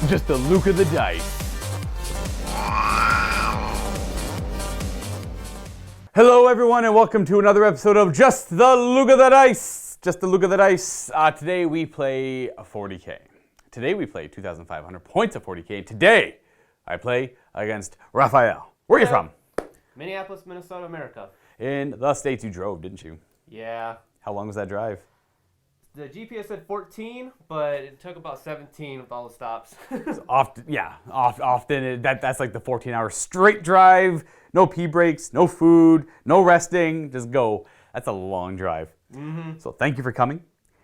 Just the Luka the dice. Hello everyone and welcome to another episode of Just the Luka the dice. Just the Luka the dice. Today we play a 40k. Today we play 2,500 points of 40k. Today I play against Raphael. Where are you from? Minneapolis, Minnesota, America. In the States. You drove, didn't you? Yeah. How long was that drive? The GPS said 14, but it took about 17 with all the stops. Often that's like the 14-hour straight drive, no pee breaks, no food, no resting, just go. That's a long drive. Mm-hmm. So thank you for coming.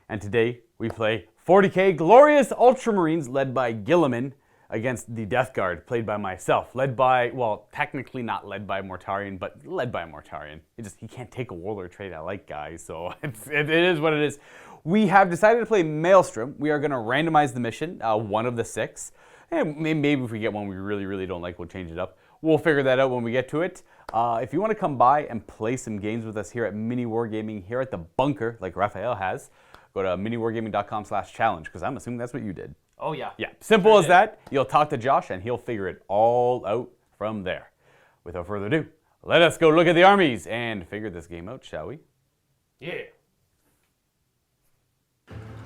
And today we play 40k Glorious Ultramarines led by Guilliman against the Death Guard played by myself. Led by, well, technically not led by Mortarian, but led by Mortarian. He can't take a warlord trait I like, guys, so it is what it is. We have decided to play Maelstrom. We are going to randomize the mission, one of the 6. And maybe if we get one we really don't like, we'll change it up. We'll figure that out when we get to it. If you want to come by and play some games with us here at MiniWarGaming, here at the bunker, like Raphael has, go to miniwargaming.com/challenge, because I'm assuming that's what you did. Oh, yeah. Yeah, simple as that. You'll talk to Josh, and he'll figure it all out from there. Without further ado, let us go look at the armies and figure this game out, shall we? Yeah.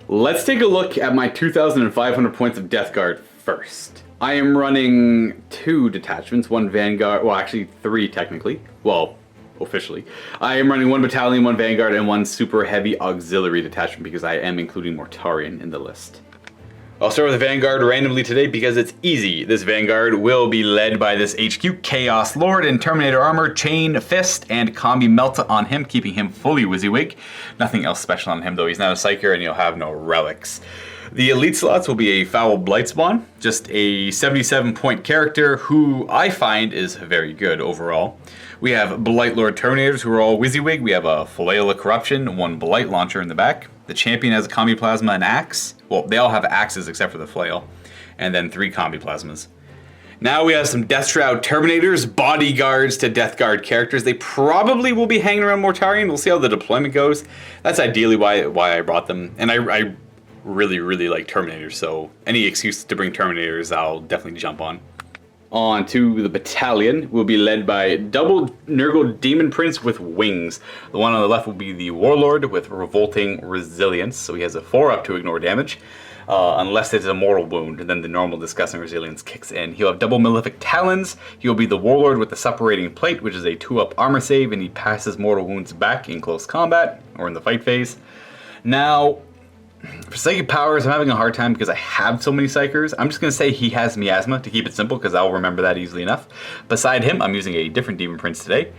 Let's take a look at my 2,500 points of Death Guard first. I am running 2 detachments, 1 Vanguard, well actually 3 technically, well officially. I am running 1 battalion, 1 Vanguard, and 1 super heavy auxiliary detachment because I am including Mortarian in the list. I'll start with the Vanguard randomly today because it's easy. This Vanguard will be led by this HQ Chaos Lord in Terminator armor, Chain Fist, and Combi Melta on him, keeping him fully WYSIWYG. Nothing else special on him though, he's not a Psyker and he'll have no relics. The elite slots will be a Foul Blightspawn, just a 77-point character who I find is very good overall. We have Blight Lord Terminators who are all WYSIWYG. We have a Flail of Corruption, 1 Blight Launcher in the back. The champion has a Combi Plasma and Axe. Well, they all have axes except for the Flail. And then 3 Combi Plasmas. Now we have some Death Shroud Terminators, bodyguards to Death Guard characters. They probably will be hanging around Mortarian. We'll see how the deployment goes. That's ideally why I brought them. And I really like Terminators, so any excuse to bring Terminators I'll definitely jump on. On to the battalion will be led by double Nurgle Demon Prince with wings. The one on the left will be the Warlord with Revolting Resilience, so he has a 4-up to ignore damage. Unless it's a mortal wound, and then the normal Disgusting Resilience kicks in. He'll have double Malefic Talons. He'll be the Warlord with the Suppurating Plate, which is a 2-up armor save, and he passes mortal wounds back in close combat, or in the fight phase. Now, for Psychic Powers, I'm having a hard time because I have so many Psychers. I'm just going to say he has Miasma to keep it simple because I'll remember that easily enough. Beside him, I'm using a different Demon Prince today.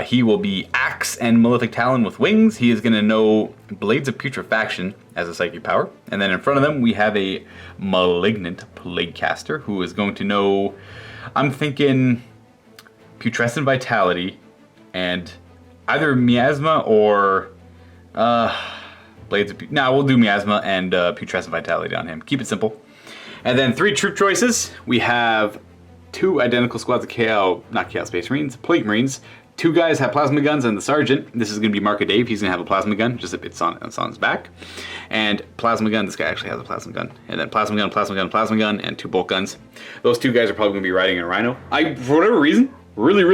He will be Axe and Malefic Talon with wings. He is going to know Blades of Putrefaction as a Psychic Power. And then in front of them, we have a Malignant Plaguecaster who is going to know, I'm thinking, Putrescent Vitality and either Miasma or... we'll do Miasma and Putrescent Vitality on him. Keep it simple. And then 3 troop choices. We have 2 identical squads of not Chaos Space Marines, Plague Marines. 2 guys have plasma guns and the Sergeant. This is going to be Mark Dave. He's going to have a plasma gun, just it's on his back. And plasma gun, this guy actually has a plasma gun. And then plasma gun, and 2 bolt guns. Those 2 guys are probably going to be riding a Rhino. I, for whatever reason, really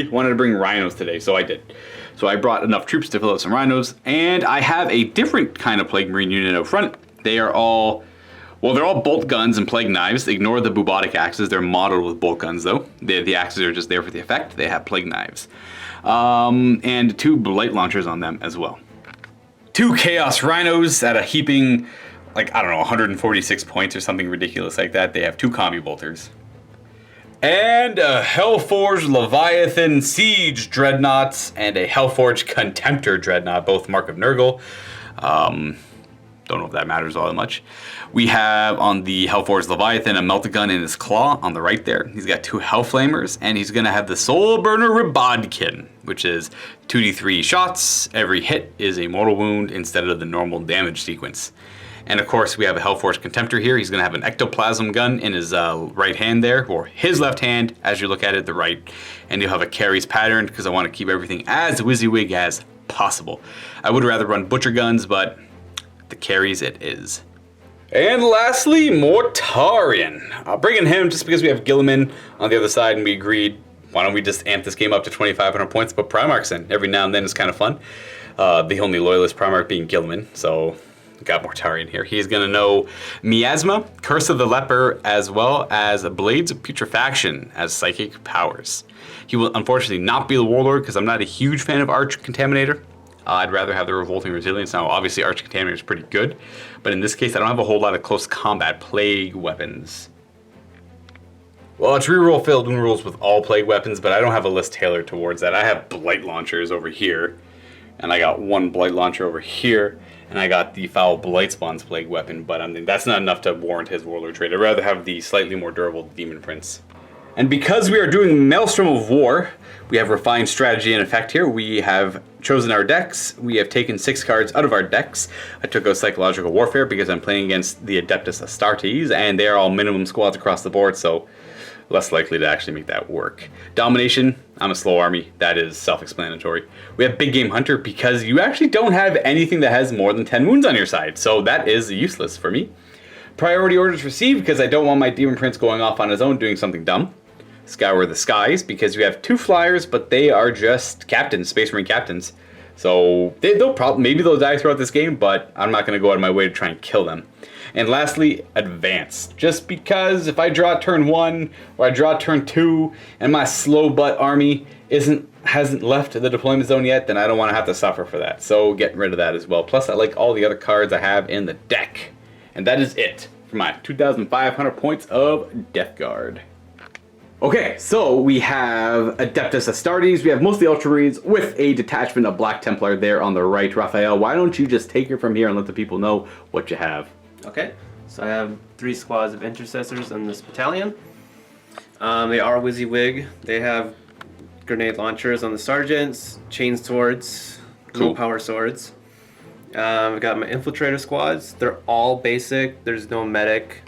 wanted to bring Rhinos today, so I did. So I brought enough troops to fill out some Rhinos, and I have a different kind of Plague Marine unit out front. They are all, well, they're all bolt guns and plague knives. Ignore the bubotic axes. They're modeled with bolt guns, though. The axes are just there for the effect. They have plague knives. And 2 blight launchers on them as well. 2 Chaos Rhinos at a heaping, like, I don't know, 146 points or something ridiculous like that. They have 2 Combi Bolters. And a Hellforged Leviathan Siege Dreadnought and a Hellforged Contemptor Dreadnought, both Mark of Nurgle. Don't know if that matters all that much. We have on the Hellforged Leviathan a Melt-A-Gun in his claw on the right there. He's got 2 Hellflamers, and he's going to have the Soul Burner Robodkin, which is 2d3 shots. Every hit is a mortal wound instead of the normal damage sequence. And of course, we have a Hellforged Contemptor here. He's going to have an Ectoplasm gun in his right hand there, or his left hand, as you look at it, the right. And you'll have a carries pattern, because I want to keep everything as WYSIWYG as possible. I would rather run Butcher guns, but the carries it is. And lastly, Mortarian. Bringing him just because we have Guilliman on the other side and we agreed, why don't we just amp this game up to 2,500 points, put Primarchs in. Every now and then it's kind of fun. The only loyalist Primarch being Guilliman, so got Mortarian here. He's going to know Miasma, Curse of the Leper, as well as Blades of Putrefaction as psychic powers. He will unfortunately not be the Warlord because I'm not a huge fan of Arch Contaminator. I'd rather have the Revolting Resilience. Now, obviously, Arch Contaminator is pretty good, but in this case, I don't have a whole lot of close combat plague weapons. Well, it's reroll filled when rules with all plague weapons, but I don't have a list tailored towards that. I have Blight Launchers over here, and I got one Blight Launcher over here, and I got the Foul Blight Spawns plague weapon, but I mean, that's not enough to warrant his Warlord trait. I'd rather have the slightly more durable Demon Prince. And because we are doing Maelstrom of War, we have refined strategy in effect here. We have chosen our decks. We have taken 6 cards out of our decks. I took out Psychological Warfare because I'm playing against the Adeptus Astartes, and they are all minimum squads across the board, so less likely to actually make that work. Domination, I'm a slow army. That is self-explanatory. We have Big Game Hunter because you actually don't have anything that has more than 10 wounds on your side, so that is useless for me. Priority Orders Received because I don't want my Demon Prince going off on his own doing something dumb. Scour the Skies because you have 2 flyers, but they are just captains, Space Marine captains. So maybe they'll die throughout this game, but I'm not going to go out of my way to try and kill them. And lastly, Advance. Just because if I draw turn 1 or I draw turn 2 and my slow butt army hasn't left the deployment zone yet, then I don't want to have to suffer for that. So getting rid of that as well. Plus I like all the other cards I have in the deck. And that is it for my 2,500 points of Death Guard. Okay, so we have Adeptus Astartes, we have mostly Ultramarines with a detachment of Black Templar there on the right. Raphael, why don't you just take it from here and let the people know what you have? Okay, so I have 3 squads of Intercessors in this battalion. They are WYSIWYG. They have grenade launchers on the sergeants, chain swords, Cool. no power swords. I've got my Infiltrator squads. They're all basic. There's no medic.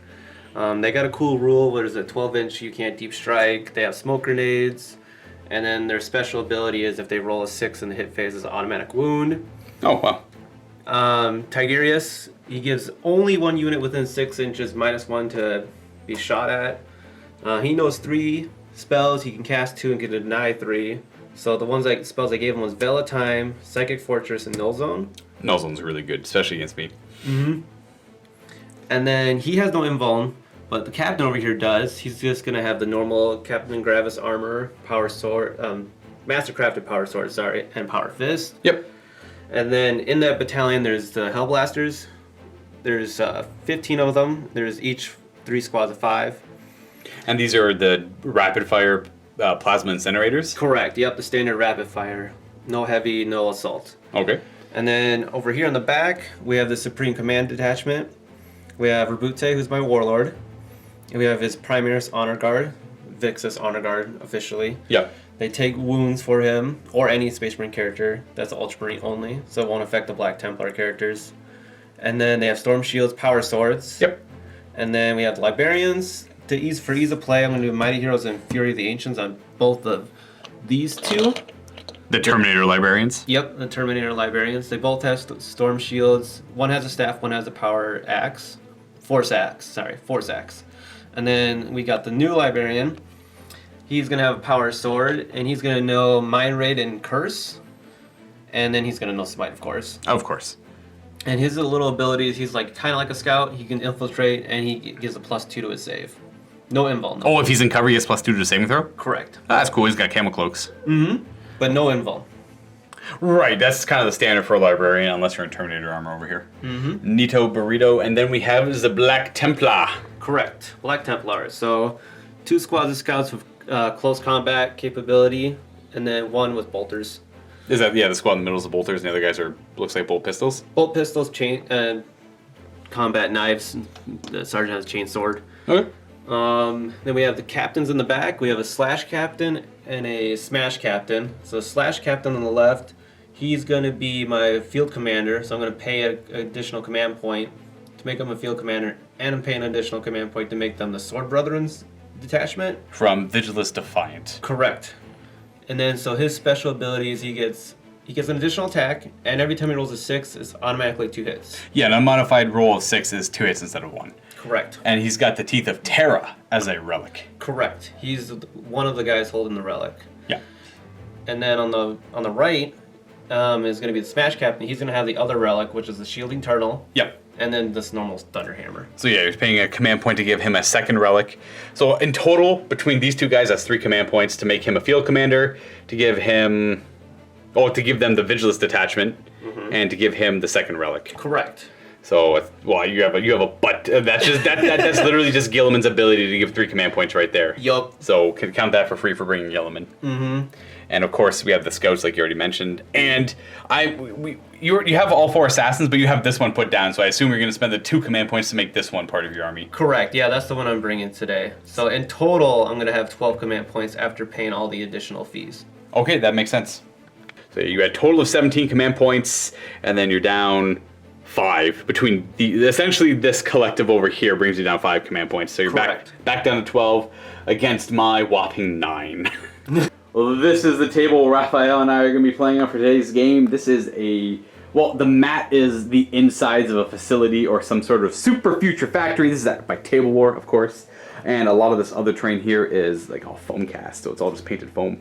They got a cool rule where there's a 12-inch you can't deep strike. They have smoke grenades. And then their special ability is if they roll a 6 in the hit phase is an automatic wound. Oh, wow. Tigerius, he gives only 1 unit within 6 inches -1 to be shot at. He knows 3 spells. He can cast 2 and can deny 3. So the spells I gave him was Veil of Time, Psychic Fortress, and Null Zone. Null Zone's really good, especially against me. Mm-hmm. And then he has no invuln, but the captain over here does. He's just going to have the normal Captain Gravis armor, power sword, mastercrafted power sword, and power fist. Yep. And then in that battalion, there's the Hellblasters. There's 15 of them. There's each 3 squads of 5. And these are the rapid fire plasma incinerators? Correct. Yep, the standard rapid fire. No heavy, no assault. Okay. And then over here on the back, we have the Supreme Command Detachment. We have Roboute, who's my warlord. And we have his Primaris Honor Guard, Vixus Honor Guard officially. Yep. They take wounds for him, or any Space Marine character. That's Ultramarine only, so it won't affect the Black Templar characters. And then they have Storm Shields, Power Swords. Yep. And then we have the Librarians. For ease of play, I'm going to do Mighty Heroes and Fury of the Ancients on both of these 2. The Terminator Librarians? Yep, the Terminator Librarians. They both have Storm Shields. One has a staff, one has a power axe. Force axe. And then we got the new Librarian. He's going to have a power sword, and he's going to know Mind Raid and Curse. And then he's going to know Smite, of course. Of course. And his little abilities, he's kind of like a scout. He can infiltrate, and he gives a +2 to his save. No invul. Oh, if he's in cover, he has +2 to saving throw? Correct. Oh, that's cool. He's got camo cloaks. Mm-hmm. But no invul. Right, that's kind of the standard for a Librarian, unless you're in Terminator armor over here. Mm-hmm. Nito Burrito, and then we have the Black Templar. Correct. Black Templars. So 2 squads of scouts with close combat capability, and then 1 with bolters. Is that, the squad in the middle is the bolters, and the other guys looks like bolt pistols? Bolt pistols, combat knives. The sergeant has a chain sword. Okay. Then we have the captains in the back. We have a slash captain and a smash captain. So slash captain on the left, he's going to be my field commander. So I'm going to pay an additional command point to make him a field commander, and I'm paying an additional command point to make them the Sword Brethren's detachment. From Vigilus Defiant. Correct. And then so his special abilities, he gets He gets an additional attack, and every time he rolls a 6, it's automatically 2 hits. Yeah, an unmodified roll of 6 is 2 hits instead of 1. Correct. And he's got the Teeth of Terra as a relic. Correct. He's one of the guys holding the relic. Yeah. And then on the right is going to be the Smash Captain. He's going to have the other relic, which is the Shielding Turtle. Yep. And then this normal Thunder Hammer. So yeah, you're paying a command point to give him a second relic. So in total, between these two guys, that's 3 command points to make him a field commander, to give him, to give them the Vigilance detachment, and to give him the second relic. Correct. So, well, you have a butt. That's just that's literally just Guilliman's ability to give 3 command points right there. Yup. So can count that for free for bringing Guilliman. Mm-hmm. And of course we have the scouts, like you already mentioned. And you have all 4 assassins, but you have this one put down. So I assume you're going to spend the 2 command points to make this one part of your army. Correct. Yeah, that's the one I'm bringing today. So in total, I'm going to have 12 command points after paying all the additional fees. Okay, that makes sense. So you had a total of 17 command points, and then you're down 5 between essentially this collective over here brings you down 5 command points. So you're back down to 12 against my whopping 9. Well, this is the table Raphael and I are going to be playing on for today's game. This is the mat is the insides of a facility or some sort of super future factory. This is by Table War, of course. And a lot of this other terrain here is like all foam cast, so it's all just painted foam.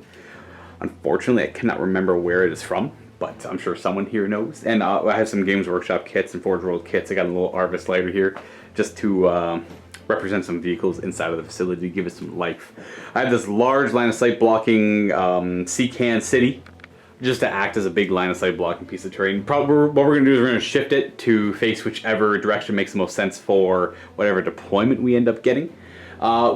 Unfortunately, I cannot remember where it is from, but I'm sure someone here knows. And I have some Games Workshop kits and Forge World kits. I got a little Arvis lighter here just to represent some vehicles inside of the facility to give it some life. I have this large line of sight blocking Seacan City just to act as a big line of sight blocking piece of terrain. Probably what we're going to do is we're going to shift it to face whichever direction makes the most sense for whatever deployment we end up getting.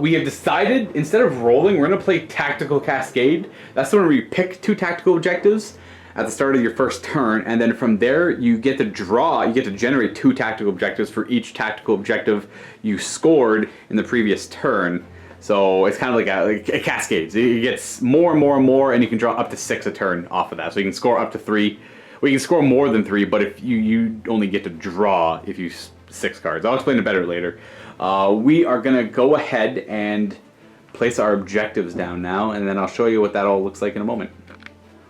We have decided, instead of rolling, we're going to play Tactical Cascade. That's the one where you pick 2 tactical objectives at the start of your first turn, and then from there you get to generate 2 tactical objectives for each tactical objective you scored in the previous turn. So it's kind of like a cascade. It gets more and more and more, and you can draw up to 6 a turn off of that. So you can score up to 3. Well, you can score more than 3, but if you only get to draw if you 6 cards. I'll explain it better later. We are going to go ahead and place our objectives down now, and then I'll show you what that all looks like in a moment.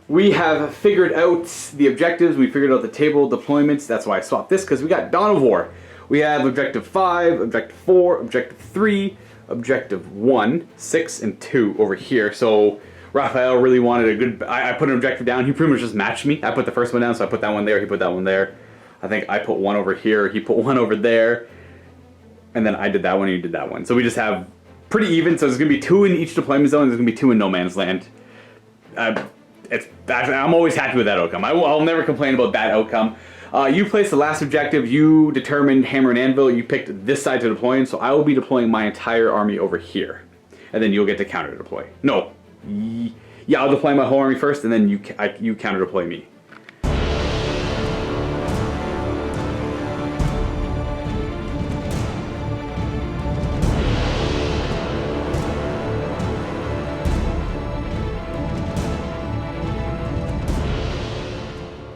We have figured out the objectives, we figured out the table deployments. That's why I swapped this, because we got Dawn of War. We have Objective 5, Objective 4, Objective 3, Objective 1, 6, and 2 over here. So Raphael really wanted a good... I put an objective down, he pretty much just matched me. I put the first one down, so I put that one there, he put that one there. I think I put one over here, he put one over there. And then I did that one, and you did that one. So we just have pretty even, so there's going to be 2 in each deployment zone, and there's going to be 2 in no man's land. I'm always happy with that outcome. I'll never complain about that outcome. You placed the last objective, you determined Hammer and Anvil, you picked this side to deploy in, so I will be deploying my entire army over here. And then you'll get to counter deploy. No. Yeah, I'll deploy my whole army first, and then you counter deploy me.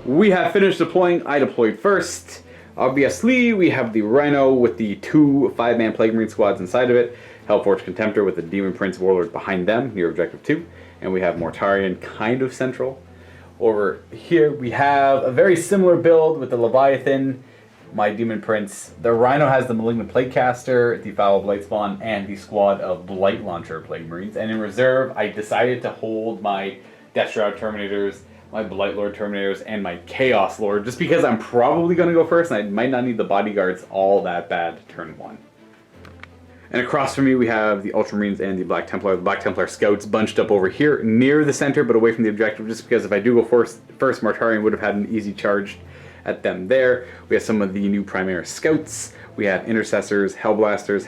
We have finished deploying. I deployed first. Obviously, we have the Rhino with the 2 5-man Plague Marine squads inside of it. Hellforge Contemptor with the Demon Prince Warlord behind them, near Objective 2. And we have Mortarian kind of central. Over here, we have a very similar build with the Leviathan, my Demon Prince. The Rhino has the Malignant Plaguecaster, the Foul Blightspawn, and the squad of Blight Launcher Plague Marines. And in reserve, I decided to hold my Death Shroud Terminators, my Blight Lord Terminators, and my Chaos Lord, just because I'm probably going to go first, and I might not need the bodyguards all that bad turn 1. And across from me, we have the Ultramarines and the Black Templar. The Black Templar Scouts bunched up over here, near the center, but away from the objective, just because if I do go first Mortarian would have had an easy charge at them there. We have some of the new Primaris Scouts. We have Intercessors, Hellblasters,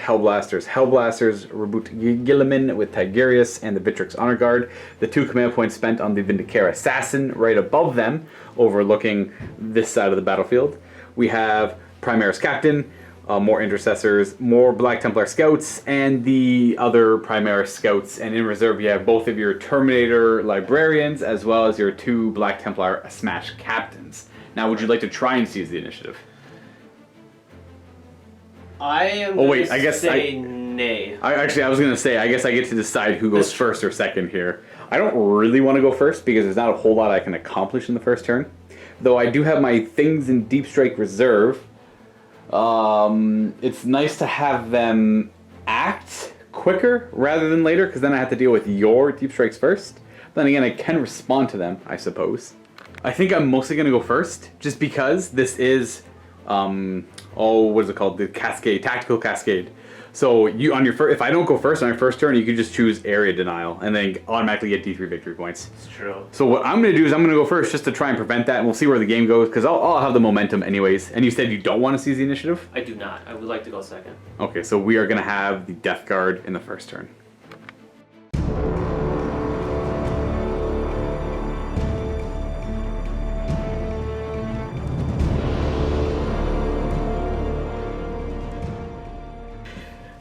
Roboute Guilliman with Tigurius and the Vitrix Honor Guard. The 2 command points spent on the Vindicare Assassin right above them, overlooking this side of the battlefield. We have Primaris Captain, more Intercessors, more Black Templar Scouts, and the other Primaris Scouts. And in reserve, you have both of your Terminator Librarians, as well as your 2 Black Templar Smash Captains. Now, would you like to try and seize the initiative? I am going to say nay. I was going to say, I guess I get to decide who goes first or second here. I don't really want to go first because there's not a whole lot I can accomplish in the first turn. Though I do have my things in Deep Strike Reserve. It's nice to have them act quicker rather than later, because then I have to deal with your Deep Strikes first. Then again, I can respond to them, I suppose. I think I'm mostly going to go first, just because this is, what is it called? The Cascade, Tactical Cascade. So you on your if I don't go first on your first turn, you can just choose Area Denial and then automatically get D3 victory points. It's true. So what I'm going to do is I'm going to go first just to try and prevent that, and we'll see where the game goes, because I'll have the momentum anyways. And you said you don't want to seize the initiative? I do not. I would like to go second. Okay, so we are going to have the Death Guard in the first turn.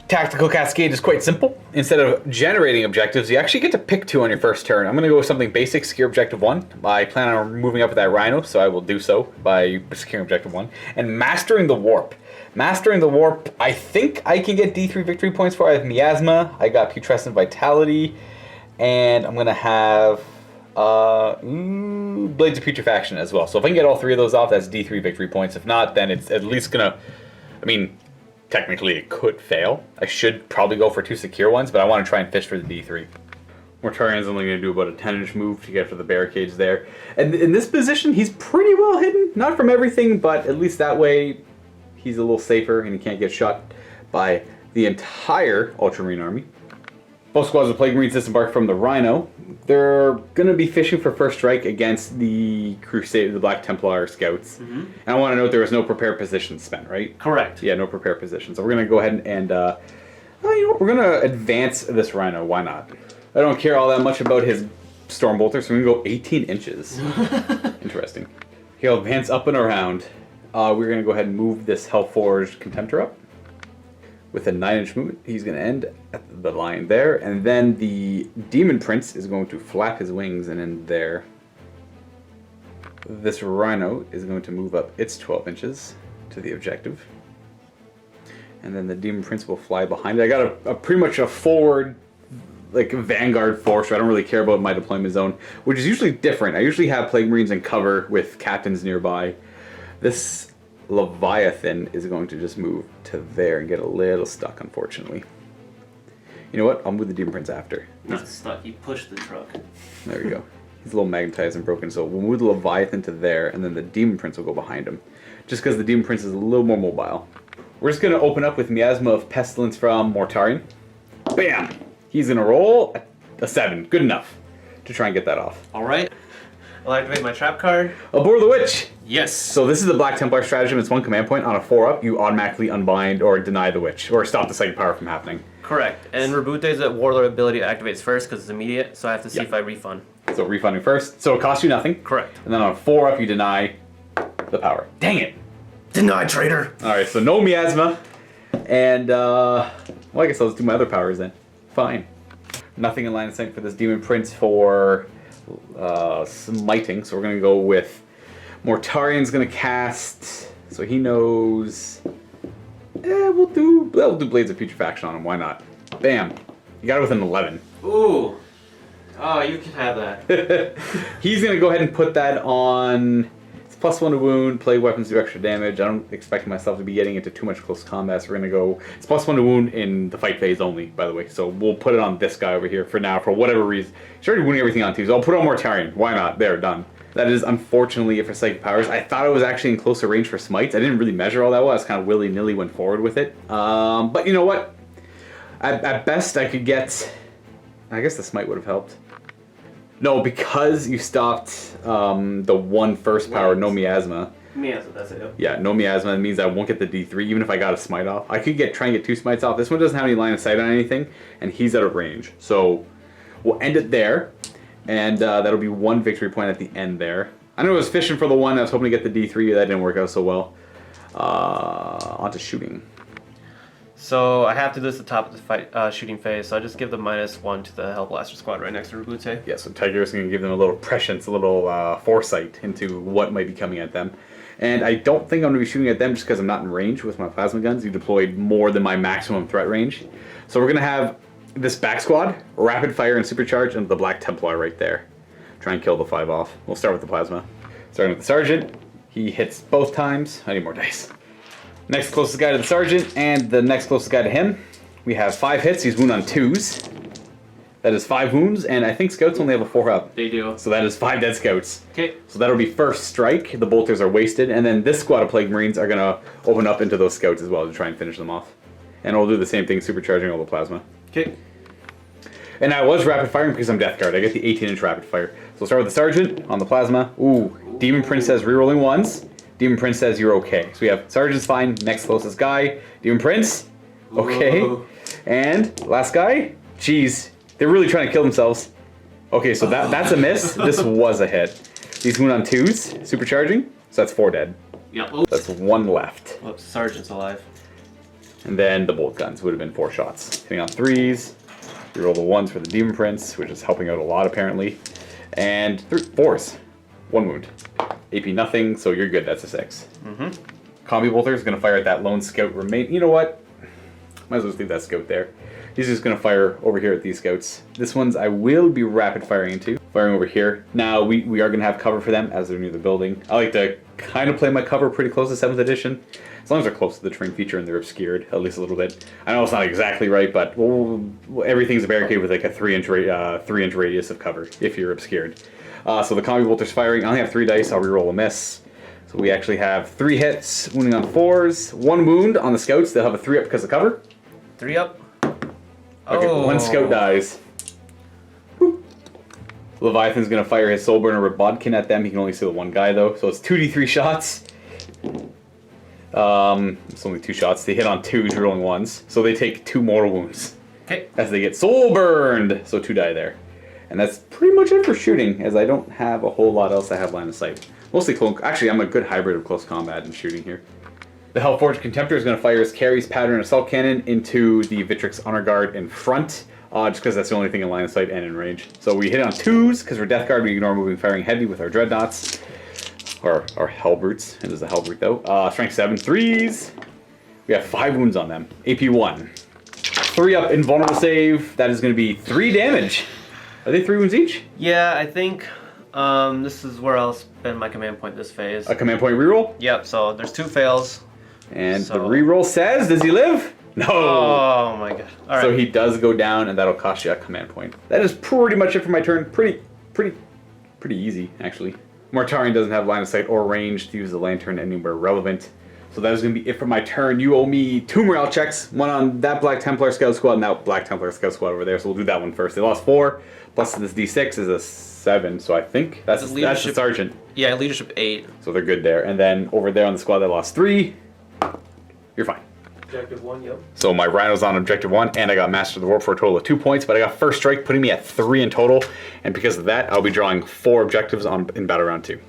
Tactical Cascade is quite simple. Instead of generating objectives, you actually get to pick 2 on your first turn. I'm going to go with something basic, secure objective 1. I plan on moving up with that Rhino, so I will do so by securing objective 1. And Mastering the Warp. Mastering the Warp, I think I can get D3 victory points for. I have Miasma, I got Putrescent Vitality, and I'm going to have Blades of Putrefaction as well. So if I can get all 3 of those off, that's D3 victory points. If not, then it's at least going to, technically it could fail. I should probably go for 2 secure ones, but I want to try and fish for the D3. Mortarian's only going to do about a 10-inch move to get for the barricades there. And in this position, he's pretty well hidden. Not from everything, but at least that way he's a little safer and he can't get shot by the entire Ultramarine army. Both squads of Plague Marines disembark from the Rhino. They're going to be fishing for first strike against the Crusade, the Black Templar scouts. Mm-hmm. And I want to note there was no prepared positions spent, right? Correct. Yeah, no prepared positions. So we're going to go ahead and we're going to advance this Rhino. Why not? I don't care all that much about his Stormbolter, so we're going to go 18 inches. Interesting. He'll advance up and around. We're going to go ahead and move this Hellforged Contemptor up. With a 9-inch movement, he's going to end at the line there, and then the Demon Prince is going to flap his wings and end there. This Rhino is going to move up its 12 inches to the objective. And then the Demon Prince will fly behind it. I got a pretty much a forward, Vanguard force, so I don't really care about my deployment zone, which is usually different. I usually have Plague Marines in cover with captains nearby. This Leviathan is going to just move to there and get a little stuck, unfortunately. You know what? I'll move the Demon Prince after. Not stuck, you push the truck. There we go. He's a little magnetized and broken, so we'll move the Leviathan to there, and then the Demon Prince will go behind him. Just because the Demon Prince is a little more mobile. We're just going to open up with Miasma of Pestilence from Mortarian. Bam! He's going to roll a 7. Good enough to try and get that off. Alright. I'll activate my trap card. Abhor the Witch! Yes! So this is the Black Templar stratagem. It's 1 command point. On a 4-up, you automatically unbind or deny the Witch, or stop the psychic power from happening. Correct. And Roboute's Warlord ability activates first because it's immediate, so I have to see if I refund. So refunding first. So it costs you nothing. Correct. And then on a 4-up, you deny the power. Dang it! Deny, traitor! Alright, so no Miasma. And, well, I guess I'll just do my other powers then. Fine. Nothing in line of sight for this Demon Prince for smiting, so we're going to go with Mortarian's going to cast, so he knows, we'll do Blades of Putrefaction on him, why not? Bam. You got it with an 11. Ooh. Oh, you can have that. He's going to go ahead and put that on. It's +1 to wound, plague weapons do extra damage. I don't expect myself to be getting into too much close combat, so we're going to go, it's +1 to wound in the fight phase only, by the way. So we'll put it on this guy over here for now, for whatever reason. He's already wounding everything on 2, so I'll put it on Mortarian. Why not? There, done. That is unfortunately it for Psychic Powers. I thought it was actually in closer range for Smites. I didn't really measure all that well. I was kind of willy-nilly went forward with it. But you know what? At best I could get, I guess the Smite would have helped. No, because you stopped the 1 first power, no Miasma. Miasma, that's it. Yeah, no Miasma. That means I won't get the D3, even if I got a Smite off. I could try and get 2 Smites off. This one doesn't have any line of sight on anything, and he's out of range. So we'll end it there, and that'll be 1 victory point at the end there. I know I was fishing for the 1. I was hoping to get the D3. That didn't work out so well. On to shooting. So I have to do this at the top of the fight shooting phase, so I just give the -1 to the Hellblaster squad right next to Roboute. Yeah, so Tiger is going to give them a little prescience, a little foresight into what might be coming at them. And I don't think I'm going to be shooting at them just because I'm not in range with my plasma guns. You deployed more than my maximum threat range. So we're going to have this back squad, rapid fire and supercharge, and the Black Templar right there. Try and kill the 5 off. We'll start with the plasma. Starting with the sergeant. He hits both times. I need more dice. Next closest guy to the sergeant, and the next closest guy to him. We have 5 hits. He's wound on 2s. That is 5 wounds, and I think scouts only have a 4 up. They do. So that is 5 dead scouts. Okay. So that'll be first strike. The bolters are wasted, and then this squad of Plague Marines are gonna open up into those scouts as well to try and finish them off. And we'll do the same thing, supercharging all the plasma. Okay. And I was rapid firing because I'm Death Guard. I get the 18-inch rapid fire. So we'll start with the sergeant on the plasma. Ooh, Demon Prince says rerolling 1s. Demon Prince says you're okay. So we have sergeant's fine, next closest guy. Demon Prince, okay. Ooh. And last guy, jeez, they're really trying to kill themselves. Okay, so that's a miss. This was a hit. These wound on 2s, supercharging. So that's 4 dead. Yep. That's 1 left. Oops, sergeant's alive. And then the bolt guns would have been 4 shots. Hitting on 3s. You roll the 1s for the Demon Prince, which is helping out a lot apparently. And 4s. 1 wound. AP nothing, so you're good. That's a 6. Combi Bolter is going to fire at that lone scout remain. You know what? Might as well just leave that scout there. He's just going to fire over here at these scouts. This one's I will be rapid firing into. Firing over here. Now we are going to have cover for them as they're near the building. I like to kind of play my cover pretty close to 7th edition. As long as they're close to the terrain feature and they're obscured, at least a little bit. I know it's not exactly right, but everything's barricaded with like a 3-inch radius of cover if you're obscured. So the Combi Bolter's firing. I only have 3 dice. I'll reroll a miss. So we actually have 3 hits, wounding on 4s, 1 wound on the scouts. They'll have a 3 up because of cover. 3 up. Okay, oh. 1 scout dies. Woo. Leviathan's going to fire his Soulburner Robotkin at them. He can only see the 1 guy though, so it's 2d3 shots. It's only 2 shots. They hit on 2s, rolling 1s, so they take 2 more wounds. Okay. As they get soul burned, so 2 die there. And that's pretty much it for shooting, as I don't have a whole lot else I have line of sight. Mostly close. Actually, I'm a good hybrid of close combat and shooting here. The Hellforged Contemptor is going to fire his Carries Pattern Assault Cannon into the Victrix Honor Guard in front, just because that's the only thing in line of sight and in range. So we hit on 2s, because we're Death Guard, we ignore moving firing heavy with our Dreadnoughts. Or our Hellbrutes. It is a Hellbrute though. Strength 7, 3s. We have 5 wounds on them. AP 1. 3 up, invulnerable save. That is going to be 3 damage. Are they 3 wounds each? Yeah, I think this is where I'll spend my command point this phase. A command point reroll? Yep, so there's 2 fails. And the reroll says, does he live? No! Oh my god. Alright. So he does go down, and that'll cost you a command point. That is pretty much it for my turn. Pretty easy, actually. Mortarian doesn't have line of sight or range to use the lantern anywhere relevant. So that is going to be it for my turn. You owe me 2 morale checks. 1 on that Black Templar Scout Squad and that Black Templar Scout Squad over there. So we'll do that one first. They lost 4, plus this D6 is a 7. So I think that's the sergeant. Yeah, leadership 8. So they're good there. And then over there on the squad that lost 3, you're fine. Objective 1, yep. So my Rhino's on objective 1, and I got Master of the Warp for a total of 2 points, but I got first strike, putting me at 3 in total. And because of that, I'll be drawing 4 objectives in battle round 2.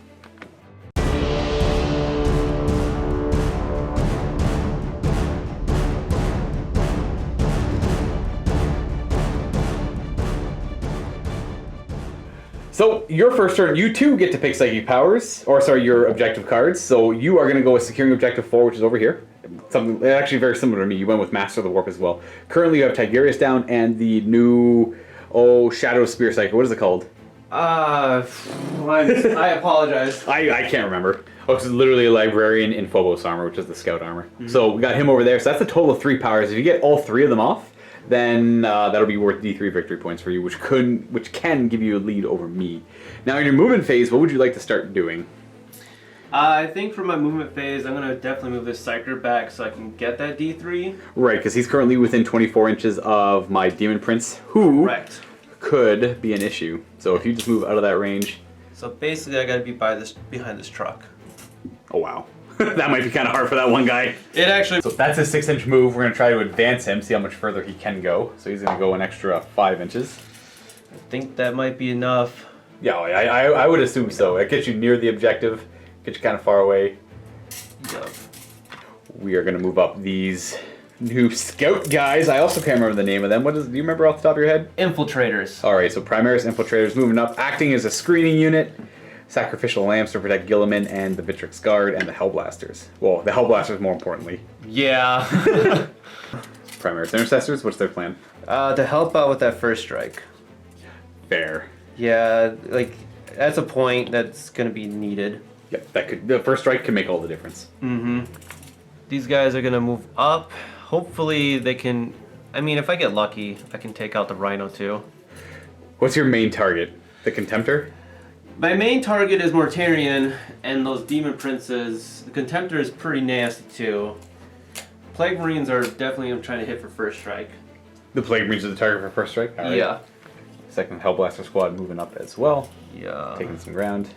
So your first turn, you too get to pick psychic powers, or sorry, your objective cards. So you are going to go with securing objective 4, which is over here. Something actually very similar to me. You went with Master of the Warp as well. Currently you have Tigerius down and the new Shadow Spear Psychic. What is it called? I apologize. I can't remember. Oh, it's literally a librarian in Phobos armor, which is the scout armor. So we got him over there. So that's a total of 3 powers. If you get all 3 of them off, then that'll be worth D3 victory points for you, which can give you a lead over me. Now in your movement phase, what would you like to start doing? I think for my movement phase, I'm going to definitely move this Psyker back so I can get that D3. Right, because he's currently within 24 inches of my Demon Prince, who could be an issue. So if you just move out of that range. So basically I got to be behind this truck. Oh wow. That might be kind of hard for that one guy. It actually... So that's a 6-inch move. We're going to try to advance him, see how much further he can go. So he's going to go an extra 5 inches. I think that might be enough. Yeah, I would assume so. It gets you near the objective, gets you kind of far away. Yep. We are going to move up these new scout guys. I also can't remember the name of them. Do you remember off the top of your head? Infiltrators. All right, so Primaris Infiltrators moving up, acting as a screening unit. Sacrificial Lamps to protect Guilliman and the Victrix Guard and the Hellblasters. Well, the Hellblasters more importantly. Yeah. Primaris Intercessors, what's their plan? To help out with that first strike. Fair. Yeah, like that's a point that's gonna be needed. Yep, the first strike can make all the difference. Mm-hmm. These guys are gonna move up. Hopefully they can. I mean, if I get lucky, I can take out the Rhino too. What's your main target? The Contemptor? My main target is Mortarian and those Demon Princes. The Contemptor is pretty nasty too. Plague Marines are definitely I'm trying to hit for first strike. The Plague Marines are the target for first strike? All right. Yeah. Second Hellblaster squad moving up as well. Yeah. Taking some ground.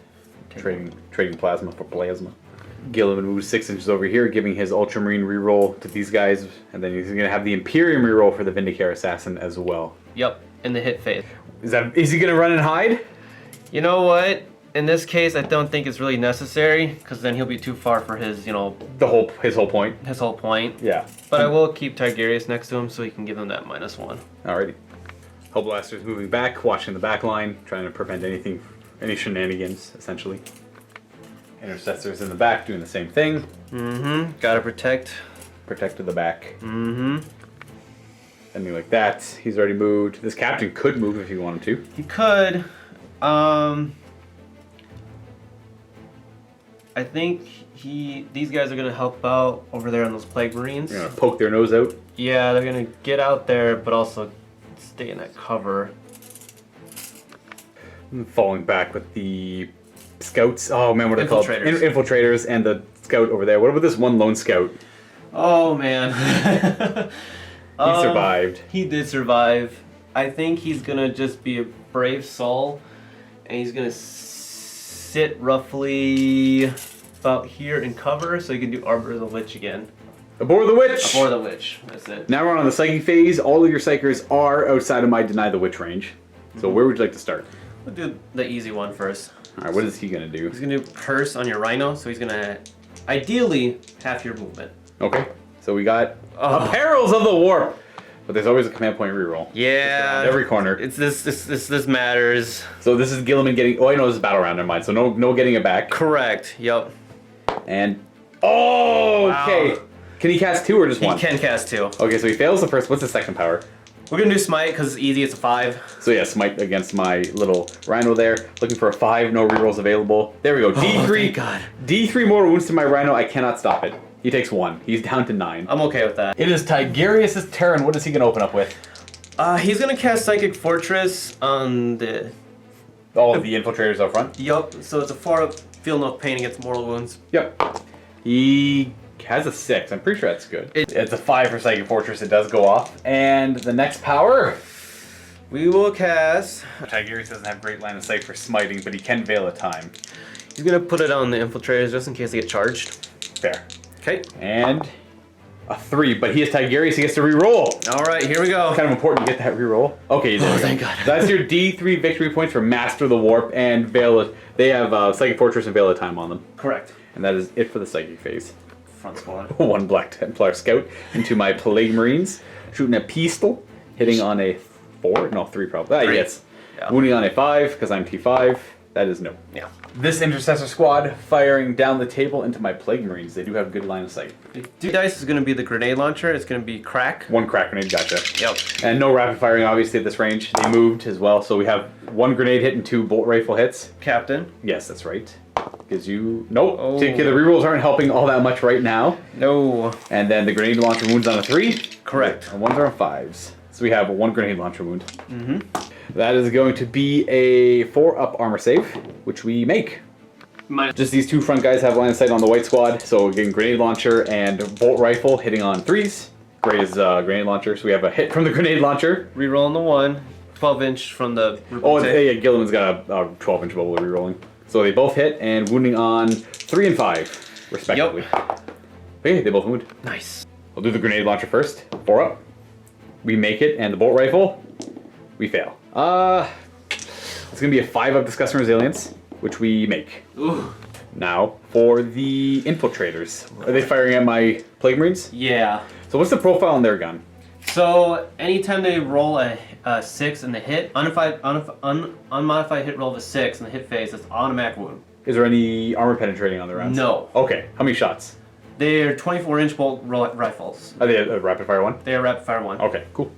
Trading plasma for plasma. Guilliman moves 6 inches over here, giving his Ultramarine reroll to these guys, and then he's going to have the Imperium reroll for the Vindicator Assassin as well. Yep, in the hit phase. Is he going to run and hide? You know what? In this case, I don't think it's really necessary, because then he'll be too far for his, you know... His whole point? His whole point. Yeah. But I will keep Tigurius next to him so he can give him that -1. Alrighty. Hellblaster's moving back, watching the back line, trying to prevent any shenanigans, essentially. Intercessors in the back doing the same thing. Mm-hmm. Gotta protect. Protect to the back. Mm-hmm. Anything like that. He's already moved. This captain could move if he wanted to. He could. I think these guys are gonna help out over there on those Plague Marines. They're gonna poke their nose out. Yeah, they're gonna get out there, but also stay in that cover. Falling back with the scouts. Oh man, what are they called? Infiltrators. Infiltrators and the scout over there. What about this one lone scout? Oh man. He survived. He did survive. I think he's gonna just be a brave soul, and he's gonna sit roughly about here in cover, so he can do Arbor of the Lich again. Aboard the Witch! Aboard the Witch. That's it. Now we're on the Psychic phase. All of your Psychers are outside of my Deny the Witch range. So where would you like to start? We'll do the easy one first. Alright, what is he gonna do? He's gonna do Curse on your Rhino, so he's gonna ideally half your movement. Okay, so we got Perils of the Warp! But there's always a command point reroll. Yeah. Every corner. It's this matters. So this is Guilliman getting... Oh, I know this is Battle Round, never mind. So no getting it back. Correct, yep. And... Oh, Wow. okay. Can he cast 2 or just 1? He can cast 2. Okay, so he fails the first. What's his second power? We're gonna do Smite because it's easy, it's a 5. So yeah, Smite against my little Rhino there. Looking for a 5, no rerolls available. There we go. D3. Thank God. D3 more wounds to my Rhino. I cannot stop it. He takes 1. He's down to 9. I'm okay with that. It is Tigurius' turn. What is he going to open up with? He's gonna cast Psychic Fortress on the... All of the infiltrators up front? Yup, so it's a 4 feel no pain against mortal wounds. Yep. He has a 6. I'm pretty sure that's good. It's a 5 for Psychic Fortress. It does go off. And the next power... We will cast... Tigurius doesn't have great line of sight for smiting, but he can Veil of Time. He's gonna put it on the Infiltrators just in case they get charged. Fair. Okay. And a 3, but he has Tigurius. He gets to reroll. Alright, here we go. Kind of important to get that reroll. Okay, there we go. Thank God. That's your D3 victory points for Master the Warp and Veil of... They have Psychic Fortress and Veil of Time on them. Correct. And that is it for the Psychic phase. Front squad. 1 Black Templar Scout into my Plague Marines. Shooting a pistol. Hitting on a 4? No, 3 probably. Three. Yes. Yeah. Wounding on a 5 because I'm T5. That is no. Yeah. This Intercessor squad firing down the table into my Plague Marines. They do have good line of sight. The 2 dice is gonna be the grenade launcher. It's gonna be crack. 1 crack grenade, gotcha. Yep. And no rapid firing, obviously, at this range. They moved as well, so we have 1 grenade hit and 2 bolt rifle hits. Captain. Yes, that's right. Gives you... Nope. Oh. Okay, the rerolls aren't helping all that much right now. No. And then the grenade launcher wounds on a 3. Correct. And 1s are on 5s. So we have a 1 grenade launcher wound. Mm-hmm. That is going to be a 4-up armor save, which we make. Just these 2 front guys have line of sight on the white squad, so again, grenade launcher and bolt rifle hitting on 3s. Gray is grenade launcher, so we have a hit from the grenade launcher. Rerolling the 1. 12-inch from the... Oh, yeah, Guilliman's got a 12-inch bubble rerolling. So they both hit and wounding on 3 and 5, respectively. Yep. Okay, they both wound. Nice. I'll do the grenade launcher first. 4 up. We make it, and the bolt rifle, we fail. It's gonna be a 5-up Disgust and Resilience, which we make. Ooh. Now, for the Infiltrators. Are they firing at my Plague Marines? Yeah. So what's the profile on their gun? So anytime they roll a 6 in the hit, unmodified hit roll of a 6 in the hit phase, it's automatic wound. Is there any armor penetrating on their rounds? No. Okay, how many shots? They're 24-inch bolt rifles. Are they a rapid fire one? They are rapid fire 1. Okay, cool.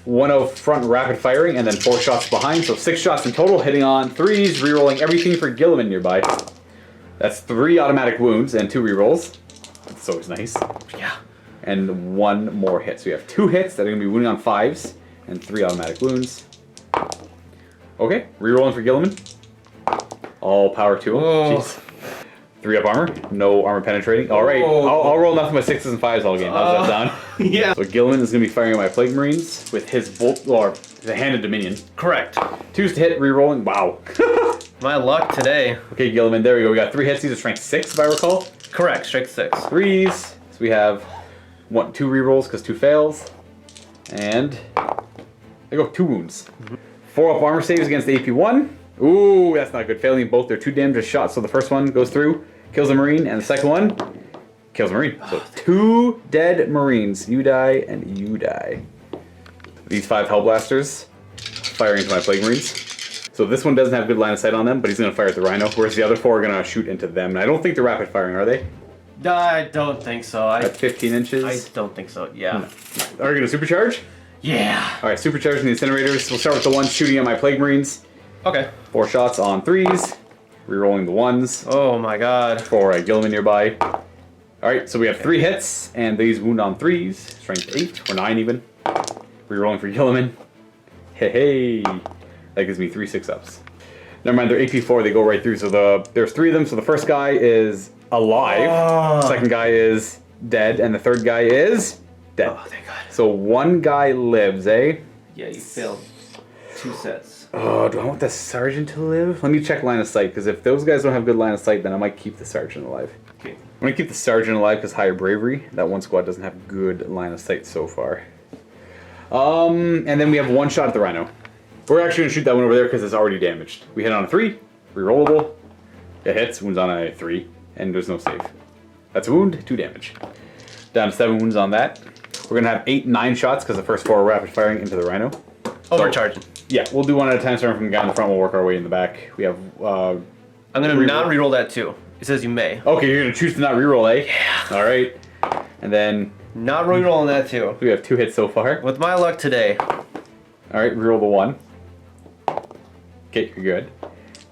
1 out front rapid firing, and then 4 shots behind, so 6 shots in total, hitting on 3s, rerolling everything for Guilliman nearby. That's 3 automatic wounds and 2 rerolls. That's always nice. Yeah. And 1 more hit. So we have 2 hits that are going to be wounding on 5s, and 3 automatic wounds. Okay, rerolling for Guilliman. All power to him. Jeez. 3 up armor, no armor penetrating. All right, I'll roll nothing but 6s and 5s all game. How's that sound? Yeah. So Guilliman is going to be firing at my Plague Marines with his bolt, or the Handed Dominion. Correct. 2s to hit, rerolling. Wow. My luck today. Okay, Guilliman, there we go. We got 3 hits. These are strength 6, if I recall. Correct, strength 6. 3s. So we have 2 rerolls because 2 fails. And there go, 2 wounds. 4 up armor saves against AP1. Ooh, that's not good. Failing both, they're 2 damage shots. So the first one goes through, kills a Marine, and the second one kills a Marine. So 2 dead Marines. You die, and you die. These 5 Hellblasters firing into my Plague Marines. So this one doesn't have good line of sight on them, but he's going to fire at the Rhino, whereas the other 4 are going to shoot into them. And I don't think they're rapid firing, are they? I don't think so. At 15 inches? I don't think so, yeah. No. Are you going to supercharge? Yeah. Alright, supercharging the Incinerators. We'll start with the ones shooting at my Plague Marines. Okay. 4 shots on 3s. Rerolling the 1s. Oh my god. For Guilliman nearby. Alright, so we have 3 hits, and these wound on 3s. Strength 8, or 9 even. Rerolling for Guilliman. Hey, hey. That gives me 3 6-ups. Never mind, they're AP4, they go right through. So there's 3 of them, so the first guy is alive. Second guy is dead, and the third guy is dead. Oh, thank god. So 1 guy lives, eh? Yeah, you failed 2 sets. Oh, do I want the Sergeant to live? Let me check line of sight, because if those guys don't have good line of sight, then I might keep the Sergeant alive. Okay. I'm going to keep the Sergeant alive because higher bravery. That one squad doesn't have good line of sight so far. And then we have 1 shot at the Rhino. We're actually going to shoot that one over there because it's already damaged. We hit on a 3, rerollable. It hits, wounds on a 3, and there's no save. That's a wound, 2 damage. Down to 7 wounds on that. We're going to have 8, 9 shots because the first 4 are rapid firing into the Rhino. Overcharging. Yeah, we'll do 1 at a time, starting from the guy in the front. We'll work our way in the back. We have. I'm gonna not reroll that too. It says you may. Okay, you're gonna choose to not reroll, eh? Yeah. All right. And then Not rerolling that too. we have 2 hits so far. With my luck today. All right, reroll the 1. Okay, you're good.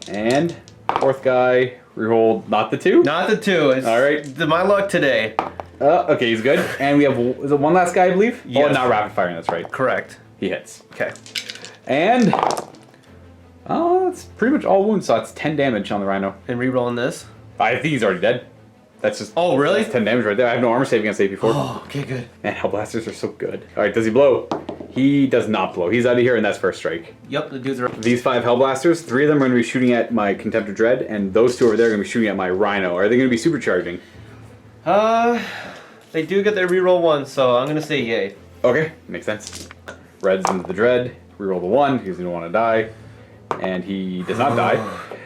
And 4th guy rerolled not the 2. Not the 2. It's All right. my luck today. Okay, he's good. And we have is it 1 last guy, I believe? Yes. Oh, not rapid firing. That's right. Correct. He hits. Okay. And that's pretty much all wounds. So that's 10 damage on the Rhino. And rerolling this. I think he's already dead. That's just. Oh really? That's 10 damage right there. I have no armor save against AP4. Oh, okay, good. Man, Hellblasters are so good. Alright, does he blow? He does not blow. He's out of here, and that's first strike. Yep, the dudes are. These 5 Hellblasters, 3 of them are going to be shooting at my Contemptor Dread, and those 2 over there are going to be shooting at my Rhino. Are they going to be supercharging? They do get their reroll 1, so I'm gonna say yay. Okay, makes sense. Red's into the Dread. Reroll the 1 because you don't want to die. And he does not die.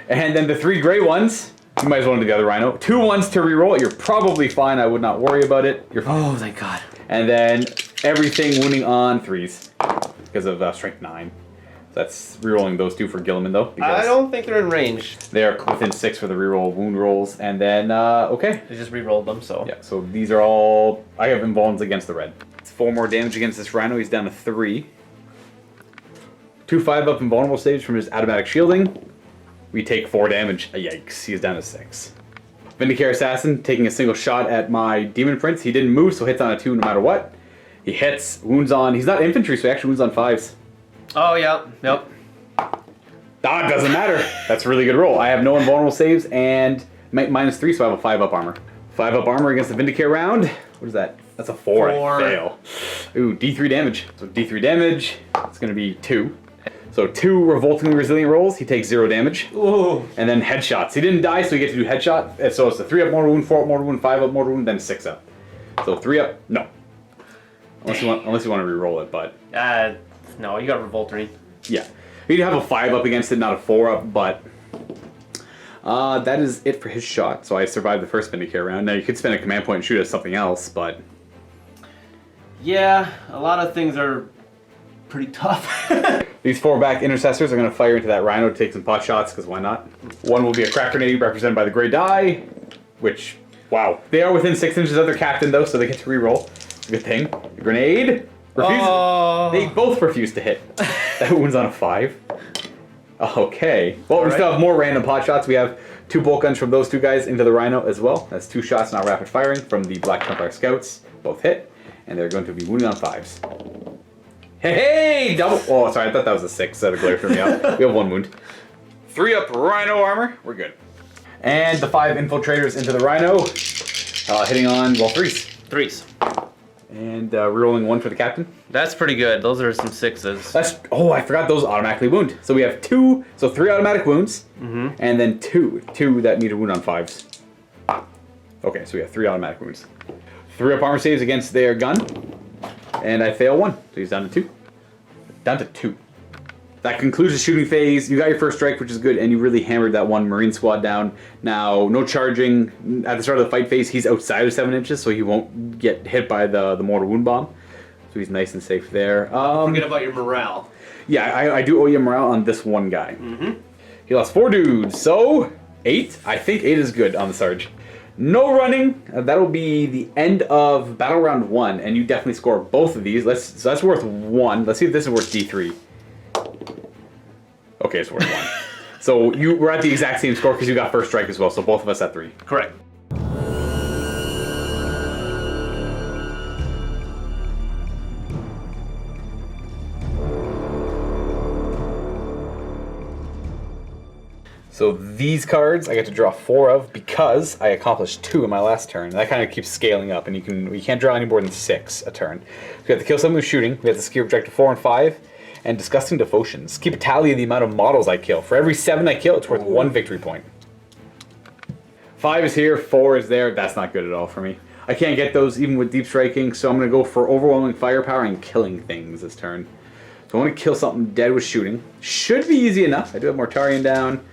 And then the 3 gray ones, you might as well do the other Rhino. 2 1s to reroll. You're probably fine. I would not worry about it. You're fine. Oh, thank god. And then everything wounding on 3s because of strength 9. So that's rerolling those 2 for Guilliman though. I don't think they're in range. They are within 6 for the reroll wound rolls. And then, okay. They just rerolled them, so. Yeah, so these are all, I have invulns against the red. It's 4 more damage against this Rhino. He's down to 3. 2 5-up invulnerable saves from his automatic shielding. We take 4 damage. Yikes, he's down to 6. Vindicare Assassin taking a single shot at my Demon Prince. He didn't move, so hits on a 2 no matter what. He hits, wounds on, he's not infantry, so he actually wounds on 5s. Oh, yeah, yep. Ah, it doesn't matter. That's a really good roll. I have no invulnerable saves and -3, so I have a 5-up armor. 5-up armor against the Vindicare round. What is that? That's a 4. I fail. Ooh, D3 damage. So D3 damage, it's going to be 2. So 2 revoltingly resilient rolls, he takes 0 damage. Ooh. And then headshots. He didn't die, so he gets to do headshot. And so it's a 3-up mortal wound, 4-up mortal wound, 5-up mortal wound, then 6-up. So 3-up, no. Unless you want to re-roll it, but no, you got Revoltering. yeah. You'd have a 5-up against it, not a 4-up, but that is it for his shot. So I survived the first Vindicare round. Now you could spend a command point and shoot at something else, but yeah, a lot of things are pretty tough. these 4 back intercessors are going to fire into that Rhino to take some pot shots, because why not? One will be a crack grenade represented by the gray die, which, wow. They are within 6 inches of their captain, though, so they get to reroll. It's a good thing. The grenade They both refuse to hit. That one's on a 5. Okay. Well, we still have more random pot shots. We have 2 bolt guns from those 2 guys into the Rhino as well. That's 2 shots, not rapid firing, from the Black Templar Scouts. Both hit, and they're going to be wounded on 5s. Hey, double. Oh, sorry, I thought that was a 6. That glare threw me out. We have 1 wound. 3 up Rhino armor. We're good. And the 5 infiltrators into the Rhino, hitting on, well, 3s. 3s. And rerolling 1 for the captain. That's pretty good. Those are some 6s. Oh, I forgot those automatically wound. So we have 2, so 3 automatic wounds, and then 2 that need a wound on 5s. Okay, so we have 3 automatic wounds. 3 up armor saves against their gun, and I fail 1, so he's down to 2. Down to 2. That concludes the shooting phase. You got your first strike, which is good, and you really hammered that one Marine squad down. Now, no charging. At the start of the fight phase, he's outside of 7 inches, so he won't get hit by the mortar wound bomb. So he's nice and safe there. Forget about your morale. Yeah, I do owe you morale on this one guy. He lost 4 dudes, so 8. I think 8 is good on the Sarge. No running. That'll be the end of battle round 1, and you definitely score both of these. So that's worth 1. Let's see if this is worth D3. Okay, it's worth 1. So we're at the exact same score because you got first strike as well, so both of us at 3. Correct. So these cards I get to draw 4 of because I accomplished 2 in my last turn. And that kind of keeps scaling up, and you can't draw any more than 6 a turn. So we have to kill someone who's shooting. We have to secure objective 4 and 5. And Disgusting Devotions. Keep a tally of the amount of models I kill. For every 7 I kill, it's worth 1 victory point. 5 is here, 4 is there. That's not good at all for me. I can't get those even with deep striking, so I'm going to go for overwhelming firepower and killing things this turn. So I want to kill something dead with shooting. Should be easy enough. I do have Mortarian down.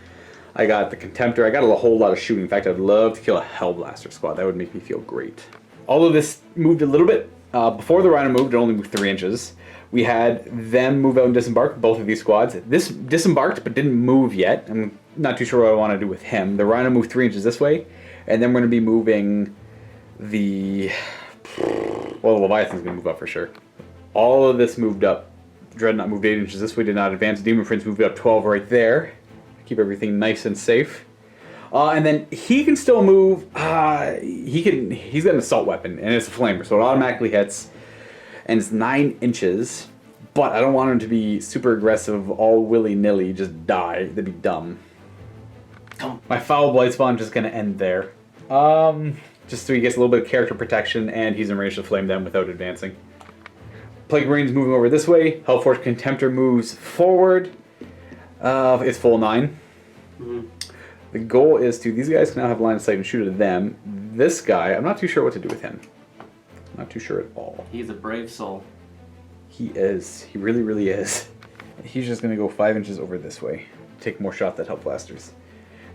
I got the Contemptor. I got a whole lot of shooting. In fact, I'd love to kill a Hellblaster squad. That would make me feel great. Although this moved a little bit. Before the Rhino moved, it only moved 3 inches. We had them move out and disembark, both of these squads. This disembarked but didn't move yet. I'm not too sure what I want to do with him. The Rhino moved 3 inches this way, and then we're going to be moving the... Well, the Leviathan's going to move up for sure. All of this moved up. Dreadnought moved 8 inches this way, did not advance. Demon Prince moved up 12 right there. Keep everything nice and safe. And then he can still move. He's got an assault weapon, and it's a flamer, so it automatically hits. And it's 9 inches, but I don't want him to be super aggressive, all willy-nilly, just die. That'd be dumb. My Foul Blight Spawn just gonna end there. Just so he gets a little bit of character protection, and he's in range to flame them without advancing. Plague Marine's moving over this way. Hellforge Contemptor moves forward. It's full 9. The goal is these guys can now have line of sight and shoot at them. This guy, I'm not too sure what to do with him. Not too sure at all. He's a brave soul. He is. He really, really is. He's just going to go 5 inches over this way. Take more shots at Hellblasters.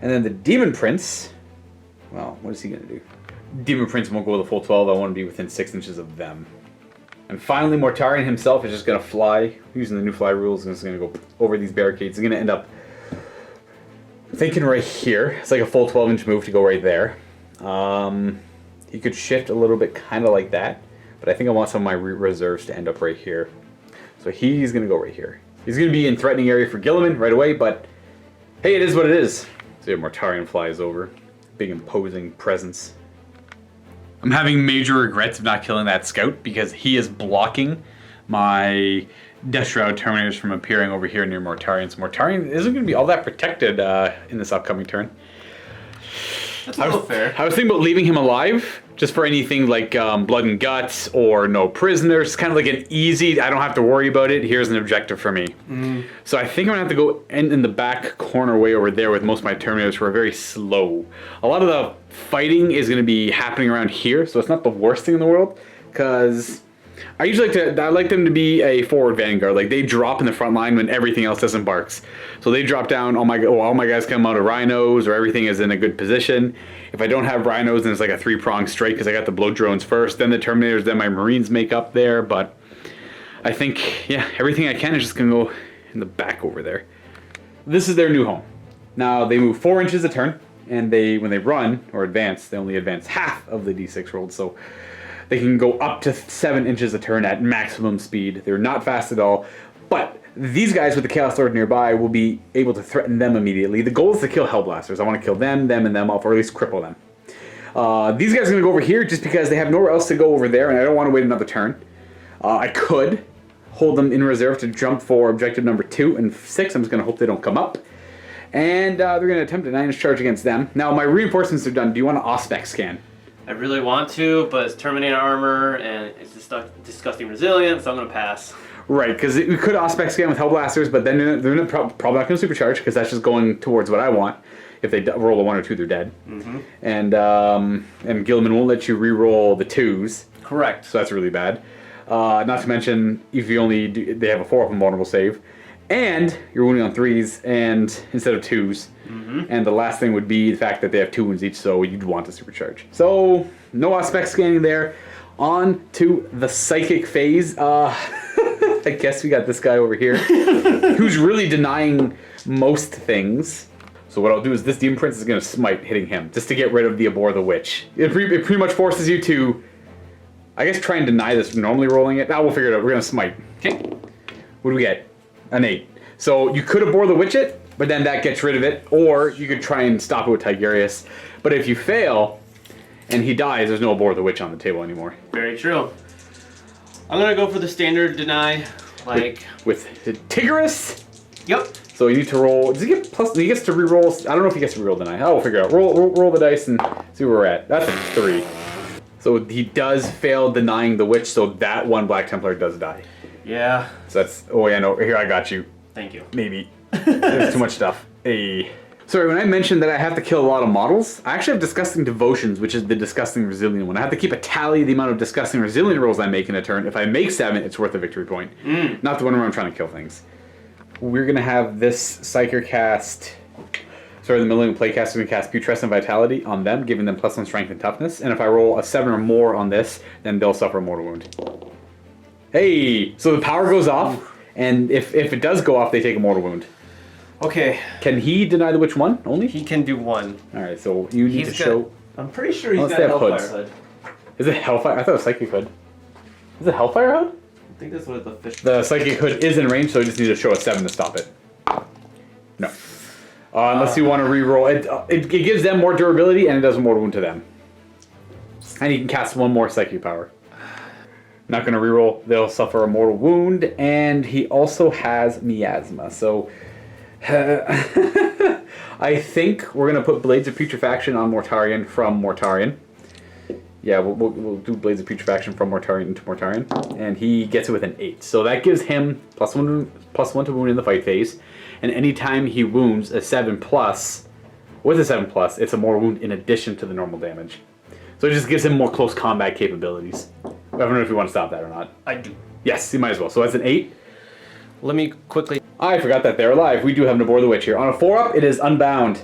And then the Demon Prince, well, what is he going to do? Demon Prince won't go the full 12. I want to be within 6 inches of them. And finally, Mortarian himself is just going to fly, using the new fly rules, and is going to go over these barricades. He's going to end up thinking right here. It's like a full 12-inch move to go right there. He could shift a little bit kind of like that, but I think I want some of my reserves to end up right here. So he's going to go right here. He's going to be in threatening area for Guilliman right away, but hey, it is what it is. So yeah, Mortarian flies over. Big imposing presence. I'm having major regrets of not killing that scout because he is blocking my Death Shroud Terminators from appearing over here near Mortarian. So Mortarian isn't going to be all that protected in this upcoming turn. That's a little fair. I was thinking about leaving him alive, just for anything like blood and guts or no prisoners. Kind of like an easy, I don't have to worry about it. Here's an objective for me. So I think I'm going to have to go in the back corner way over there with most of my Terminators who are very slow. A lot of the fighting is going to be happening around here, so it's not the worst thing in the world, because I like them to be a forward vanguard. Like, they drop in the front line when everything else disembarks. So they drop down, all my guys come out of rhinos, or everything is in a good position. If I don't have rhinos, then it's like a 3-pronged strike because I got the blow drones first, then the Terminators, then my Marines make up there. But I think, yeah, everything I can is just going to go in the back over there. This is their new home. Now, they move 4 inches a turn, and when they run or advance, they only advance half of the d6 rolled. So They can go up to 7 inches a turn at maximum speed. They're not fast at all, but these guys with the Chaos Lord nearby will be able to threaten them immediately. The goal is to kill Hellblasters. I want to kill them, and them off, or at least cripple them. These guys are going to go over here just because they have nowhere else to go over there, and I don't want to wait another turn. I could hold them in reserve to jump for objective number 2 and 6. I'm just going to hope they don't come up. And they're going to attempt a 9-inch charge against them. Now, my reinforcements are done. Do you want an Auspex scan? I really want to, but it's Terminator armor, and it's disgusting resilient, so I'm going to pass. Right, because we could Auspex scan with Hellblasters, but then they're probably not going to supercharge, because that's just going towards what I want. If they roll a 1 or 2, they're dead. Mm-hmm. And Guilliman won't let you re-roll the 2s. Correct. So that's really bad. Not to mention, if you only they have a 4-up invulnerable save. And you're wounding on 3s and instead of 2s. Mm-hmm. And the last thing would be the fact that they have 2 wounds each, so you'd want to supercharge. So, no Auspex scanning there. On to the psychic phase. I guess we got this guy over here who's really denying most things. So what I'll do is this Demon Prince is going to smite, hitting him, just to get rid of the Abhor the Witch. It pretty much forces you to, I guess, try and deny this normally rolling it. Now we'll figure it out. We're going to smite. Okay. What do we get? An 8. So you could Abhor the Witch it, but then that gets rid of it, or you could try and stop it with Tigurius. But if you fail, and he dies, there's no Abhor the Witch on the table anymore. Very true. I'm going to go for the standard deny, like... With Tigurius? Yep. So you need to roll. Does he get plus? He gets to reroll. I don't know if he gets to reroll deny. We'll figure it out. Roll the dice and see where we're at. That's a 3. So he does fail denying the witch. So that one Black Templar does die. Yeah. So that's. Oh yeah, no. Here, I got you. Thank you. Maybe. There's too much stuff. Hey. Sorry, when I mentioned that I have to kill a lot of models, I actually have Disgusting Devotions, which is the Disgusting Resilient one. I have to keep a tally of the amount of Disgusting Resilient rolls I make in a turn. If I make 7, it's worth a victory point. Not the one where I'm trying to kill things. We're going to have this Psyker cast... Sorry, the Millennium Playcaster is going to cast Putrescent and Vitality on them, giving them +1 Strength and Toughness. And if I roll a 7 or more on this, then they'll suffer a mortal wound. Hey! So the power goes off, and if it does go off, they take a mortal wound. Okay. Can he deny the witch 1 only? He can do 1. Alright, so you need to show... I'm pretty sure he's got Hellfire Hood. Is it Hellfire? I thought it was Psychic Hood. Is it Hellfire Hood? I think that's what the fish... The Psychic Hood is in range, so you just need to show a 7 to stop it. No. Unless you want to reroll. It gives them more durability, and it does a mortal wound to them. And you can cast 1 more Psychic Power. Not going to reroll. They'll suffer a mortal wound, and he also has Miasma, so... I think we're going to put Blades of Putrefaction on Mortarian from Mortarian. Yeah, we'll do Blades of Putrefaction from Mortarian into Mortarian. And he gets it with an 8. So that gives him +1 to wound in the fight phase. And anytime he wounds a 7+, with a 7+, it's a mortal wound in addition to the normal damage. So it just gives him more close combat capabilities. I don't know if you want to stop that or not. I do. Yes, you might as well. So that's an 8. Let me quickly... I forgot that they're alive. We do have an Abhor the Witch here. On a 4-up, it is unbound.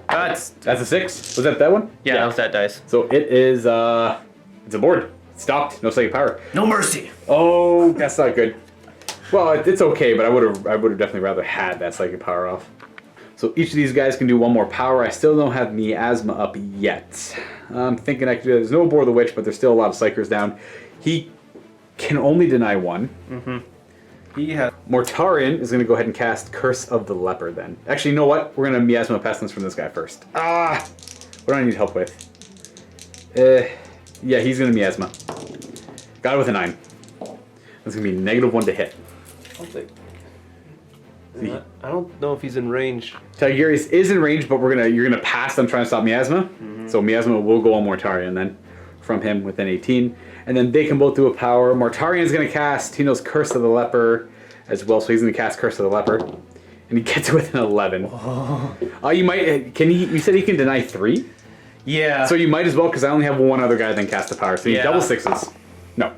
That's a 6. Was that one? Yeah, that was that dice. So it is, it's a board. Stopped. No psychic power. No mercy. Oh, that's not good. Well, it's okay, but I would have definitely rather had that psychic power off. So each of these guys can do 1 more power. I still don't have Miasma up yet. I'm thinking I could do. There's no Abhor the Witch, but there's still a lot of psychers down. He can only deny 1. Mm-hmm. He has... Mortarian is going to go ahead and cast Curse of the Leper then. Actually, you know what? We're going to Miasma Pestilence from this guy first. What do I need help with? Yeah, he's going to Miasma. Got it with a 9. That's going to be -1 to hit. I'll take... I don't know if he's in range. Tigurius is in range, but you're gonna pass on trying to stop Miasma. Mm-hmm. So Miasma will go on Mortarian then from him with an 18. And then they can both do a power. Mortarian is going to cast, he knows Curse of the Leper as well, so he's going to cast Curse of the Leper. And he gets it with an 11. Oh. You said he can deny 3? Yeah. So you might as well, because I only have 1 other guy that can cast a power. So you double 6s. No.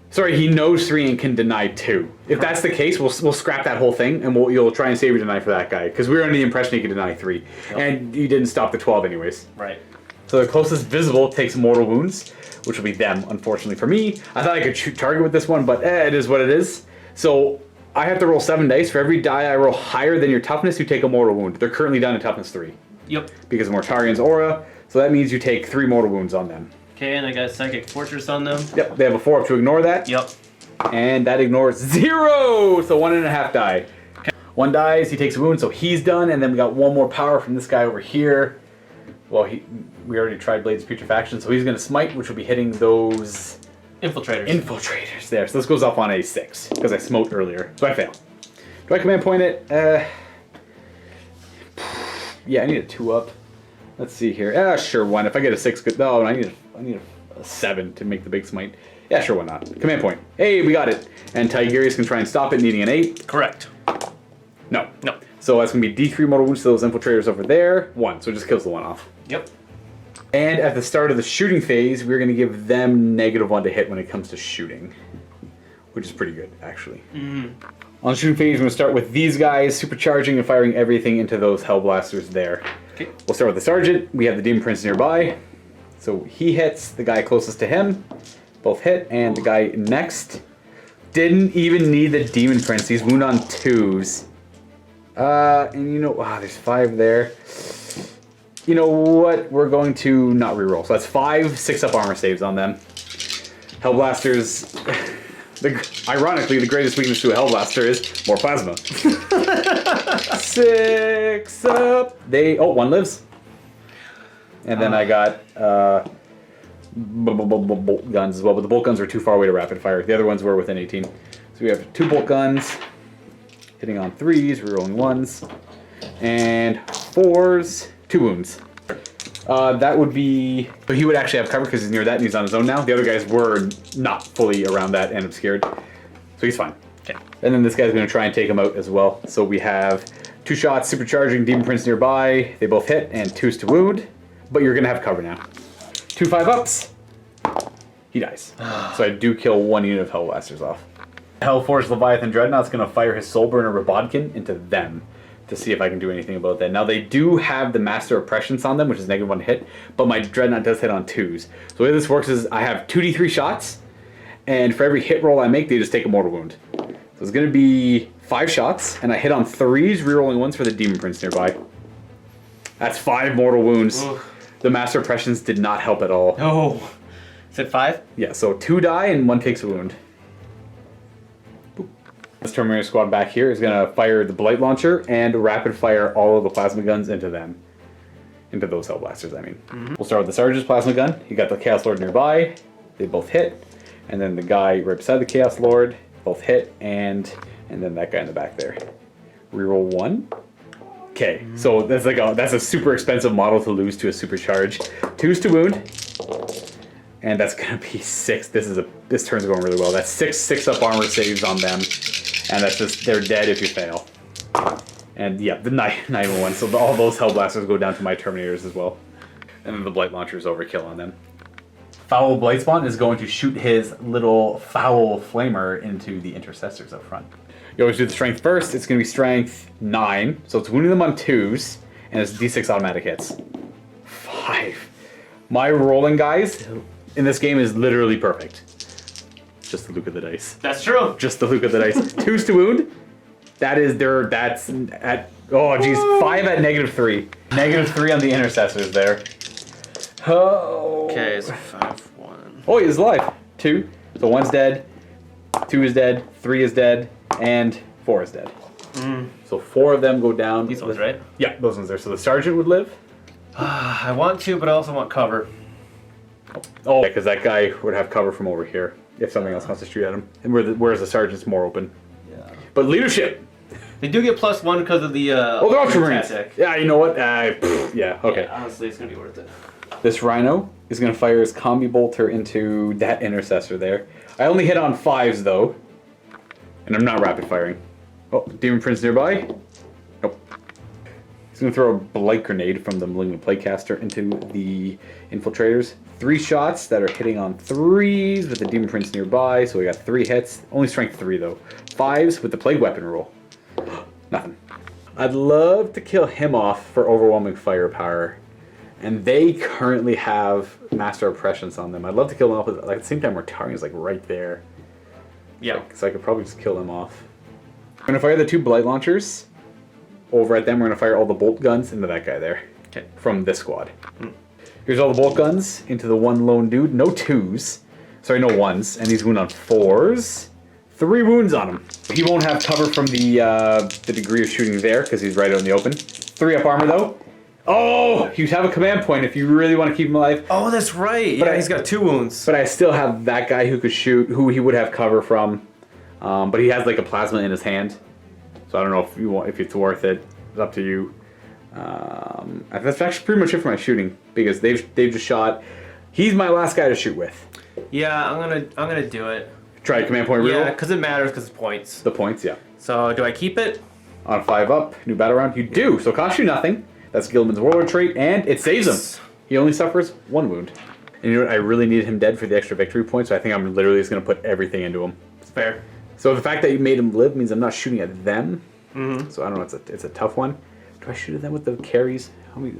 Sorry, he knows 3 and can deny 2. If that's the case, we'll scrap that whole thing, and you'll try and save your deny for that guy. Because we were under the impression he could deny 3. Yep. And you didn't stop the 12 anyways. Right. So the closest visible takes mortal wounds, which will be them, unfortunately for me. I thought I could shoot target with this one, but it is what it is. So I have to roll 7 dice. For every die I roll higher than your toughness, you take a mortal wound. They're currently down to toughness 3. Yep. Because of Mortarian's aura. So that means you take 3 mortal wounds on them. Okay, and I got Psychic Fortress on them. Yep, they have a 4-up to ignore that. Yep. And that ignores 0! So 1.5 die. Okay. 1 dies, he takes a wound, so he's done. And then we got 1 more power from this guy over here. Well, we already tried Blade's Putrefaction, so he's going to smite, which will be hitting those... Infiltrators there. So this goes off on a 6, because I smote earlier. So I fail. Do I command point it? Yeah, I need a 2-up. Let's see here. Sure, 1. If I get a 6, good. No, I need a 7 to make the big smite. Yeah, sure, why not? Command point. Hey, we got it. And Tigurius can try and stop it, needing an 8. Correct. No. So that's going to be D3 mortal wounds to those infiltrators over there. 1, so it just kills the 1 off. Yep. And at the start of the shooting phase, we're going to give them -1 to hit when it comes to shooting. Which is pretty good, actually. On the shooting phase, we're going to start with these guys, supercharging and firing everything into those Hellblasters there. Okay. We'll start with the Sergeant. We have the Demon Prince nearby. So he hits the guy closest to him. Both hit. And the guy next didn't even need the Demon Prince. He's wound on 2s. And you know, wow, there's 5 there. You know what? We're going to not reroll. So that's 5 6-up armor saves on them. Hellblasters. Ironically, the greatest weakness to a Hellblaster is more plasma. 6 up. Oh, 1 lives. And then I got bolt guns as well, but the bolt guns are too far away to rapid fire. The other ones were within 18. So we have 2 bolt guns, hitting on 3s, rerolling 1s, and 4s, 2 wounds. That would be... But he would actually have cover because he's near that and he's on his own now. The other guys were not fully around that and obscured. So he's fine. Okay. And then this guy's going to try and take him out as well. So we have 2 shots, supercharging, Demon Prince nearby. They both hit, and 2s to wound. But you're going to have cover now. 2 5-ups. He dies. So I do kill 1 unit of Hellblasters off. Hellforged Leviathan Dreadnought's going to fire his Soulburner Roboute into them to see if I can do anything about that. Now they do have the Master of Prescience on them, which is -1 hit, but my Dreadnought does hit on 2s. So the way this works is I have 2d3 shots, and for every hit roll I make, they just take a mortal wound. So it's going to be 5 shots, and I hit on 3s, rerolling 1s for the Demon Prince nearby. That's 5 mortal wounds. Oof. The Master of Prescience did not help at all. No. Is it 5? Yeah, so 2 die and 1 takes a wound. This Terminator squad back here is going to fire the Blight Launcher and rapid fire all of the plasma guns into them. Into those Hellblasters, I mean. We'll start with the Sergeant's plasma gun. You got the Chaos Lord nearby. They both hit. And then the guy right beside the Chaos Lord. Both hit. And then that guy in the back there. Reroll 1. Okay, so that's a super expensive model to lose to a supercharge. 2s to wound. And that's going to be 6. This turn's going really well. That's 6 6-up armor saves on them. And that's just, they're dead if you fail. And yeah, the 9-1. So all those Hellblasters go down to my Terminators as well. And then the Blight Launcher is overkill on them. Foul Blightspawn is going to shoot his little foul flamer into the Intercessors up front. You always do the strength first. It's going to be strength 9. So it's wounding them on 2s. And it's d6 automatic hits. 5. My rolling, guys, in this game is literally perfect. Just the Luka the dice. That's true. Just the Luka the dice. 2s to wound. That's at, oh geez, 5 at -3. -3 on the Intercessors there. Oh. Okay, so 5-1. Oh, he's alive. 2. So 1's dead. 2 is dead. 3 is dead. And 4 is dead. So 4 of them go down. These ones, right? Yeah, those ones there. So the Sergeant would live. I want to, but I also want cover. Oh, yeah, because that guy would have cover from over here if something else wants to shoot at him. And whereas the Sergeant's more open. Yeah. But leadership! They do get +1 because of the the Ultramarines. Yeah, you know what? Yeah, okay. Yeah, honestly, it's going to be worth it. This Rhino is going to fire his Combi Bolter into that Intercessor there. I only hit on 5s, though. And I'm not rapid firing. Oh, Demon Prince nearby. Nope. He's going to throw a Blight Grenade from the Malignant Platecaster into the Infiltrators. 3 shots that are hitting on 3s with the Demon Prince nearby. So we got 3 hits. Only strength 3, though. 5s with the Plague Weapon roll. Nothing. I'd love to kill him off for overwhelming firepower. And they currently have Master of Prescience on them. I'd love to kill them off, but like, at the same time, Mortarian is like right there. Yeah. So I could probably just kill them off. I'm going to fire the 2 Blight Launchers over at them. We're going to fire all the bolt guns into that guy there. Okay. From this squad. Here's all the bolt guns into the one lone dude. No 2s. Sorry, no 1s. And he's wound on 4s. 3 wounds on him. He won't have cover from the degree of shooting there because he's right out in the open. 3 up armor though. Oh, you have a command point if you really want to keep him alive. Oh, that's right. But he's got 2 wounds. But I still have that guy who could shoot, who he would have cover from. But he has like a plasma in his hand. So I don't know if you want, if it's worth it. It's up to you. That's actually pretty much it for my shooting because they've just shot. He's my last guy to shoot with. Yeah, I'm gonna do it. Try command point reroll. Yeah, because it matters because it's points. The points, yeah. So do I keep it? On 5 up, new battle round. You do. So it costs you nothing. That's Guilliman's warlord trait, and it saves him. He only suffers 1 wound. And you know what? I really needed him dead for the extra victory points, so I think I'm literally just gonna put everything into him. It's fair. So the fact that you made him live means I'm not shooting at them. Mm-hmm. So I don't know. It's a tough one. Do I shoot at them with the carries? How many?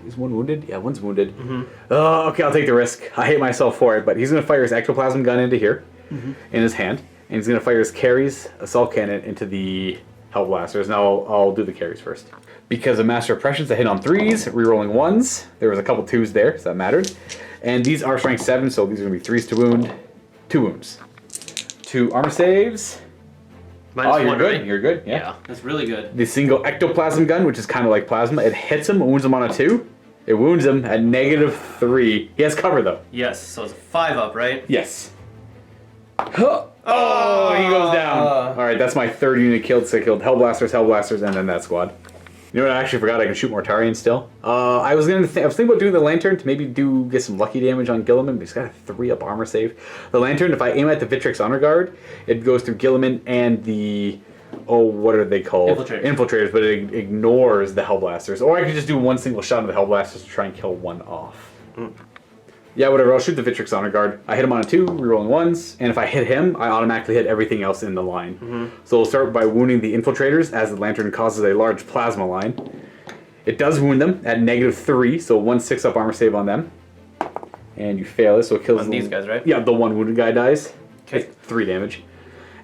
Is one wounded? Yeah, one's wounded. Mm-hmm. Okay, I'll take the risk. I hate myself for it, but he's gonna fire his ectoplasm gun into here, in his hand, and he's gonna fire his carries assault cannon into the hell blasters. Now I'll do the carries first. Because of Master Oppressions, I hit on 3s, rerolling 1s. There was a couple 2s there, so that mattered. And these are strength 7, so these are gonna be 3s to wound, 2 wounds. 2 armor saves. Minus you're one, good. right? You're good. Yeah. Yeah, that's really good. The single ectoplasm gun, which is kind of like plasma, it hits him, wounds him on a 2. It wounds him at -3. He has cover though. Yes, so it's a 5 up, right? Yes. Oh, he goes down. All right, that's my 3rd unit killed. So I killed Hellblasters, and then that squad. You know what? I actually forgot I can shoot Mortarian still. I was thinking about doing the lantern to maybe get some lucky damage on Guilliman, but he's got a 3 up armor save. The lantern, if I aim at the Victrix Honor Guard, it goes through Guilliman and the what are they called? Infiltrators, but it ignores the Hellblasters. Or I could just do one single shot of the Hellblasters to try and kill one off. Yeah, whatever. I'll shoot the Victrix Honor Guard. I hit him on a 2, rerolling 1s, and if I hit him, I automatically hit everything else in the line. So we'll start by wounding the Infiltrators as the lantern causes a large plasma line. It does wound them at -3, so 1 6-up armor save on them. And you fail it, so it kills these guys, right? Yeah, the one wounded guy dies. Okay. It's 3 damage.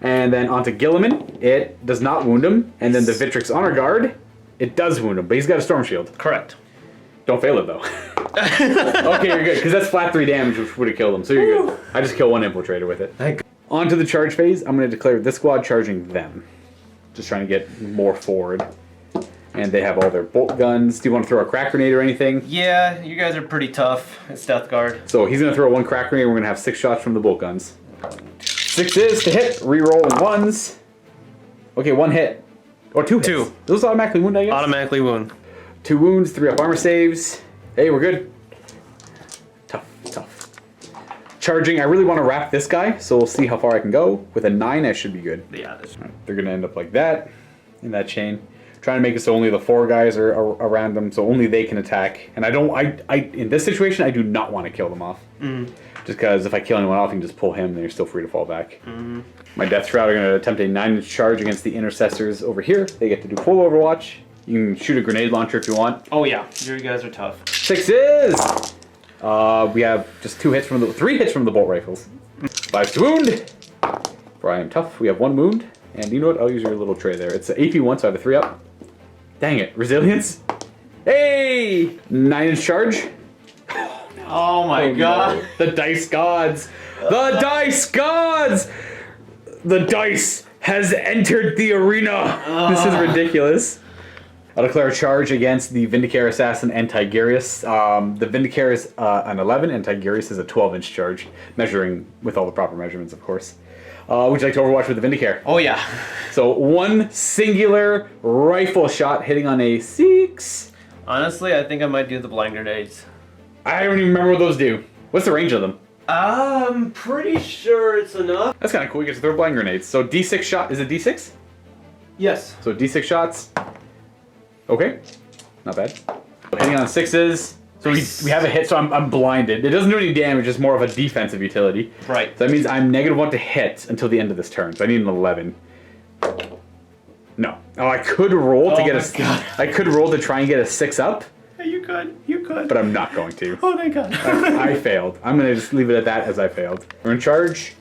And then onto Guilliman, it does not wound him. And then the Victrix Honor Guard, it does wound him, but he's got a Storm Shield. Correct. Don't fail it though. Okay, you're good, because that's flat 3 damage, which would have killed him, so you're good. I just kill 1 Infiltrator with it. On to the charge phase. I'm going to declare this squad charging them. Just trying to get more forward. And they have all their bolt guns. Do you want to throw a crack grenade or anything? Yeah, you guys are pretty tough. It's Death Guard. So he's going to throw 1 crack grenade, and we're going to have 6 shots from the bolt guns. 6s to hit, reroll 1s. Okay, 1 hit. Or 2 hits. 2. Those automatically wound, I guess? Automatically wound. 2 wounds, 3 up armor saves. Hey, we're good. Tough. Charging, I really want to wrap this guy, so we'll see how far I can go. With a 9, I should be good. Yeah, that's Right, they're going to end up like that, in that chain. Trying to make it so only the 4 guys are around them, so only they can attack. And in this situation, I do not want to kill them off. Just because if I kill anyone off, you can just pull him, and you're still free to fall back. My Death Shroud are going to attempt a 9-inch charge against the Intercessors over here. They get to do full Overwatch. You can shoot a grenade launcher if you want. Oh yeah, you guys are tough. 6s! We have just 3 hits from the bolt rifles. 5 to wound. For I am tough. We have 1 wound. And you know what? I'll use your little tray there. It's an AP1, so I have a 3 up. Dang it. Resilience. Hey! 9-inch charge. Oh my god. No. The dice gods. The dice gods! The dice has entered the arena. This is ridiculous. I'll declare a charge against the Vindicare Assassin and Tigerius. The Vindicare is an 11 and Tigerius is a 12-inch charge, measuring with all the proper measurements, of course. Would you like to Overwatch with the Vindicare? Oh yeah. So 1 singular rifle shot hitting on a 6. Honestly, I think I might do the blind grenades. I don't even remember what those do. What's the range of them? I'm pretty sure it's enough. That's kind of cool. You get to throw blind grenades. So D6 shot. Is it D6? Yes. So D6 shots. Okay, not bad. Hitting on 6s. So we have a hit, so I'm blinded. It doesn't do any damage, it's more of a defensive utility. Right. So that means I'm -1 to hit until the end of this turn. So I need an 11. No. Oh, I could roll to get a... God. I could roll to try and get a 6 up. You could. But I'm not going to. Oh thank god. I failed. I'm going to just leave it at that as I failed. We're going to charge.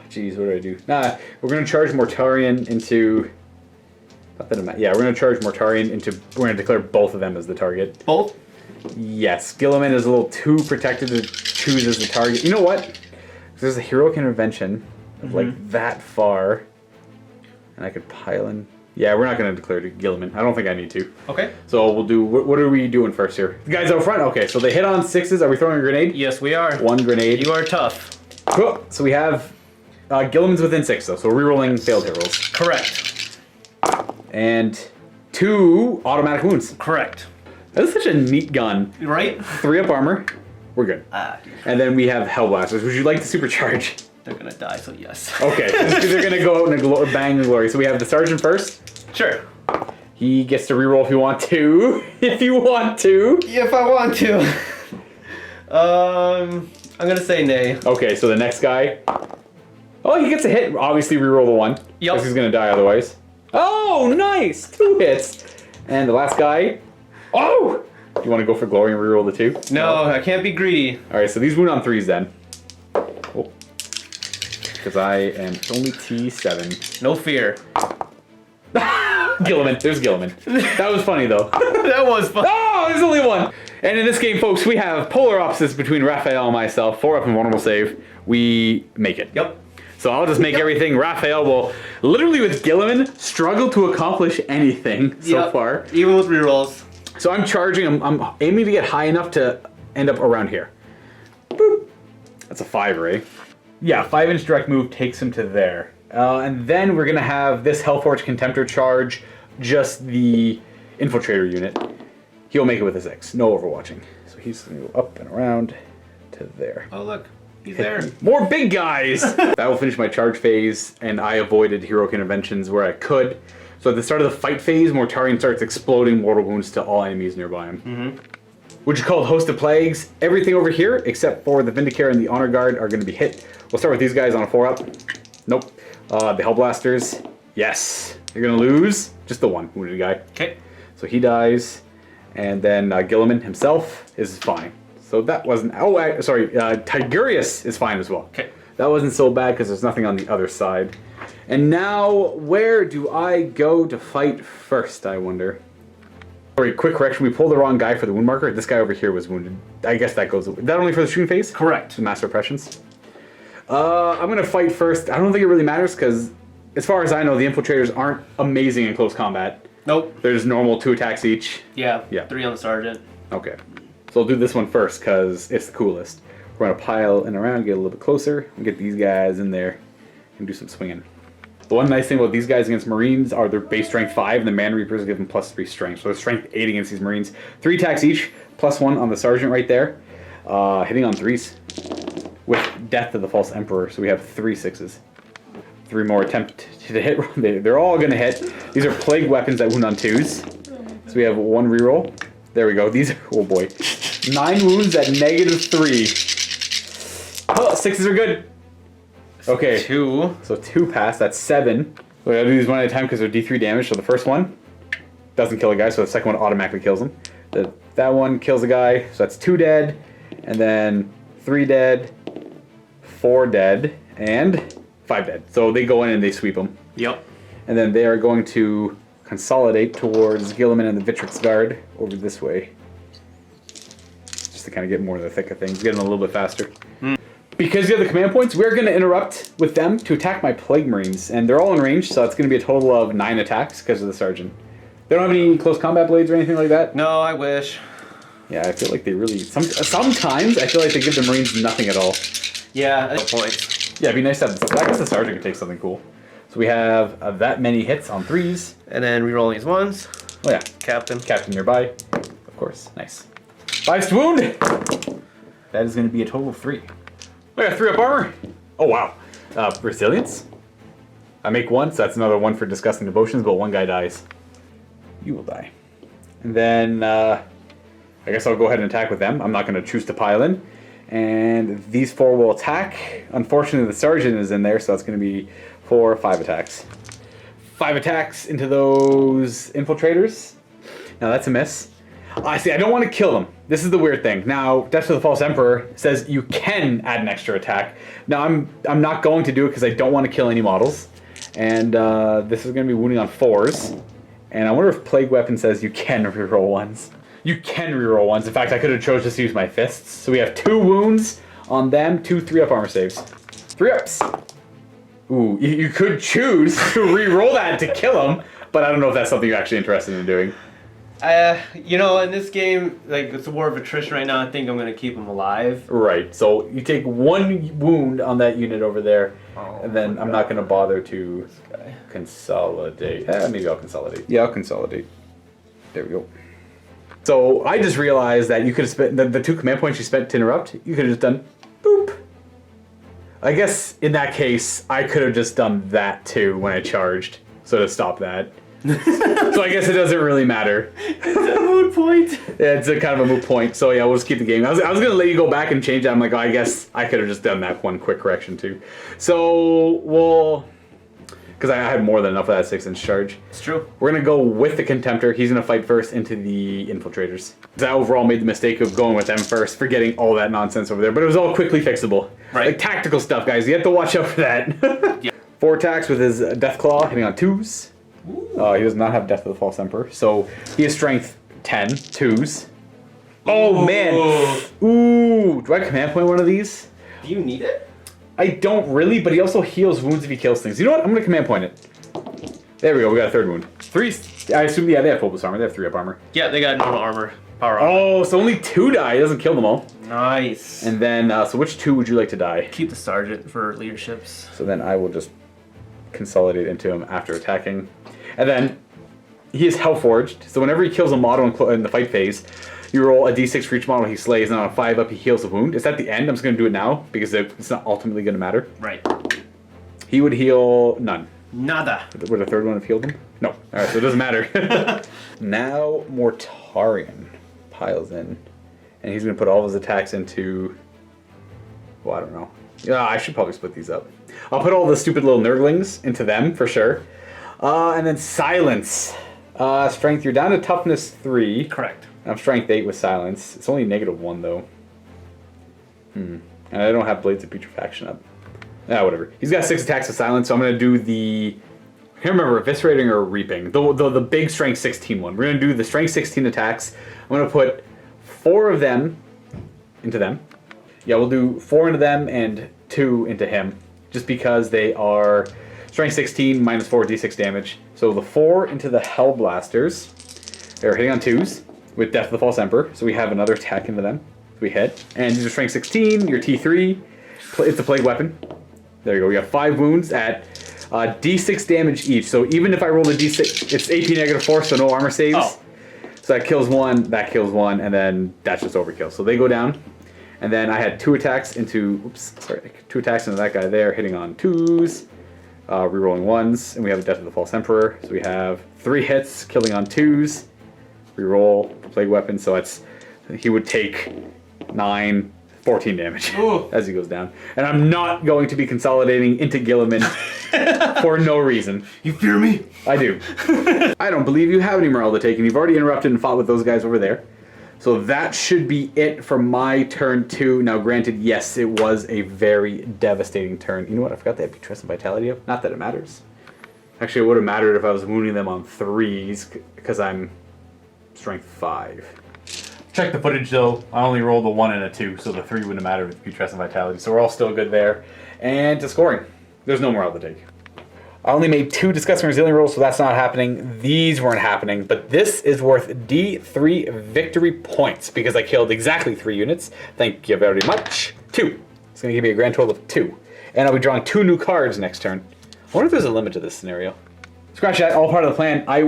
Jeez, what do I do? Nah, we're going to charge Mortarian into... Yeah, we're going to charge Mortarian into... We're going to declare both of them as the target. Both? Yes, Guilliman is a little too protected to choose as the target. You know what? There's a heroic intervention of like that far, and I could pile in. Yeah, we're not going to declare to Guilliman. I don't think I need to. Okay. So we'll do. What are we doing first here? The guys out front. Okay, so they hit on 6s. Are we throwing a grenade? Yes, we are. 1 grenade. You are tough. Cool. So we have Guilliman's within 6 though. So we're rerolling failed hit rolls. Correct. And 2 automatic wounds. Correct. That's such a neat gun. Right? 3 up armor. We're good. And then we have Hellblasters. Would you like to supercharge? They're gonna die, so yes. Okay, they're gonna go out in a bang and glory. So we have the sergeant first. Sure. He gets to reroll if you want to. If you want to. If I want to. I'm gonna say nay. Okay, so the next guy. Oh, he gets a hit. Obviously, reroll the 1. Yep. Because he's gonna die otherwise. Oh, nice! 2 hits. And the last guy. Oh! Do you want to go for glory and reroll the 2? No, I can't be greedy. All right, so these wound on 3s then. Oh. Because I am only T7. No fear. Guilliman. There's Guilliman. That was funny though. That was fun. Oh, there's only 1. And in this game, folks, we have polar opposites between Raphael and myself. 4 up and vulnerable save. We make it. Yep. So I'll just make everything. Raphael will, literally with Guilliman, struggle to accomplish anything so far. Even with rerolls. So I'm charging. I'm aiming to get high enough to end up around here. Boop. That's a 5 ray. Yeah, 5-inch direct move takes him to there. And then we're going to have this Hellforge Contemptor charge just the Infiltrator unit. He'll make it with a 6. No overwatching. So he's going to go up and around to there. Oh, look. He's there. More big guys! That will finish my charge phase, and I avoided heroic interventions where I could. So at the start of the fight phase, Mortarian starts exploding mortal wounds to all enemies nearby him. Which is called Host of Plagues. Everything over here, except for the Vindicator and the Honor Guard, are going to be hit. We'll start with these guys on a 4-up. Nope. The Hellblasters. Yes. You're going to lose just the 1 wounded guy. Okay. So he dies. And then Guilliman himself is fine. So that wasn't... Oh, sorry. Tigurius is fine as well. Okay. That wasn't so bad because there's nothing on the other side. And now, where do I go to fight first, I wonder? Sorry, quick correction. We pulled the wrong guy for the wound marker. This guy over here was wounded. I guess that goes... Is that only for the shooting phase? Correct. The Master Oppressions. I'm going to fight first. I don't think it really matters because, as far as I know, the Infiltrators aren't amazing in close combat. Nope. They're just normal 2 attacks each. Yeah. Yeah. 3 on the sergeant. Okay. So I'll do this one first because it's the coolest. We're going to pile in around, get a little bit closer, and get these guys in there and do some swinging. The one nice thing about these guys against Marines are their base strength 5, and the Man Reapers give them +3 strength. So they're strength 8 against these Marines. 3 attacks each, +1 on the Sergeant right there. Hitting on 3s with Death of the False Emperor. So we have 3 6s. 3 more attempt to hit. They're all going to hit. These are plague weapons that wound on 2s. So we have 1 reroll. There we go. These are, oh boy. 9 wounds at -3. Oh, 6s are good. Okay. 2. So 2 pass, that's 7. So I gotta do these one at a time because they're D3 damage. So the first one doesn't kill a guy, so the second one automatically kills him. That one kills a guy, so that's 2 dead. And then 3 dead, 4 dead, and 5 dead. So they go in and they sweep them. Yep. And then they are going to consolidate towards Guilliman and the Vitrix Guard over this way. Just to kind of get more in the thick of things, get them a little bit faster. Because you have the command points, we're going to interrupt with them to attack my Plague Marines. And they're all in range, so it's going to be a total of 9 attacks because of the Sergeant. They don't have any close combat blades or anything like that? No, I wish. Yeah, I feel like they really... Sometimes I feel like they give the Marines nothing at all. Yeah, no points. Yeah, it'd be nice to have... I guess the Sergeant could take something cool. So we have that many hits on 3s. And then rerolling these 1s. Oh yeah. Captain. Captain nearby. Of course. Nice. 5 to wound! That is going to be a total of 3. I got 3 up armor. Oh wow. Resilience. I make 1, so that's another 1 for Disgusting Devotions, but 1 guy dies. You will die. And then I guess I'll go ahead and attack with them. I'm not going to choose to pile in. And these 4 will attack. Unfortunately, the Sergeant is in there, so that's going to be 4 or 5 attacks. 5 attacks into those Infiltrators. Now that's a miss. See, I don't want to kill them. This is the weird thing. Now, Death of the False Emperor says you can add an extra attack. Now, I'm not going to do it because I don't want to kill any models. And this is going to be wounding on 4s. And I wonder if Plague Weapon says you can reroll 1s. You can reroll ones. In fact, I could have chosen to use my fists. So we have 2 wounds on them, 2 3-up armor saves. 3-ups. Ooh, you could choose to reroll that to kill him, but I don't know if that's something you're actually interested in doing. You know, in this game, like, it's a war of attrition right now. I think I'm going to keep him alive. Right, so you take 1 wound on that unit over there, and then I'm not going to bother to consolidate. Maybe I'll consolidate. Yeah, I'll consolidate. There we go. So I just realized that you could have spent the 2 command points you spent to interrupt, you could have just done boop. I guess in that case, I could have just done that too when I charged, so to stop that. So I guess it doesn't really matter. It's a moot point. Yeah, it's a kind of a moot point. So yeah, we'll just keep the game. I was gonna let you go back and change that. I'm like, oh, I guess I could have just done that one quick correction too. So we'll, because I had more than enough of that 6-inch charge. It's true. We're gonna go with the Contemptor. He's gonna fight first into the Infiltrators. I overall made the mistake of going with them first, forgetting all that nonsense over there. But it was all quickly fixable. Right. Like tactical stuff, guys. You have to watch out for that. Yeah. 4 attacks with his Death Claw, hitting on 2s. He does not have Death of the False Emperor, so he has Strength 10, 2s. Oh, man. Ooh. Do I command point one of these? Do you need it? I don't really, but he also heals wounds if he kills things. You know what? I'm going to command point it. There we go. We got a 3rd wound. 3, I assume, yeah, they have full plus armor. They have 3-up armor. Yeah, they got normal armor. Power armor. Oh, so only 2 die. He doesn't kill them all. Nice. And then, so which 2 would you like to die? Keep the sergeant for leaderships. So then I will just consolidate into him after attacking. And then he is Hellforged, so whenever he kills a model in the fight phase, you roll a d6 for each model he slays, and on a 5-up he heals a wound. It's at the end. I'm just going to do it now because it's not ultimately going to matter. Right. He would heal none. Nada. Would a 3rd one have healed him? No. Alright, so it doesn't matter. Now Mortarian piles in, and he's going to put all of his attacks into... Well, I don't know. Yeah, I should probably split these up. I'll put all the stupid little nurglings into them, for sure. And then Silence. Strength, you're down to Toughness 3. Correct. I'm Strength 8 with Silence. It's only -1, though. And I don't have Blades of Putrefaction up. Whatever. He's got 6 attacks with Silence, so I'm going to do the... I can't remember, Eviscerating or Reaping. The big Strength 16 one. We're going to do the Strength 16 attacks. I'm going to put 4 of them into them. Yeah, we'll do 4 into them and 2 into him. Just because they are... Strength 16, -4 d6 damage. So the 4 into the Hellblasters. They're hitting on 2s with Death of the False Emperor. So we have another attack into them. So we hit. And these are Strength 16, your T3. It's a Plague Weapon. There you go. We have 5 wounds at d6 damage each. So even if I roll a d6, it's AP -4, so no armor saves. Oh. So that kills 1, that kills 1, and then that's just overkill. So they go down. And then I had 2 attacks into... Oops, sorry. 2 attacks into that guy there, hitting on 2s. Rerolling 1s, and we have a Death of the False Emperor. So we have 3 hits, killing on 2s. Reroll the Plague Weapon, so he would take 9, 14 damage as he goes down. And I'm not going to be consolidating into Guilliman for no reason. You fear me? I do. I don't believe you have any morale to take, and you've already interrupted and fought with those guys over there. So that should be it for my turn 2. Now, granted, yes, it was a very devastating turn. You know what? I forgot they had Putrescent Vitality up. Not that it matters. Actually, it would have mattered if I was wounding them on 3s, because I'm Strength 5. Check the footage, though. I only rolled a 1 and a 2, so the 3 wouldn't matter with Putrescent Vitality. So we're all still good there. And to scoring. There's no morale to take. I only made 2 Disgusting Resilient rolls, so that's not happening. These weren't happening, but this is worth D3 victory points because I killed exactly 3 units. Thank you very much. 2. It's going to give me a grand total of 2. And I'll be drawing 2 new cards next turn. I wonder if there's a limit to this scenario. Scratch that, all part of the plan. I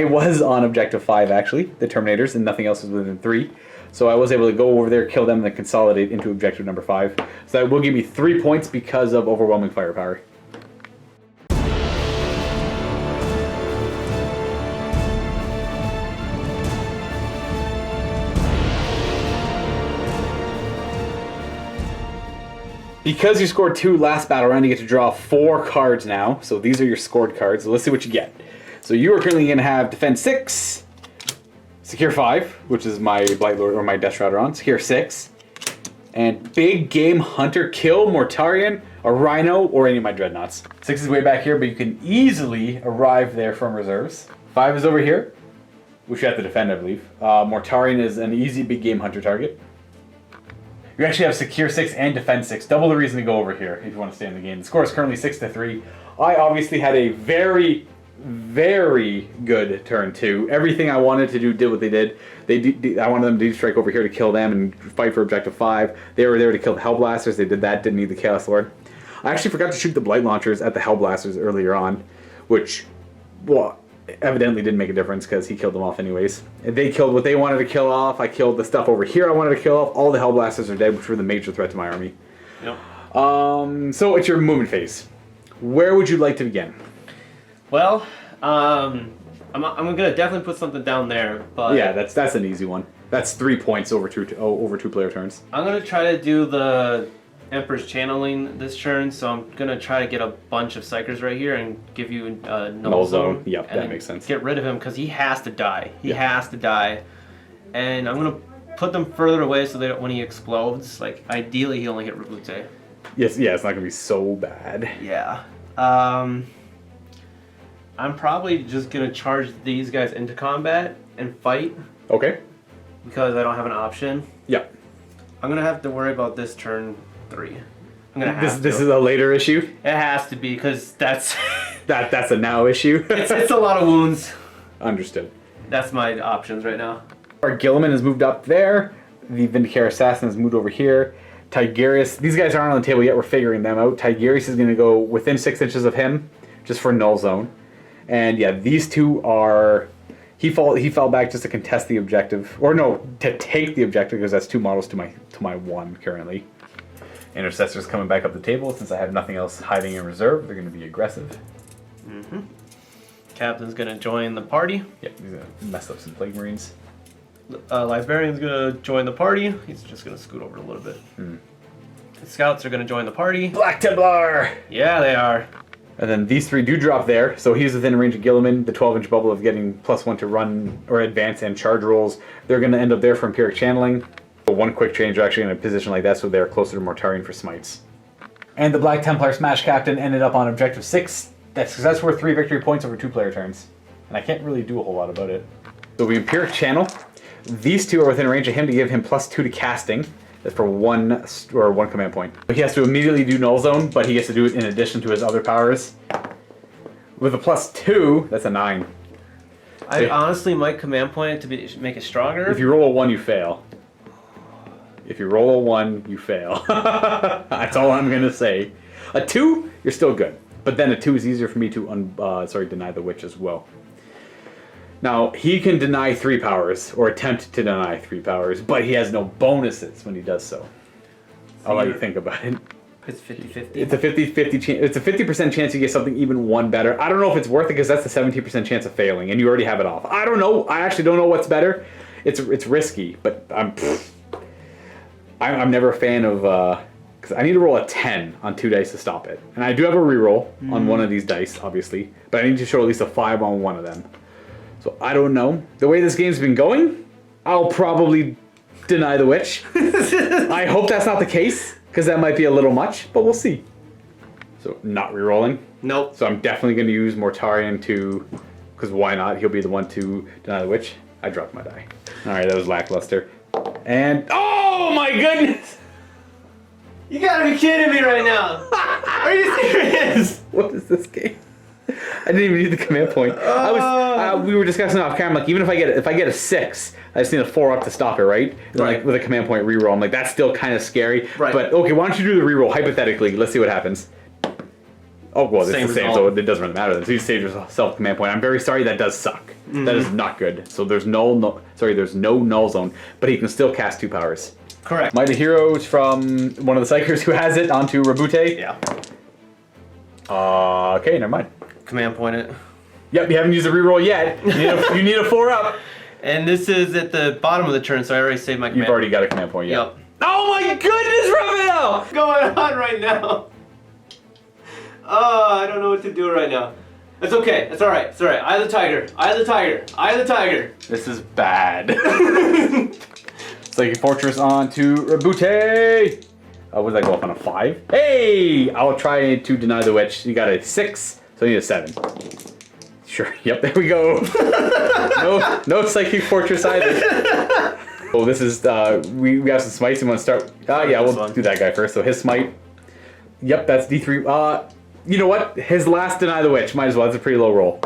was on Objective 5, actually, the Terminators, and nothing else was within 3. So I was able to go over there, kill them, and then consolidate into Objective number 5. So that will give me 3 points because of overwhelming firepower. Because you scored 2 last battle round, you get to draw 4 cards now. So these are your scored cards. So let's see what you get. So you are currently going to have Defend 6, Secure 5, which is my Blight Lord or my Death Shrouder on, Secure 6, and Big Game Hunter, kill Mortarian, a Rhino, or any of my Dreadnoughts. 6 is way back here, but you can easily arrive there from reserves. 5 is over here. which you have to defend, I believe. Mortarian is an easy big game hunter target. You actually have Secure 6 and Defend 6. Double the reason to go over here if you want to stay in the game. The score is currently 6-3. I obviously had a very, very good turn 2. Everything I wanted to do did what they did. I wanted them to deep strike over here to kill them and fight for objective 5. They were there to kill the Hellblasters. They did that. Didn't need the Chaos Lord. I actually forgot to shoot the Blight Launchers at the Hellblasters earlier on, which, well, evidently didn't make a difference because he killed them off anyways. They killed what they wanted to kill off. I killed the stuff over here I wanted to kill off. All the Hellblasters are dead, which were the major threat to my army. Yep. So it's your movement phase. Where would you like to begin? Well, I'm gonna definitely put something down there, but Yeah, that's an easy one. That's 3 points over two player turns. I'm gonna try to do the Emperor's Channeling this turn, so I'm gonna try to get a bunch of Psychers right here and give you null zone. Yep, and that makes sense. Get rid of him because he has to die. He has to die, and I'm gonna put them further away so that when he explodes, like ideally he only hit Roboute. Yes, yeah, it's not gonna be so bad. Yeah. I'm probably just gonna charge these guys into combat and fight Okay. because I don't have an option. Yeah. I'm gonna have to worry about this turn 3. I'm gonna have This to. is a later issue. It has to be because that's That's a now issue. it's a lot of wounds. Understood. That's my options right now. Our Guilliman has moved up there. The Vindicator Assassin has moved over here. Tigerius, these guys aren't on the table yet. We're figuring them out. Tigerius is going to go within 6 inches of him, just for null zone. And yeah, these two are. He fell back just to contest the objective, or no, to take the objective because that's 2 models to my 1 currently. Intercessor's coming back up the table since I have nothing else hiding in reserve. They're going to be aggressive. Mm-hmm. Captain's gonna join the party. Yep, he's going to mess up some Plague Marines. Librarian's gonna join the party. He's just gonna scoot over a little bit. Scouts are gonna join the party. Black Templar! Yeah, they are. And then these 3 do drop there, so he's within range of Guilliman, the 12-inch bubble of getting +1 to run or advance and charge rolls. They're going to end up there for Empiric Channeling. But one quick change, they're actually in a position like that, so they're closer to Mortarian for smites. And the Black Templar Smash Captain ended up on objective 6. That's worth 3 victory points over 2 player turns. And I can't really do a whole lot about it. So we Empiric Channel. These 2 are within range of him to give him +2 to casting. That's for 1 command point. He has to immediately do null zone, but he gets to do it in addition to his other powers. With a +2, that's a 9. I honestly might command point it to make it stronger. If you roll a 1, you fail. If you roll a 1, you fail. That's all I'm gonna say. A 2, you're still good. But then a 2 is easier for me to deny the witch as well. Now, he can deny 3 powers, or attempt to deny 3 powers, but he has no bonuses when he does so. I'll let you think about it. It's 50-50. It's a 50-50 chance. It's a 50% chance you get something even 1 better. I don't know if it's worth it because that's a 70% chance of failing, and you already have it off. I don't know. I actually don't know what's better. It's risky, but I'm never a fan of because I need to roll a 10 on 2 dice to stop it, and I do have a reroll on one of these dice, obviously, but I need to show at least a 5 on one of them. So I don't know. The way this game's been going, I'll probably deny the witch. I hope that's not the case, because that might be a little much, but we'll see. So not rerolling. Nope. So I'm definitely going to use Mortarian to, because why not? He'll be the one to deny the witch. I dropped my die. All right, that was lackluster. And oh my goodness! You gotta be kidding me right now. Are you serious? What is this game? I didn't even need the command point. We were discussing off camera. Like even if I get a 6, I just need a 4 up to stop it, right? And Right. like with a command point reroll, I'm like that's still kind of scary. Right. But okay, why don't you do the reroll hypothetically? Let's see what happens. Oh well, it's Same the same, result. so it doesn't really matter. Then so you save yourself command point. I'm very sorry, that does suck. That is not good. So there's no null zone, but he can still cast 2 powers. Correct. Might of Heroes from one of the Psychers who has it onto Roboute. Yeah. Okay, never mind. Command point it. Yep, you haven't used a reroll yet. You need a 4 up. And this is at the bottom of the turn, so I already saved my command. You've already got a command point, yeah. Yep. Oh my goodness, Raphael! What's going on right now? Oh, I don't know what to do right now. It's okay. It's alright. It's alright. Eye of the tiger. Eye of the tiger. Eye of the tiger. This is bad. Psychic Fortress on to Roboute. What did I go up on a 5? Hey! I'll try to deny the witch. You got a 6, so you need a 7. Sure. Yep. There we go. No Psychic Fortress either. Oh, this is we have some smites. You want to start? Yeah, we'll do that guy first. So his smite. Yep, that's D3. You know what? His last Deny the Witch. Might as well. That's a pretty low roll.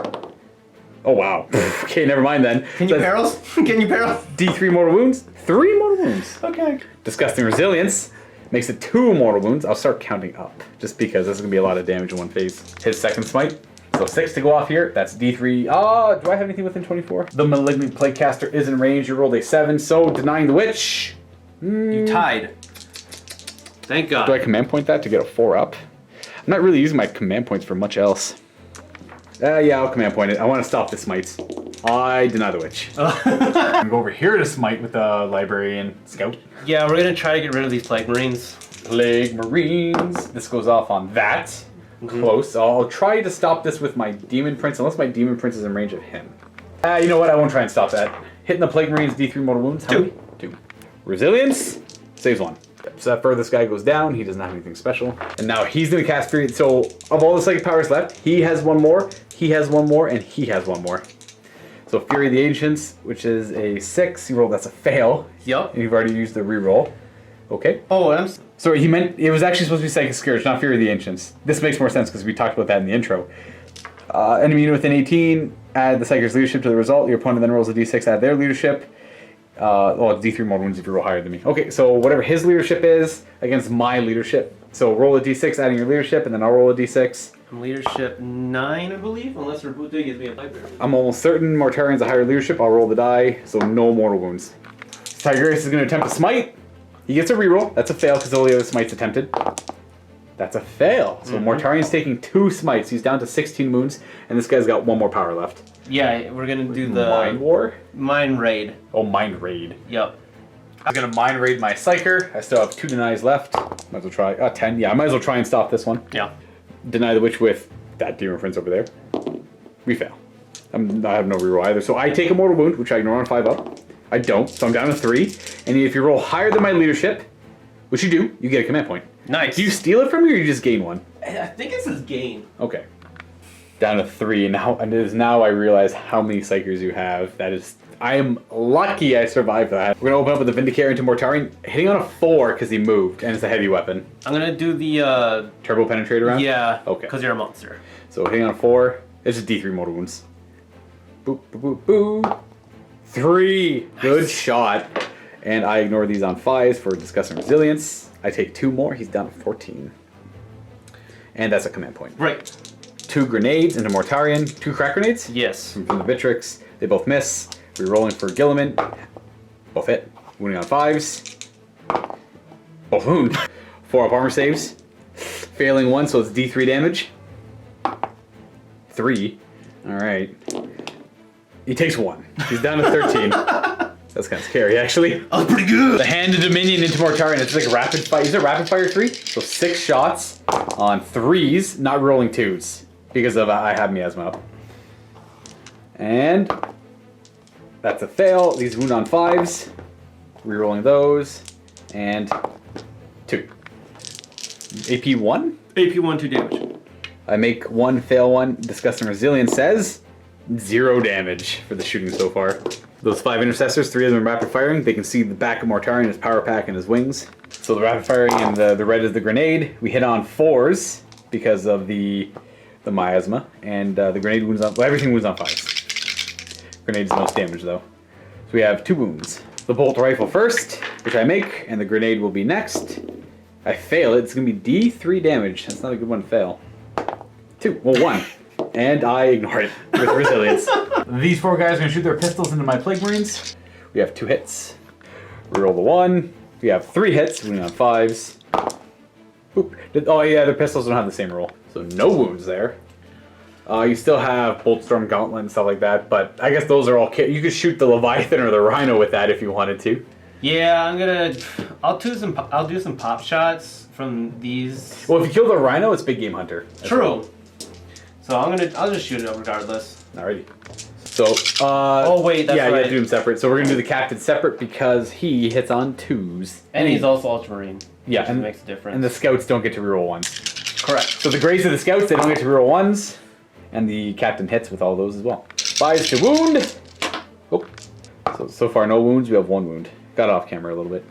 Oh wow. Okay, never mind then. Can you perils? Can you perils? D3 mortal wounds. 3 mortal wounds. Okay. Disgusting Resilience makes it 2 mortal wounds. I'll start counting up just because this is gonna be a lot of damage in one phase. His second smite. So 6 to go off here. That's D3. Do I have anything within 24? The Malignant Plaguecaster is in range. You rolled a 7, so Denying the Witch. You tied. Thank God. Do I command point that to get a 4 up? I'm not really using my command points for much else. Yeah, I'll command point it. I want to stop the smites. I Deny the Witch. I'm gonna go over here to smite with the Librarian Scout. Yeah, we're gonna try to get rid of these Plague Marines. Plague Marines. This goes off on that. Close. I'll try to stop this with my Demon Prince, unless my Demon Prince is in range of him. You know what? I won't try and stop that. Hitting the Plague Marines, D3 mortal wounds. How many? 2. Resilience saves 1. So that furthest guy goes down. He doesn't have anything special. And now he's going to cast Fury. So of all the psychic powers left, he has 1 more, he has 1 more, and he has 1 more. So Fury of the Ancients, which is a 6. You roll, that's a fail. Yep. And you've already used the reroll. Okay. Oh, So he meant, it was actually supposed to be Psychic Scourge, not Fury of the Ancients. This makes more sense because we talked about that in the intro. Enemy unit within 18, add the Psychic's leadership to the result. Your opponent then rolls a d6, add their leadership. It's D3 mortal wounds if you roll higher than me. Okay, so whatever his leadership is against my leadership. So roll a d6, adding your leadership, and then I'll roll a d6. Leadership 9, I believe, unless Roboute gives me a library. I'm almost certain Mortarian's a higher leadership. I'll roll the die, so no mortal wounds. Tigris is going to attempt a smite. He gets a reroll. That's a fail because all the other smites attempted. That's a fail. So Mortarian's taking 2 smites. He's down to 16 wounds, and this guy's got 1 more power left. Yeah, we're gonna do the Mind War? Mind Raid. Oh, Mind Raid. Yep. I'm gonna Mind Raid my Psyker. I still have 2 denies left. Might as well try. 10. Yeah, I might as well try and stop this one. Yeah. Deny the Witch with that Demon Prince over there. We fail. I have no reroll either. So I take a mortal wound, which I ignore on 5 up. I don't, so I'm down to 3. And if you roll higher than my leadership, which you do, you get a command point. Nice. Do you steal it from me or you just gain 1? I think it says gain. Okay. Down to 3, and it is now I realize how many Psychers you have. That is, I am lucky I survived that. We're gonna open up with the Vindicator into Mortarian, hitting on a 4 because he moved, and it's a heavy weapon. I'm gonna do the Turbo Penetrator round? Yeah. Okay. Because you're a monster. So hitting on a 4, it's just D3 mortal wounds. Boop, boop, boop, boop. 3! Nice. Good shot. And I ignore these on 5s for Disgusting Resilience. I take 2 more, he's down to 14. And that's a command point. Right. 2 grenades into Mortarian. 2 crack grenades? Yes. From the Vitrix. They both miss. Rerolling for Guilliman. Both hit. Wounding on 5s. Both wound. 4 up armor saves. Failing 1, so it's D3 damage. 3. Alright. He takes 1. He's down to 13. That's kind of scary, actually. That was pretty good. The Hand of Dominion into Mortarian. It's like rapid fire. Is it rapid fire 3? So 6 shots on 3s, not rolling 2s. Because of I have miasma up. And that's a fail. These wound on 5s. Rerolling those. And 2. AP 1? AP 1, 2 damage. I make 1, fail 1. Disgusting Resilience says 0 damage for the shooting so far. Those 5 intercessors, 3 of them are rapid firing. They can see the back of Mortarian, his power pack, and his wings. So the rapid firing and the red is the grenade. We hit on 4s because of the miasma, and the grenade wounds on, well, everything wounds on 5s. Grenade is the most damage though. So we have 2 wounds. The bolt rifle first, which I make, and the grenade will be next. I fail it, it's gonna be D3 damage. That's not a good one to fail. 2, well 1. And I ignore it with resilience. These 4 guys are gonna shoot their pistols into my Plague Marines. We have 2 hits. Reroll the 1. We have 3 hits, wounding on 5s. Boop. Oh yeah, their pistols don't have the same roll. So no wounds there. You still have Boltstorm Gauntlet and stuff like that, but I guess those are all you could shoot the Leviathan or the Rhino with that if you wanted to. Yeah, I'll do some pop shots from these. Well, if you kill the Rhino, it's Big Game Hunter. True. So I'll just shoot it regardless. Alrighty. So, oh wait, that's yeah, right. you have to do them separate. So we're gonna do the captain separate because he hits on 2s. And he's also Ultramarine. Yeah, which and makes a difference. And the scouts don't get to reroll 1s. Correct. So the Greys of the Scouts, they don't get to reroll 1s. And the captain hits with all those as well. 5 to wound. Oh. So far no wounds, we have 1 wound. Got off camera a little bit.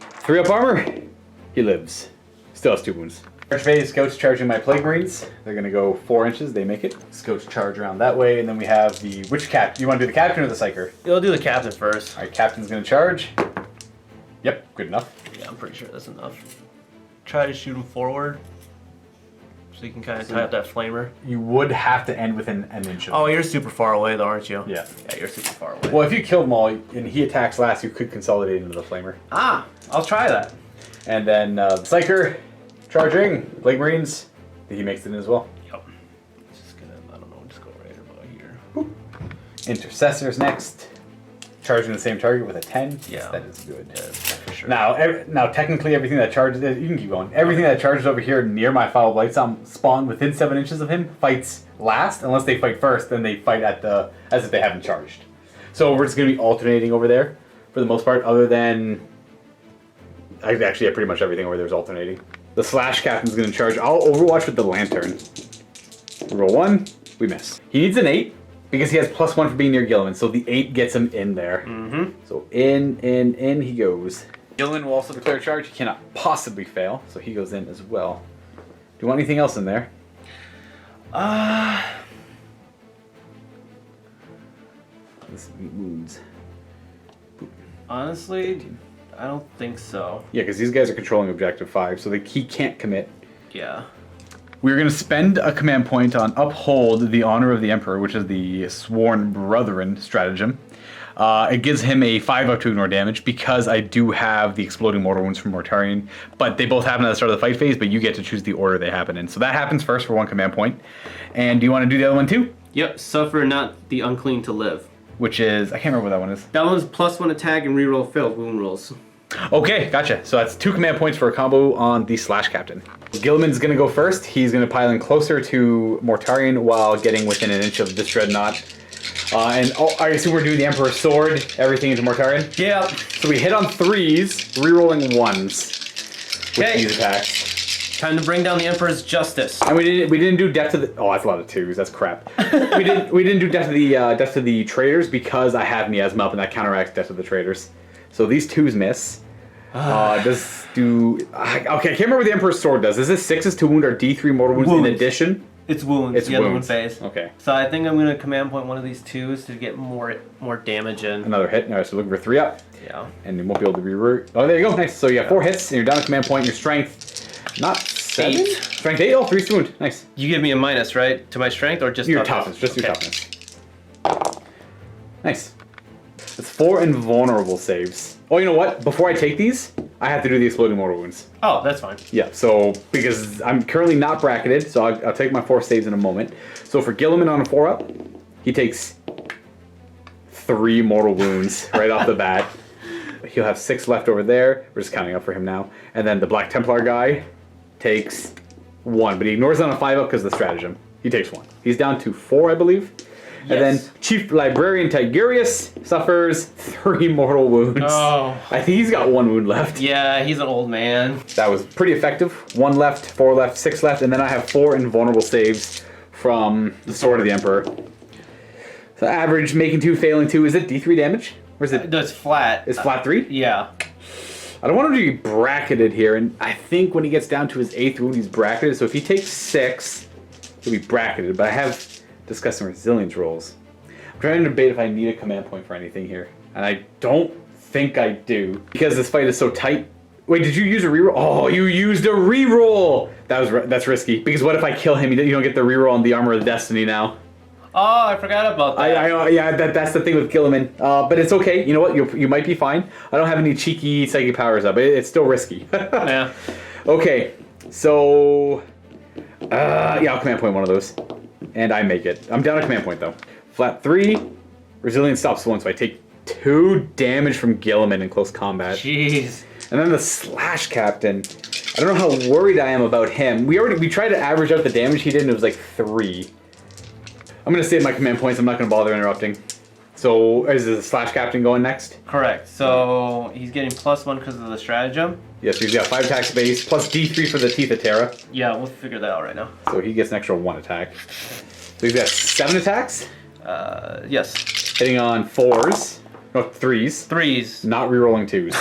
3 up armor. He lives. Still has 2 wounds. Charge phase, scouts charging my plague marines. They're gonna go 4 inches, they make it. Scouts charge around that way, and then we have the, which cap? You wanna do the captain or the psyker? You'll do the captain first. Alright, captain's gonna charge. Yep, good enough. Yeah, I'm pretty sure that's enough. Try to shoot him forward. So you can kind of tie up that flamer. You would have to end within an inch of Oh, you're super far away though, aren't you? Yeah. Yeah, you're super far away. Well, if you killed them all and he attacks last, you could consolidate into the flamer. Ah, I'll try that. And then the psyker charging, plague marines. He makes it in as well. Yep. Just gonna, I don't know, just go right about here. Boop. Intercessors next. Charging the same target with a 10. Yeah. That is good. Yeah, for sure. Now, technically, everything that charges, you can keep going. Everything that charges over here near my Foul Blight spawn within 7 inches of him fights last. Unless they fight first, then they fight at the as if they haven't charged. So we're just going to be alternating over there for the most part, other than actually, pretty much everything over there is alternating. The slash captain's going to charge. I'll overwatch with the lantern. Roll 1, we miss. He needs an 8. Because he has +1 for being near Guilliman, so the 8 gets him in there. Mm-hmm. So in he goes. Guilliman will also declare charge. He cannot possibly fail, so he goes in as well. Do you want anything else in there? This wounds. Honestly, I don't think so. Yeah, because these guys are controlling objective 5, so he can't commit. Yeah. We're going to spend a command point on Uphold the Honor of the Emperor, which is the Sworn Brethren stratagem. It gives him a 5 up to ignore damage because I do have the Exploding Mortal Wounds from Mortarian, but they both happen at the start of the fight phase, but you get to choose the order they happen in. So that happens first for 1 command point. And do you want to do the other one too? Yep, suffer not the unclean to live. Which is, I can't remember what that one is. That one's +1 attack and reroll failed wound rolls. Okay, gotcha. So that's 2 command points for a combo on the slash captain. Guilliman's going to go first. He's going to pile in closer to Mortarian while getting within an inch of this dreadnought. I assume we're doing the Emperor's Sword, everything into Mortarian? Yeah. So we hit on 3s, rerolling 1s with these attacks. Time to bring down the Emperor's justice. And we didn't do death to the... Oh, that's a lot of 2s. That's crap. we didn't do death to the traitors because I have Miasma up and that counteracts death to the traitors. So these 2s miss. Does do... Okay, I can't remember what the Emperor's Sword does. Is this 6s to wound or D3 mortal wounds in addition? It's wounds. It's the other one wounds. phase. Okay. So I think I'm going to command point one of these 2s to get more damage in. Another hit. All right, so looking for 3 up. Yeah. And you won't be able to reroute. Oh, there you go. Nice. So you have 4 hits, and you're down to command point. Your strength, not 7? 8. Strength 8? Oh, 3 to wound. Nice. You give me a minus, right? To my strength or just Your toughness? toughness. Just your toughness. Nice. It's 4 invulnerable saves. Oh, you know what? Before I take these, I have to do the Exploding Mortal Wounds. Oh, that's fine. Yeah, so because I'm currently not bracketed, so I'll take my 4 saves in a moment. So for Guilliman on a 4 up, he takes 3 mortal wounds right off the bat. He'll have 6 left over there. We're just counting up for him now. And then the Black Templar guy takes 1, but he ignores it on a 5 up because of the stratagem. He takes 1. He's down to 4, I believe. Yes. And then Chief Librarian Tigurius suffers 3 mortal wounds. Oh. I think he's got 1 wound left. Yeah, he's an old man. That was pretty effective. 1 left, 4 left, 6 left, and then I have 4 invulnerable saves from the Sword of the Emperor. So average, making 2, failing 2. Is it D3 damage? Or is it? No, it's flat. It's flat 3? Yeah. I don't want him to be bracketed here, and I think when he gets down to his 8th wound, he's bracketed. So if he takes 6, he'll be bracketed. But I have discussing resilience rolls. I'm trying to debate if I need a command point for anything here, and I don't think I do because this fight is so tight. Wait, did you use a reroll? Oh, you used a reroll. That's risky because what if I kill him? You don't get the reroll on the Armor of Destiny now. Oh, I forgot about that. Yeah, that's the thing with Guilliman. But it's okay. You know what? You might be fine. I don't have any cheeky psychic powers up. It's still risky. Yeah. Okay, so yeah, I'll command point one of those. And I make it. I'm down a command point, though. Flat 3. Resilience stops 1, so I take 2 damage from Guilliman in close combat. Jeez. And then the slash captain. I don't know how worried I am about him. We tried to average out the damage he did, and it was like 3. I'm going to save my command points. I'm not going to bother interrupting. So, is the slash captain going next? Correct. So, he's getting +1 because of the stratagem. Yes, he's got 5 attack space, plus D3 for the Teeth of Terra. Yeah, we'll figure that out right now. So he gets an extra 1 attack. So he's got 7 attacks, Yes. hitting on 4s. No, 3s. 3s. Not rerolling 2s.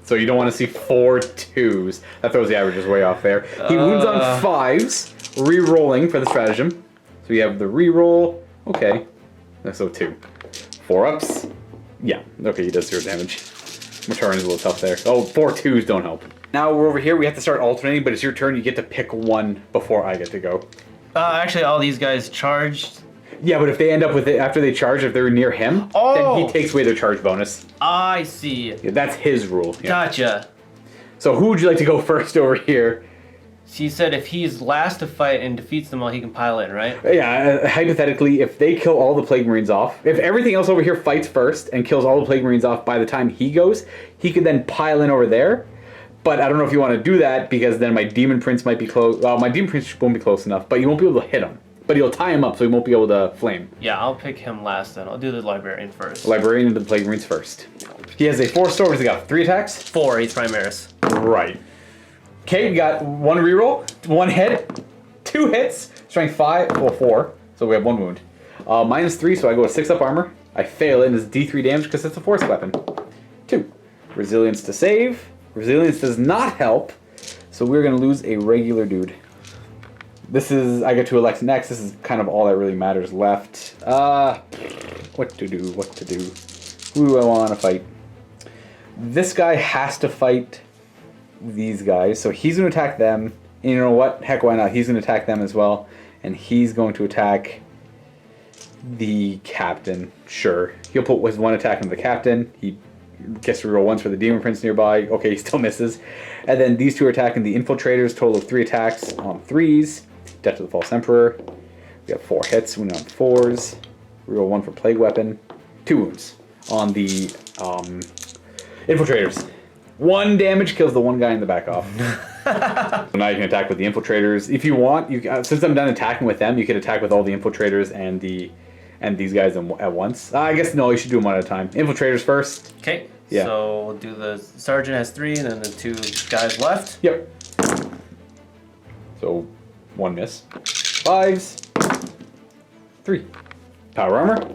So you don't want to see 4 2s. That throws the averages way off there. He wounds on 5s, rerolling for the stratagem. So you have the reroll. Okay. So 2. 4 ups. Yeah. Okay, he does 0 damage. Mortarian's a little tough there. Oh, 4 2s don't help. Now we're over here. We have to start alternating, but it's your turn. You get to pick one before I get to go. Actually, all these guys charged. Yeah, but if they end up with it after they charge, if they're near him, then he takes away their charge bonus. I see. Yeah, that's his rule. Yeah. Gotcha. So who would you like to go first over here? She said if he's last to fight and defeats them all, he can pile in, right? Yeah, hypothetically, if they kill all the Plague Marines off, if everything else over here fights first and kills all the Plague Marines off by the time he goes, he could then pile in over there. But I don't know if you want to do that because then my Demon Prince might be close. Well, my Demon Prince won't be close enough, but you won't be able to hit him. But you'll tie him up, so he won't be able to flame. Yeah, I'll pick him last then. I'll do the Librarian first. Librarian into the Plague Marines first. He has a 4-star. He's got 3 attacks. 4, he's Primaris. Right. Okay, we got 1 reroll, 1 hit, 2 hits, strength 5, well 4, so we have 1 wound. -3, so I go with 6 up armor. I fail it, and it's D3 damage because it's a force weapon. 2. Resilience to save. Resilience does not help, so we're going to lose a regular dude. This is, I get to elect next. This is kind of all that really matters left. What to do, Who do I want to fight? This guy has to fight these guys, so he's going to attack them. And you know what? Heck, why not? He's going to attack them as well, and he's going to attack the captain. Sure. He'll put his 1 attack into the captain. He gets to reroll 1s for the Demon Prince nearby. Okay, he still misses. And then these 2 are attacking the Infiltrators, total of 3 attacks on 3s. Death to the False Emperor. We have 4 hits, wound on 4s. Reroll 1 for Plague Weapon. 2 wounds on the Infiltrators. 1 damage kills the 1 guy in the back off. So now you can attack with the Infiltrators. If you want, you since I'm done attacking with them, you can attack with all the Infiltrators and these guys at once. I guess no, you should do them one at a time. Infiltrators first. Okay. Yeah. So we'll do the sergeant has 3, and then the 2 guys left. Yep. So 1 miss. 5s. 3. Power armor.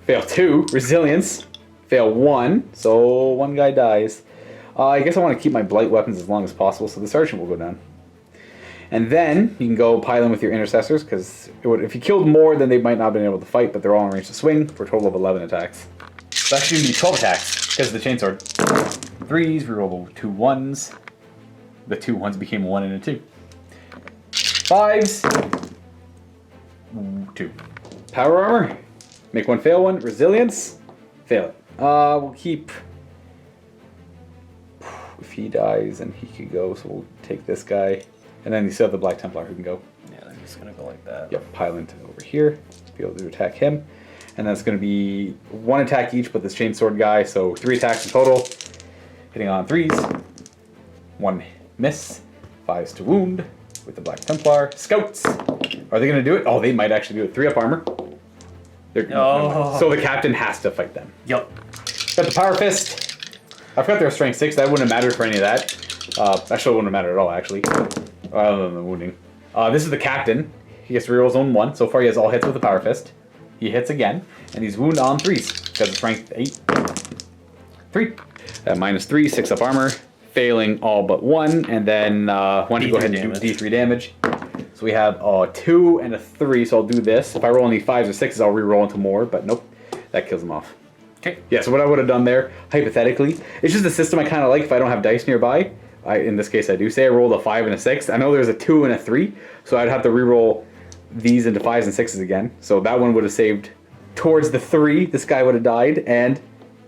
Fail 2. Resilience. Fail 1. So 1 guy dies. I guess I want to keep my blight weapons as long as possible, so the sergeant will go down. And then you can go pile in with your intercessors, because if you killed more, then they might not have been able to fight, but they're all in range to swing for a total of 11 attacks. So actually going to be 12 attacks, because of the chainsword. 3s, reroll the 2 1s. The 2 1s became 1 and a 2. 5s. 2. Power armor. Make 1 fail 1. Resilience. Fail it. We'll keep... If he dies, and he could go, so we'll take this guy. And then you still have the Black Templar who can go. Yeah, I'm just gonna go like that. Yep, pile into over here to be able to attack him. And that's going to be 1 attack each, but this chainsword guy, so 3 attacks in total. Hitting on 3s. 1 miss. 5s to wound with the Black Templar. Scouts! Are they going to do it? Oh, they might actually do it. 3 up armor. So the captain has to fight them. Yep. Got the Power Fist. I forgot they're strength 6. That wouldn't have mattered for any of that. Actually, it wouldn't have mattered at all, actually. Other than the wounding. This is the captain. He gets to reroll his own 1. So far, he has all hits with the Power Fist. He hits again, and he's wound on 3s because it's strength 8. 3. -3, 6 up armor, failing all but 1, and then why don't you go ahead and do D3 damage. So we have a 2 and a 3, so I'll do this. If I roll any 5s or 6s, I'll reroll into more, but nope, that kills him off. Okay. Yeah, so what I would have done there, hypothetically, it's just a system I kind of like if I don't have dice nearby. In this case, I do. Say I rolled a 5 and a 6. I know there's a 2 and a 3, so I'd have to reroll these into 5s and 6s again. So that one would have saved towards the 3. This guy would have died, and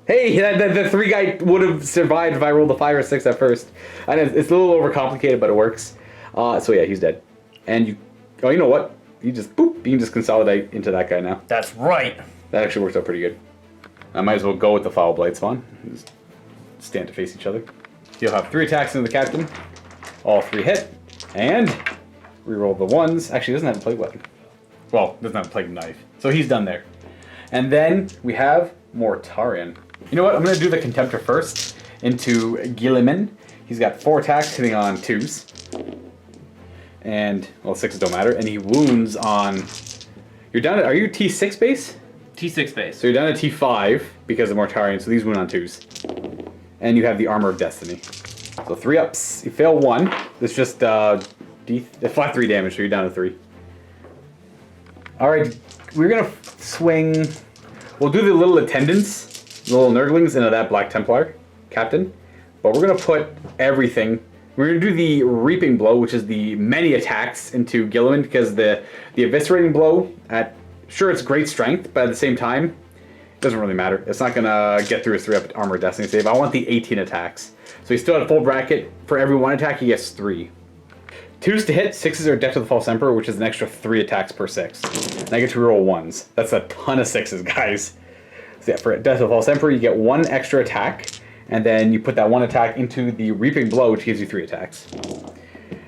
hey, the 3 guy would have survived if I rolled a 5 or 6 at first. I know it's a little overcomplicated, but it works. So yeah, he's dead. And you know what? You just boop. You can just consolidate into that guy now. That's right. That actually works out pretty good. I might as well go with the Foul Blight Spawn. Just stand to face each other. You'll have 3 attacks into the captain. All 3 hit. And reroll the 1s. Actually, he doesn't have a plague weapon. Well, doesn't have a plague knife. So he's done there. And then we have Mortarian. You know what? I'm going to do the Contemptor first into Guilliman. He's got 4 attacks hitting on 2s. And, well, 6s don't matter. And he wounds on You're down. Are you T6 base? T6 base. So you're down to T5 because of Mortarian. So these wound on 2s, and you have the Armor of Destiny. So 3 ups. You fail 1. It's just flat 3 damage. So you're down to 3. All right, we're gonna swing. We'll do the little attendants, the little nurglings into that Black Templar captain, but we're gonna put everything. We're gonna do the Reaping Blow, which is the many attacks into Guilliman, because the Eviscerating Blow sure it's great strength, but at the same time, it doesn't really matter. It's not gonna get through his 3-up Armor of Destiny save. I want the 18 attacks. So he's still at full bracket. For every 1 attack, he gets 3. 2s to hit, 6s are Death to the False Emperor, which is an extra 3 attacks per 6. And I get to reroll 1s. That's a ton of 6s, guys. So yeah, for Death to the False Emperor, you get 1 extra attack, and then you put that 1 attack into the Reaping Blow, which gives you 3 attacks.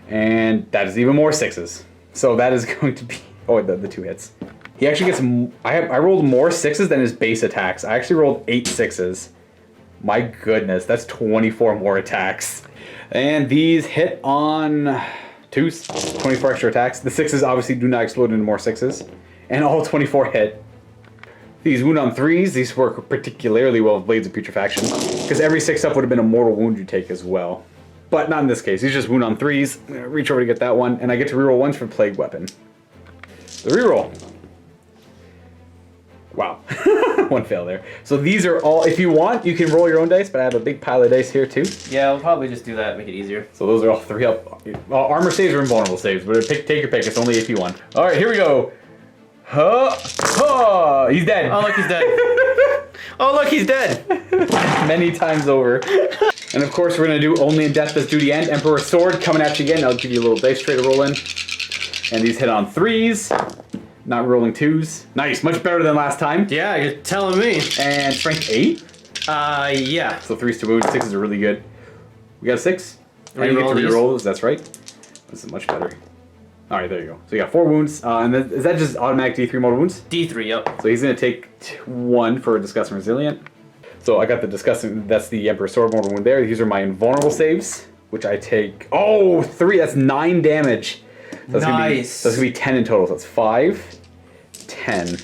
And that is even more 6s. So that is going to be... Oh, the 2 hits. He actually gets... I rolled more 6s than his base attacks. I actually rolled 8 6s. My goodness, that's 24 more attacks. And these hit on... 2s, 24 extra attacks. The 6s obviously do not explode into more 6s. And all 24 hit. These wound on 3s, these work particularly well with Blades of Putrefaction, because every 6-up would have been a mortal wound you take as well. But not in this case, these just wound on 3s. I'm gonna reach over to get that one, and I get to reroll 1s for Plague Weapon. The reroll. Wow. 1 fail there. So these are all, if you want, you can roll your own dice, but I have a big pile of dice here too. Yeah, we'll probably just do that, make it easier. So those are all 3-up. Well, armor saves or invulnerable saves, but take your pick. It's only AP1. All right, here we go. He's dead. Oh, look, he's dead. Oh, look, he's dead. Many times over. And of course, we're going to do only in Death Does Duty End. Emperor Sword coming at you again. I'll give you a little dice tray to roll in. And these hit on 3s. Not rolling 2s. Nice, much better than last time. Yeah, you're telling me. And strength 8? Yeah. So 3s to wound, 6s are really good. We got a 6. And you get to Reroll reroll those, that's right. This is much better. Alright, there you go. So you got 4 wounds. And then, is that just automatic D3 mortal wounds? D3, yep. So he's going to take 1 for Disgusting Resilient. So I got the Disgusting, that's the Emperor Sword mortal wound there. These are my invulnerable saves, which I take, 3, that's 9 damage. So nice. That's going to be 10 in total. So that's 5, 10,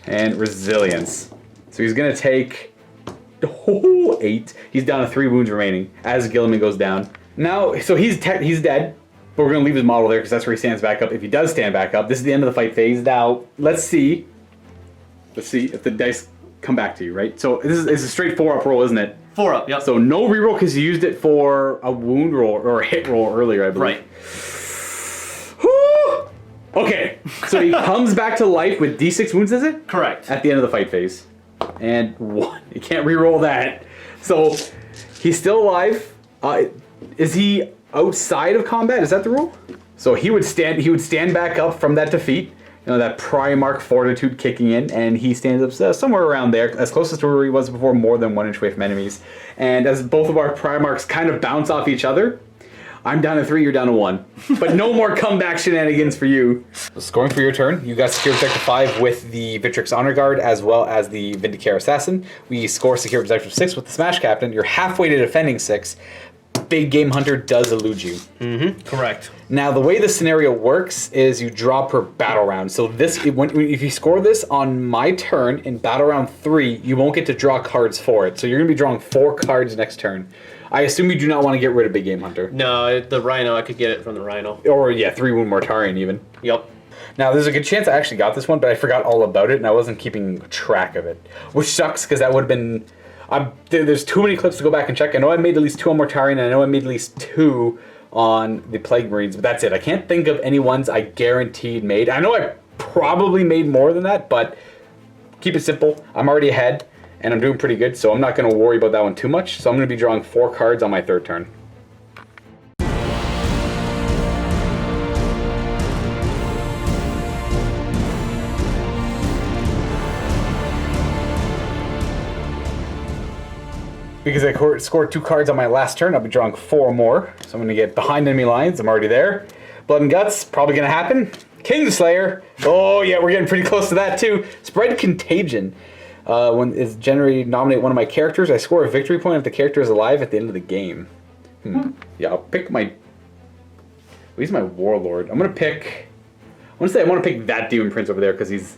and Resilience. So he's going to take 8. He's down to 3 wounds remaining as Guilliman goes down. Now, so he's dead, but we're going to leave his model there because that's where he stands back up. If he does stand back up, this is the end of the fight phase. Now, let's see if the dice come back to you, right? So this is a straight 4-up roll, isn't it? 4-up, yep. So no reroll because you used it for a wound roll or a hit roll earlier, I believe. Right. Okay, so he comes back to life with D6 wounds, is it? Correct. At the end of the fight phase. And 1. You can't reroll that. So he's still alive. Is he outside of combat? Is that the rule? So he would stand back up from that defeat. You know, that Primarch Fortitude kicking in, and he stands up somewhere around there, as close to where he was before, more than 1 inch away from enemies. And as both of our Primarchs kind of bounce off each other, I'm down to 3, you're down to 1. But no more comeback shenanigans for you. Scoring for your turn, you got Secure Protective 5 with the Victrix Honor Guard as well as the Vindicare Assassin. We score Secure Protective 6 with the Smash Captain. You're halfway to defending 6. Big Game Hunter does elude you. Mm-hmm, correct. Now, the way the scenario works is you draw per battle round. So if you score this on my turn in battle round 3, you won't get to draw cards for it. So you're going to be drawing 4 cards next turn. I assume you do not want to get rid of Big Game Hunter. No, the Rhino, I could get it from the Rhino. Or, yeah, 3 wound Mortarian even. Yep. Now, there's a good chance I actually got this one, but I forgot all about it, and I wasn't keeping track of it. Which sucks, because that would have been... there's too many clips to go back and check. I know I made at least 2 on Mortarian, and I know I made at least 2 on the Plague Marines, but that's it. I can't think of any ones I guaranteed made. I know I probably made more than that, but keep it simple. I'm already ahead. And I'm doing pretty good, so I'm not going to worry about that one too much. So I'm going to be drawing 4 cards on my 3rd turn. Because I scored 2 cards on my last turn, I'll be drawing 4 more. So I'm going to get behind enemy lines. I'm already there. Blood and Guts, probably going to happen. Kingslayer. Oh yeah, we're getting pretty close to that too. Spread Contagion. When it's generated, nominate one of my characters. I score a victory point if the character is alive at the end of the game. Yeah, I'll pick my... He's my Warlord. I'm gonna pick want to say I want to pick that Demon Prince over there because he's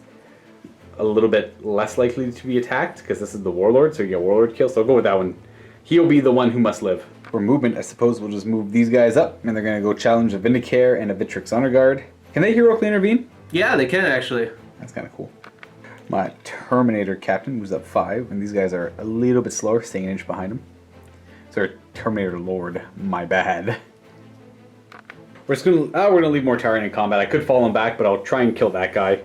a little bit less likely to be attacked because this is the Warlord, so you get Warlord kill. So I'll go with that one. He'll be the one who must live. For movement, I suppose we'll just move these guys up, and they're going to go challenge a Vindicare and a Victrix Honor Guard. Can they heroically intervene? Yeah, they can actually. That's kind of cool. My Terminator Captain moves up 5, and these guys are a little bit slower, staying an inch behind him. So Terminator Lord, my bad. We're gonna leave Mortarian in combat. I could fall him back, but I'll try and kill that guy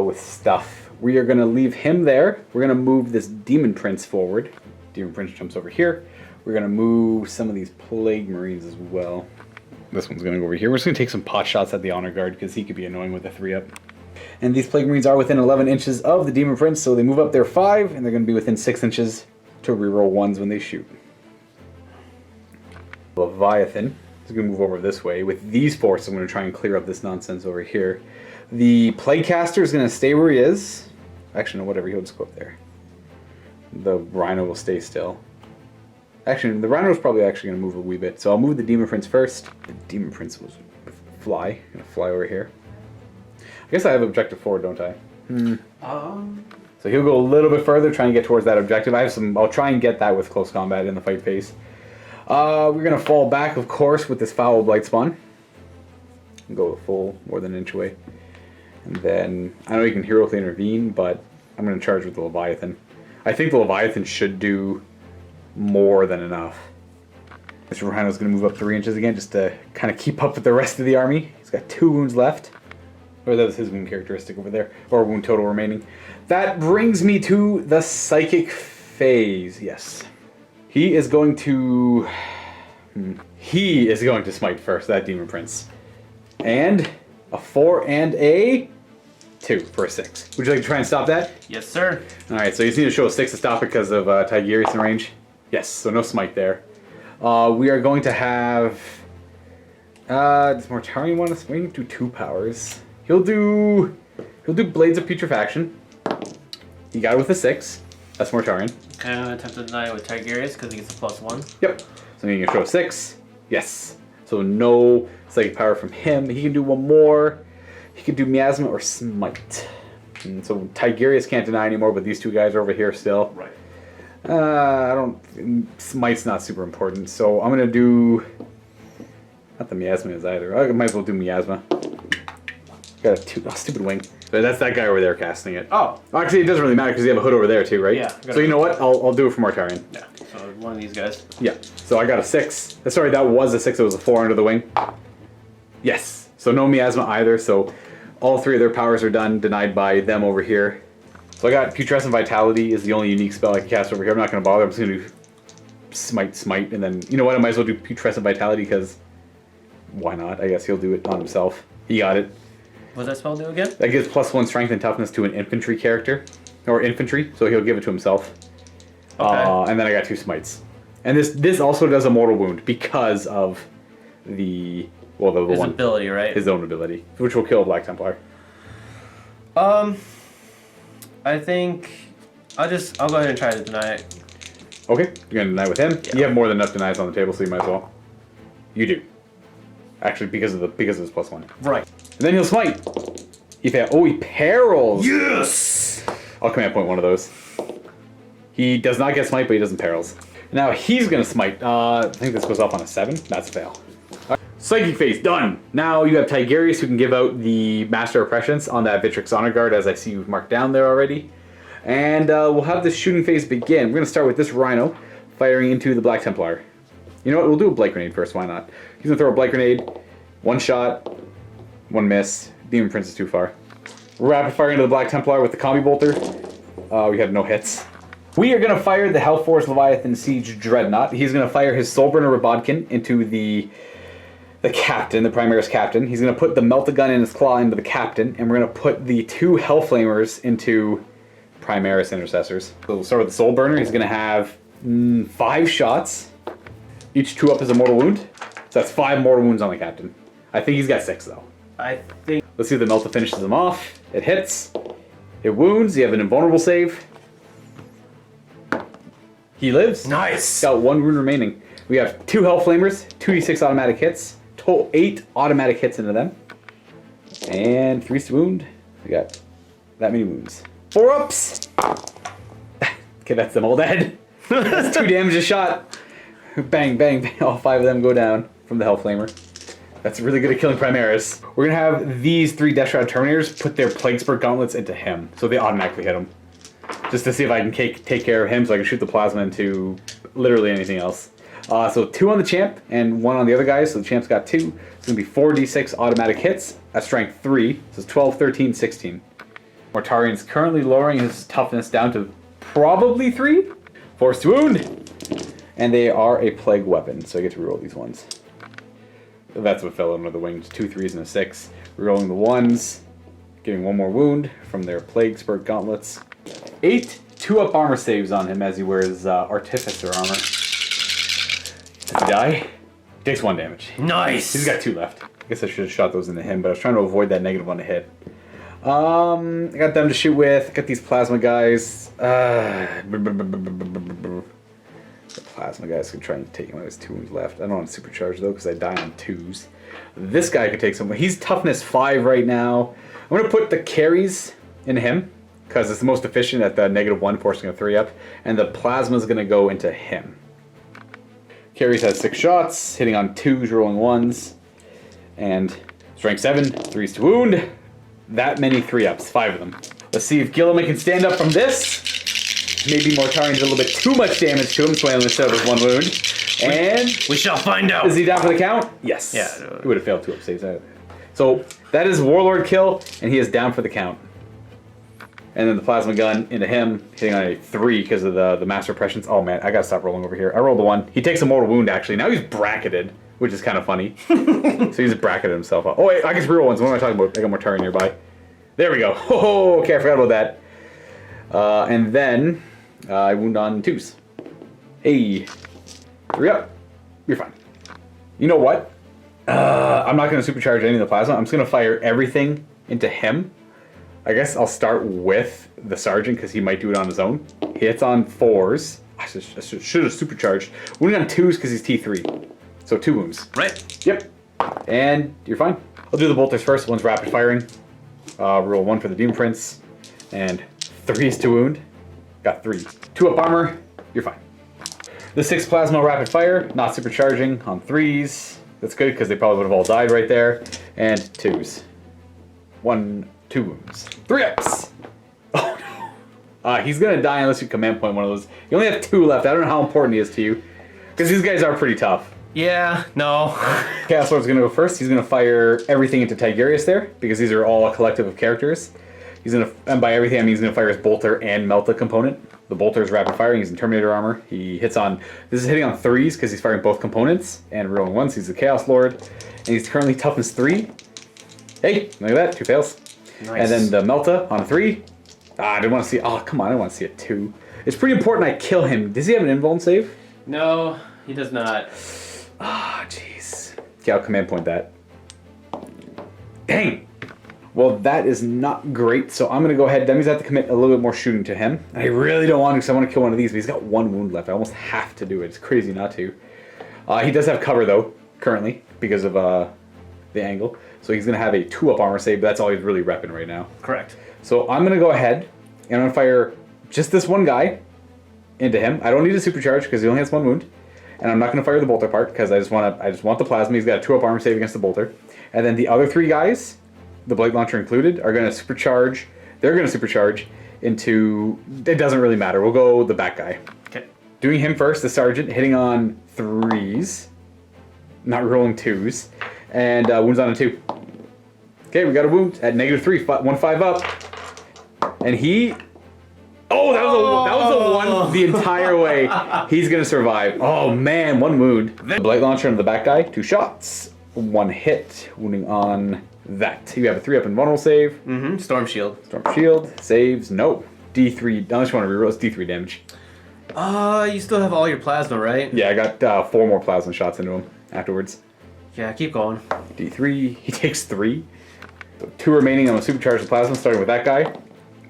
with stuff. We are gonna leave him there. We're gonna move this Demon Prince forward. Demon Prince jumps over here. We're gonna move some of these Plague Marines as well. This one's gonna go over here. We're just gonna take some pot shots at the Honor Guard because he could be annoying with a 3-up. And these Plague Marines are within 11 inches of the Demon Prince, so they move up there 5, and they're gonna be within 6 inches to reroll 1s when they shoot. Leviathan is going to move over this way. With these forces, I'm going to try and clear up this nonsense over here. The Plaguecaster is going to stay where he is. Actually, no, whatever. He'll just go up there. The Rhino will stay still. Actually, the Rhino is probably actually going to move a wee bit. So I'll move the Demon Prince first. The Demon Prince will fly. Going to fly over here. I guess I have objective 4, don't I? So he'll go a little bit further, try and get towards that objective. I'll try and get that with close combat in the fight phase. We're going to fall back, of course, with this Foul Blight Spawn. And go full, more than an inch away. And then, I know you can heroically intervene, but I'm going to charge with the Leviathan. I think the Leviathan should do more than enough. Mr. Rhino's going to move up 3 inches again, just to kind of keep up with the rest of the army. He's got 2 wounds left. Or that was his wound characteristic over there. Or wound total remaining. That brings me to the Psychic phase, yes. He is going to smite first, that Demon Prince. And a 4 and a 2 for a 6. Would you like to try and stop that? Yes, sir. Alright, so you just need to show a 6 to stop it because of Tigerius in range. Yes, so no smite there. We are going to have... does Mortarian want to swing? Do 2 powers. He'll do Blades of Putrefaction. He got it with a 6. That's Mortarian. Okay, I'm going to attempt to deny it with Tigerius because he gets a +1. Yep. So you can show a 6. Yes. So no psychic power from him. He can do 1 more. He can do Miasma or Smite. And so Tigerius can't deny anymore, but these 2 guys are over here still. Right. Smite's not super important, so I'm going to do... Not the Miasma is either. I might as well do Miasma. Got a stupid wing. But that's that guy over there casting it. Oh. Actually, it doesn't really matter because you have a hood over there too, right? Yeah. So you know what? I'll do it for Mortarian. Yeah. So one of these guys. Yeah. So I got a 6. Sorry, that was a 6. It was a 4 under the wing. Yes. So no miasma either. So all 3 of their powers are done, denied by them over here. So I got Putrescent Vitality is the only unique spell I can cast over here. I'm not going to bother. I'm just going to do Smite, and then, you know what? I might as well do Putrescent Vitality because why not? I guess he'll do it on himself. He got it. What does that spell do again? That gives +1 strength and toughness to an infantry character. Or infantry, so he'll give it to himself. Okay. And then I got 2 smites. And this also does a mortal wound because of the his ability, right? His own ability, which will kill a Black Templar. I think I'll go ahead and try to deny it. Okay, you're gonna deny with him. Yeah. You have more than enough denies on the table, so you might as well. You do. Actually, because of his +1. Right. And then he'll smite. He perils. Yes! I'll command point 1 of those. He does not get smite, but he doesn't perils. Now he's gonna smite. I think this goes off on a 7. That's a fail. Psychic phase, done! Now you have Tigerius who can give out the Master of Prescience on that Victrix Honor Guard, as I see you've marked down there already. And we'll have this shooting phase begin. We're going to start with this Rhino firing into the Black Templar. You know what, we'll do a Blight Grenade first, why not? He's going to throw a Blight Grenade, 1 shot, 1 miss. Demon Prince is too far. Rapid fire into the Black Templar with the Combi Bolter. We have no hits. We are going to fire the Hellforce Leviathan Siege Dreadnought. He's going to fire his Soulburner Robotkin into the captain, the Primaris captain. He's going to put the Melt-A-Gun in his claw into the captain, and we're going to put the 2 Hellflamers into Primaris Intercessors. So we'll start with the Soul Burner. He's going to have 5 shots. Each 2 up is a mortal wound. So that's 5 mortal wounds on the captain. I think he's got 6 though. I think. Let's see if the Melta finishes him off. It hits. It wounds. You have an invulnerable save. He lives. Nice. Got 1 wound remaining. We have 2 Hellflamers, 2d6 automatic hits. Total 8 automatic hits into them. And 3 to wound. We got that many wounds. 4 ups. Okay, that's them all dead. That's 2 damage a shot. Bang, bang, bang. All 5 of them go down from the Hellflamer. That's really good at killing Primaris. We're gonna have these 3 Death Shroud Terminators put their Plague Spurt Gauntlets into him, so they automatically hit him. Just to see if I can take care of him, so I can shoot the plasma into literally anything else. So 2 on the champ and 1 on the other guys. So the champ's got 2. It's gonna be 4d6 automatic hits at strength 3. So it's 12, 13, 16. Mortarian's currently lowering his toughness down to probably 3. Force to wound, and they are a plague weapon, so I get to reroll these ones. That's what fell under the wings. 2 3s and a 6. Rerolling the 1s, getting 1 more wound from their Plague Spurt Gauntlets. 8 2-up armor saves on him as he wears Artificer armor. Does he die? He takes 1 damage. Nice! He's got 2 left. I guess I should have shot those into him, but I was trying to avoid that -1 to hit. I got them to shoot with. I got these plasma guys. The plasma guys can try and take him out. There's 2 wounds left. I don't want to supercharge though because I die on 2s. This guy could take some. He's toughness 5 right now. I'm gonna put the carries in him because it's the most efficient at the -1, forcing a 3 up, and the plasma's gonna go into him. Carries has 6 shots, hitting on 2s, rolling 1s, and strength 7, 3s to wound. That many 3-ups, 5 of them. Let's see if Guilliman can stand up from this. Maybe Mortarian did a little bit too much damage to him, so I only set up with 1 wound. And we shall find out. Is he down for the count? Yes. Yeah. He would have failed 2 up saves. So that is Warlord kill, and he is down for the count. And then the plasma gun into him, hitting on a 3 because of the mass repressions. Oh man, I gotta stop rolling over here. I rolled a 1. He takes a mortal wound actually. Now he's bracketed, which is kind of funny. So he's bracketed himself up. Oh wait, I guess real ones. What am I talking about? I got Mortarian nearby. There we go. Oh, okay, I forgot about that. And then I wound on 2s. Hey, 3 up. You're fine. You know what? I'm not going to supercharge any of the plasma. I'm just going to fire everything into him. I guess I'll start with the sergeant because he might do it on his own. He hits on 4s. I should have supercharged. Wounding on 2s because he's T3. So 2 wounds. Right. Yep. And you're fine. I'll do the bolters first. One's rapid firing. Roll 1 for the Demon Prince. And 3s to wound. Got 3. 2-up armor. You're fine. The 6 plasma rapid fire. Not supercharging on 3s. That's good because they probably would have all died right there. And 2s. 1, 2 wounds. 3 ups. Oh no. He's going to die unless you command point one of those. You only have 2 left. I don't know how important he is to you. Because these guys are pretty tough. Yeah, no. Chaos Lord's going to go first. He's going to fire everything into Tigurius there. Because these are all a collective of characters. He's going to, and by everything I mean he's going to fire his Bolter and Melta component. The Bolter is rapid firing. He's in Terminator armor. He hits on, this is hitting on 3s because he's firing both components. And rolling 1s. He's the Chaos Lord. And he's currently toughness 3. Hey, look at that. 2 fails. Nice. And then the Melta on 3. I didn't want to see it. Oh, come on. I didn't want to see it 2. It's pretty important I kill him. Does he have an invuln save? No, he does not. Ah, jeez. Okay, I'll command point that. Dang. Well, that is not great, so I'm going to go ahead. That means I have to commit a little bit more shooting to him. I really don't want to because I want to kill one of these, but he's got 1 wound left. I almost have to do it. It's crazy not to. He does have cover, though, currently, because of the angle. So he's going to have a 2-up armor save, but that's all he's really repping right now. Correct. So I'm going to go ahead, and I'm going to fire just this one guy into him. I don't need a supercharge because he only has 1 wound. And I'm not going to fire the bolter part because I just want the plasma. He's got a 2-up armor save against the bolter. And then the other 3 guys, the blade launcher included, are going to supercharge. They're going to supercharge into, it doesn't really matter. We'll go the back guy. Okay. Doing him first, the sergeant, hitting on 3s, not rolling 2s, and wounds on a 2. Okay, we got a wound at -3, 1 5 up, and he. Oh, that was a 1 the entire way. He's gonna survive. Oh man, 1 wound. The blade launcher on the back guy, 2 shots, 1 hit, wounding on that. You have a 3-up and vulnerable save. Mm-hmm. Storm Shield. Storm shield saves no. D3. Unless you want to reroll, it's D3 damage. You still have all your plasma, right? Yeah, I got 4 more plasma shots into him afterwards. Yeah, keep going. D3. He takes 3. So 2 remaining on the supercharged plasma, starting with that guy.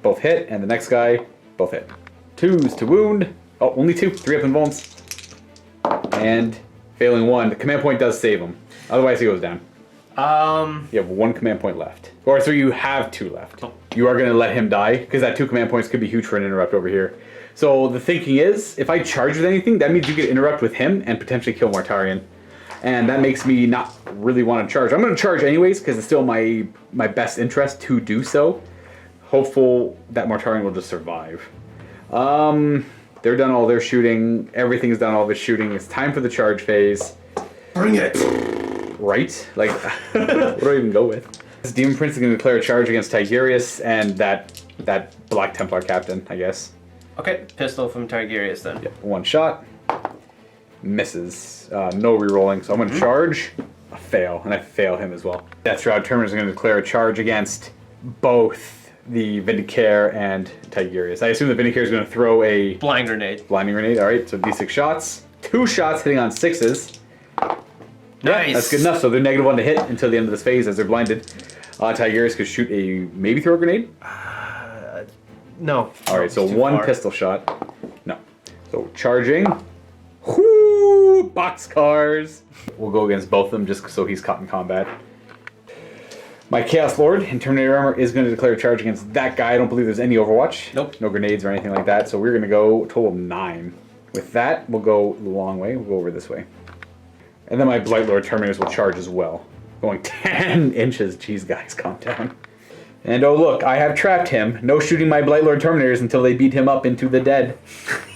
Both hit, and the next guy, both hit. 2s to wound. Oh, only 2. 3-up and vulns. And failing 1. The command point does save him. Otherwise, he goes down. You have 1 command point left. Or so you have 2 left. You are going to let him die, because that 2 command points could be huge for an interrupt over here. So the thinking is, if I charge with anything, that means you get interrupt with him and potentially kill Mortarian. And that makes me not really want to charge. I'm going to charge anyways, because it's still my best interest to do so. Hopeful that Mortarian will just survive. They're done all their shooting. Everything's done all of its shooting. It's time for the charge phase. Bring it! Right? Like, what do I even go with? This Demon Prince is going to declare a charge against Tigurius and that Black Templar captain, I guess. Okay, pistol from Tigurius then. Yep, 1 shot. Misses. No rerolling, so I'm going to charge. A fail, and I fail him as well. Death Shroud Terminator is going to declare a charge against both the Vindicator and Tigurius. I assume the Vindicator is going to throw a... Blind grenade. Blinding grenade, alright, so D6 shots. 2 shots hitting on 6s. Nice. Yeah, that's good enough. So they're -1 to hit until the end of this phase as they're blinded. Tigurius could shoot a maybe throw a grenade. No. All right, so 1 far. pistol shot. No. So charging. Whoo! Boxcars. We'll go against both of them just so he's caught in combat. My Chaos Lord in Terminator armor is going to declare a charge against that guy. I don't believe there's any Overwatch. Nope. No grenades or anything like that. So we're going to go a total of 9. With that, we'll go the long way. We'll go over this way. And then my Blight Lord Terminators will charge as well. Going 10 inches. Jeez, guys, calm down. And oh look, I have trapped him. No shooting my Blight Lord Terminators until they beat him up into the dead.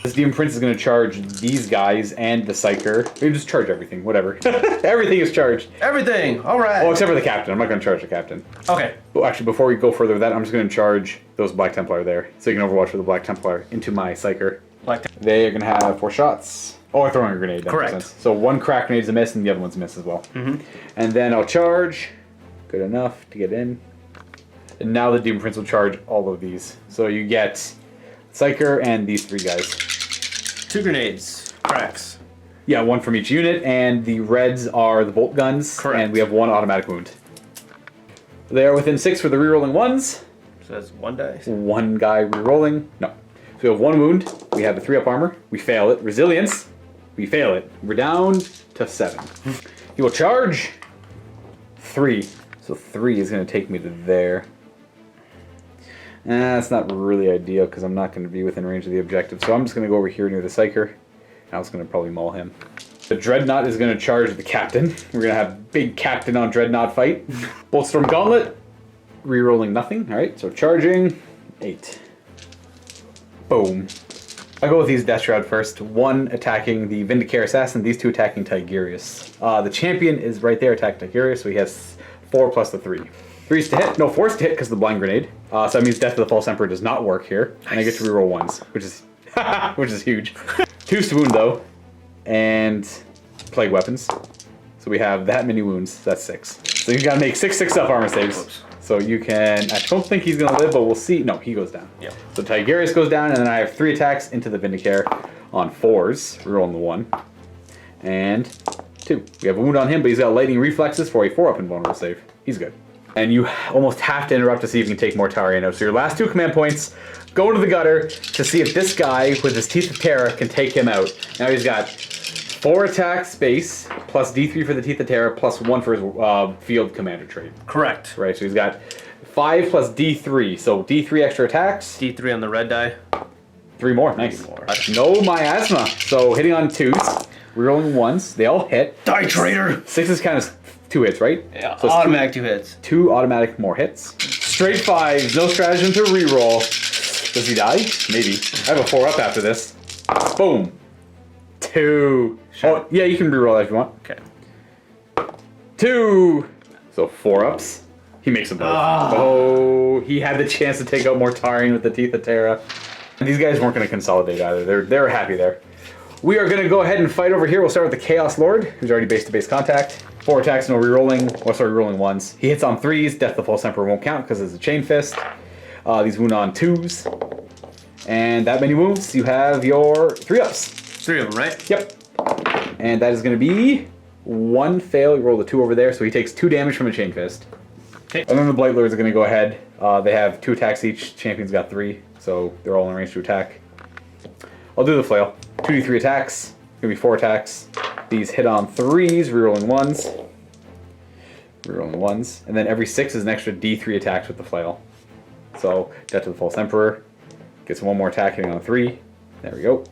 This Demon Prince is going to charge these guys and the Psyker. Maybe just charge everything, whatever. Everything is charged. Everything! Alright! Oh, except for the Captain. I'm not going to charge the Captain. Okay. Well, actually, before we go further with that, I'm just going to charge those Black Templar there. So you can Overwatch with the Black Templar into my Psyker. They are going to have 4 shots. Oh, I'm throwing a grenade. That Correct. makes sense. So 1 crack grenade is a miss, and the other one's a miss as well. And then I'll charge. Good enough to get in. And now the Demon Prince will charge all of these. So you get Psyker and these 3 guys. 2 grenades. Cracks. Yeah, 1 from each unit, and the reds are the bolt guns. Correct. And we have 1 automatic wound. They are within 6 for the rerolling ones. So that's 1 dice. 1 guy rerolling. No. So we have 1 wound. We have a 3-up armor. We fail it. Resilience. We fail it. We're down to 7. He will charge 3. So 3 is going to take me to there. That's not really ideal because I'm not going to be within range of the objective. So I'm just going to go over here near the Psyker. I was going to probably maul him. The Dreadnought is going to charge the Captain. We're going to have big Captain on Dreadnought fight. Boltstorm Gauntlet. Rerolling nothing. Alright, so charging 8. Boom. I'll go with these Death Shroud first. 1 attacking the Vindicator Assassin, these 2 attacking Tigurius. The champion is right there attacking Tigurius, so he has 4 plus the 3. 3's to hit. No, 4's to hit because of the Blind Grenade. So that means Death of the False Emperor does not work here. Nice. And I get to reroll 1s, which is huge. 2's to wound though, and Plague Weapons. So we have that many wounds. That's 6. So you gotta make 6 6-up armor saves. Oops. So you can, I don't think he's gonna live, but we'll see. No, he goes down. Yeah. So Tigurius goes down, and then I have 3 attacks into the Vindicator on 4s. Rerolling the 1. And 2. We have a wound on him, but he's got lightning reflexes for a 4-up invulnerable save. He's good. And you almost have to interrupt to see if you can take Mortarian out. So your last 2 command points go into the gutter to see if this guy with his Teeth of Terror can take him out. Now he's got 4 attack space, plus D3 for the Teeth of Terror, plus 1 for his field commander trait. Correct. Right, so he's got 5 plus D3, so D3 extra attacks. D3 on the red die. 3 more, nice. 3 more. No miasma. So hitting on 2s, rerolling 1s, they all hit. Die, traitor! 6s count as 2 hits, right? Yeah, so automatic 2 hits. 2 automatic more hits. Straight 5s, no stratagem to reroll. Does he die? Maybe. I have a 4-up after this. Boom. 2. Sure. Oh, yeah, you can reroll that if you want. Okay. 2. So 4-ups. He makes them both. Oh, he had the chance to take out Mortarian with the Teeth of Terra. And these guys weren't going to consolidate either. They're happy there. We are going to go ahead and fight over here. We'll start with the Chaos Lord, who's already base-to-base contact. 4 attacks, no rerolling. Or sorry, rerolling 1s. He hits on 3s. Death of the False Emperor won't count because it's a Chain Fist. These wound on 2s. And that many wounds, you have your 3-ups. 3 of them, right? Yep. And that is going to be 1 fail. You roll the 2 over there, so he takes 2 damage from a Chain Fist. Okay. And then the Blight Lords are going to go ahead. They have 2 attacks each. Champion's got 3, so they're all in range to attack. I'll do the flail. 2d3 attacks. Going to be 4 attacks. These hit on 3s, rerolling 1s. Rerolling the ones. And then every 6 is an extra D3 attacks with the flail. So, Death to the False Emperor. Gets one more attack hitting on 3. There we go.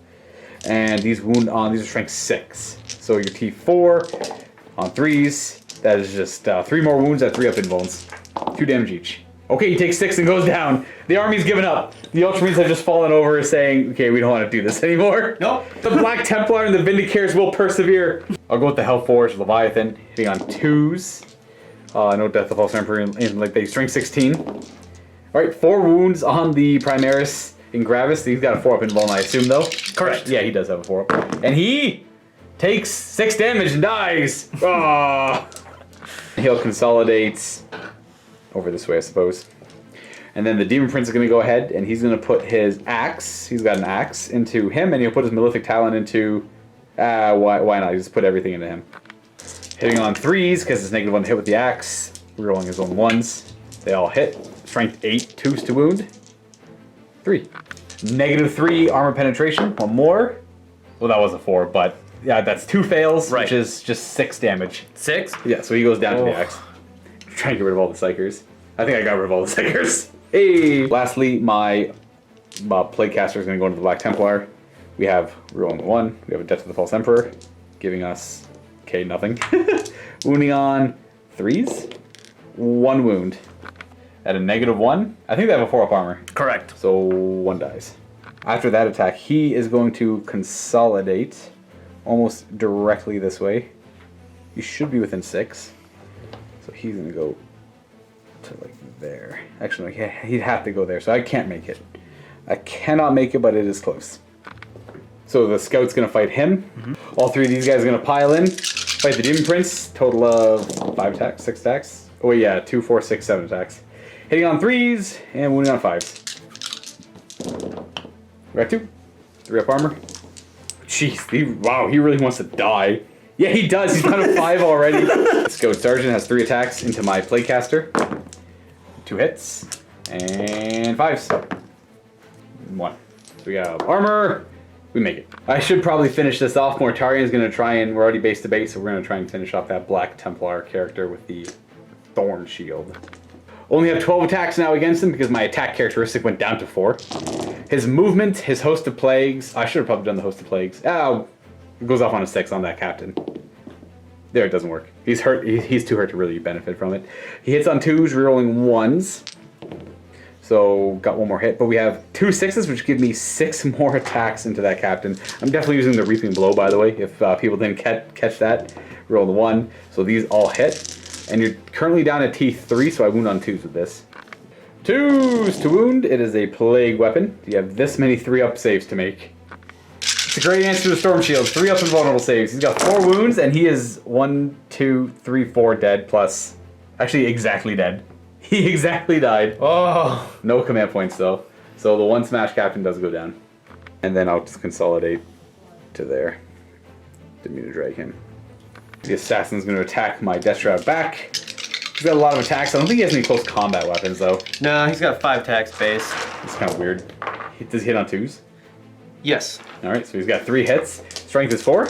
And these wound on, these are strength 6. So your T4 on 3s, that is just 3 more wounds at 3 up in bones. 2 damage each. Okay, he takes 6 and goes down. The army's given up. The Ultramarines have just fallen over saying, okay, we don't want to do this anymore. Nope. The Black Templar and the Vindicators will persevere. I'll go with the Hellforge Leviathan, hitting on 2s. No Death of the False Emperor in like they strength 16. Alright, 4 wounds on the Primaris in Gravis. He's got a 4 up in bone, I assume, though. Correct. Yeah, he does have a 4 up. And he takes 6 damage and dies. Oh. He'll consolidate over this way, I suppose. And then the Demon Prince is going to go ahead, and he's going to put his axe, he's got an axe, into him, and he'll put his Malefic Talon into... why not? He just put everything into him. Hitting on 3s, because it's -1 to hit with the axe. Rerolling his own 1s. They all hit. Strength 8, 2s to wound. 3. -3 armor penetration, 1 more. Well, that was a 4, but yeah, that's 2 fails, right. Which is just 6 damage. 6? Yeah, so he goes down to the axe. Trying to get rid of all the Psychers. I think I got rid of all the Psychers. Hey! Lastly, my Plaguecaster is going to go into the Black Templar. We have rerolling the 1. We have a Death to the False Emperor, giving us, okay, nothing. Wounding on 3s. 1 wound. At a -1. I think they have a 4 up armor. Correct. So 1 dies. After that attack, he is going to consolidate almost directly this way. You should be within 6. So he's going to go to like there. Actually, no, he'd have to go there, so I can't make it. I cannot make it, but it is close. So the scout's going to fight him. All 3 of these guys are going to pile in. Fight the Demon Prince. Total of 5 attacks, 6 attacks. Oh yeah, 2, 4, 6, 7 attacks. Hitting on 3s and wounding on 5s. We got 2. 3 up armor. Jeez, wow, he really wants to die. Yeah, he does. He's down to 5 already. Scout Sergeant has 3 attacks into my Plaguecaster. 2 hits. And 5s. 1. So we have armor. We make it. I should probably finish this off. Mortarian is going to try and... We're already base to base, so we're going to try and finish off that Black Templar character with the Thorn Shield. Only have 12 attacks now against him because my attack characteristic went down to 4. His movement, his Host of Plagues... I should have probably done the Host of Plagues. Oh, it goes off on a 6 on that captain. There, it doesn't work. He's hurt. He's too hurt to really benefit from it. He hits on 2s, rerolling 1s. So, got 1 more hit. But we have 2 6s, which give me 6 more attacks into that captain. I'm definitely using the Reaping Blow, by the way, if people didn't catch that. Roll the 1. So these all hit. And you're currently down at T3, so I wound on 2s with this. 2s to wound. It is a plague weapon. You have this many 3-up saves to make. It's a great answer to the Storm Shield. 3 up invulnerable saves. He's got 4 wounds, and he is 1, 2, 3, 4 dead, plus... Actually, exactly dead. He exactly died. Oh. No command points, though. So the 1 Smash Captain does go down. And then I'll just consolidate to there. Didn't mean to drag him. The Assassin's going to attack my Death Shroud back. He's got a lot of attacks. I don't think he has any close combat weapons, though. No, he's got 5 attacks base. It's kind of weird. Does he hit on 2s? Yes. Alright, so he's got 3 hits. Strength is 4?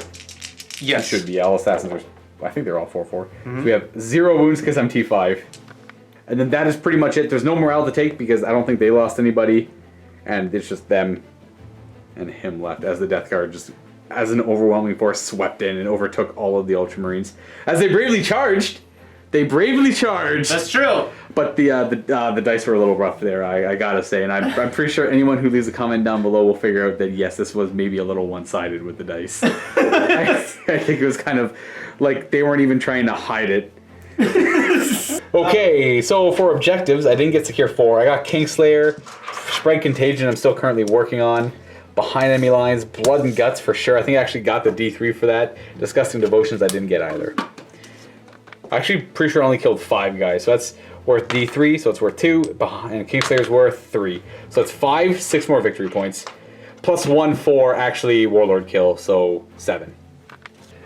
Yes. It should be. All Assassins are... I think they're all 4/4. So we have 0 wounds because I'm T5. And then that is pretty much it. There's no morale to take because I don't think they lost anybody. And it's just them and him left as the Death Guard just... as an overwhelming force swept in and overtook all of the Ultramarines. As they bravely charged! They bravely charged! That's true! But the dice were a little rough there, I gotta say. And I'm pretty sure anyone who leaves a comment down below will figure out that, yes, this was maybe a little one-sided with the dice. I think it was kind of like they weren't even trying to hide it. Okay, so for objectives, I didn't get Secure 4. I got Kingslayer, Spread Contagion I'm still currently working on. Behind enemy lines, Blood and Guts for sure. I think I actually got the D3 for that. Disgusting Devotions I didn't get either. Actually, pretty sure I only killed 5 guys, so that's worth D3, so it's worth 2, and Kingslayer's worth 3. So it's 5, 6 more victory points, plus 1 for actually Warlord kill, so 7.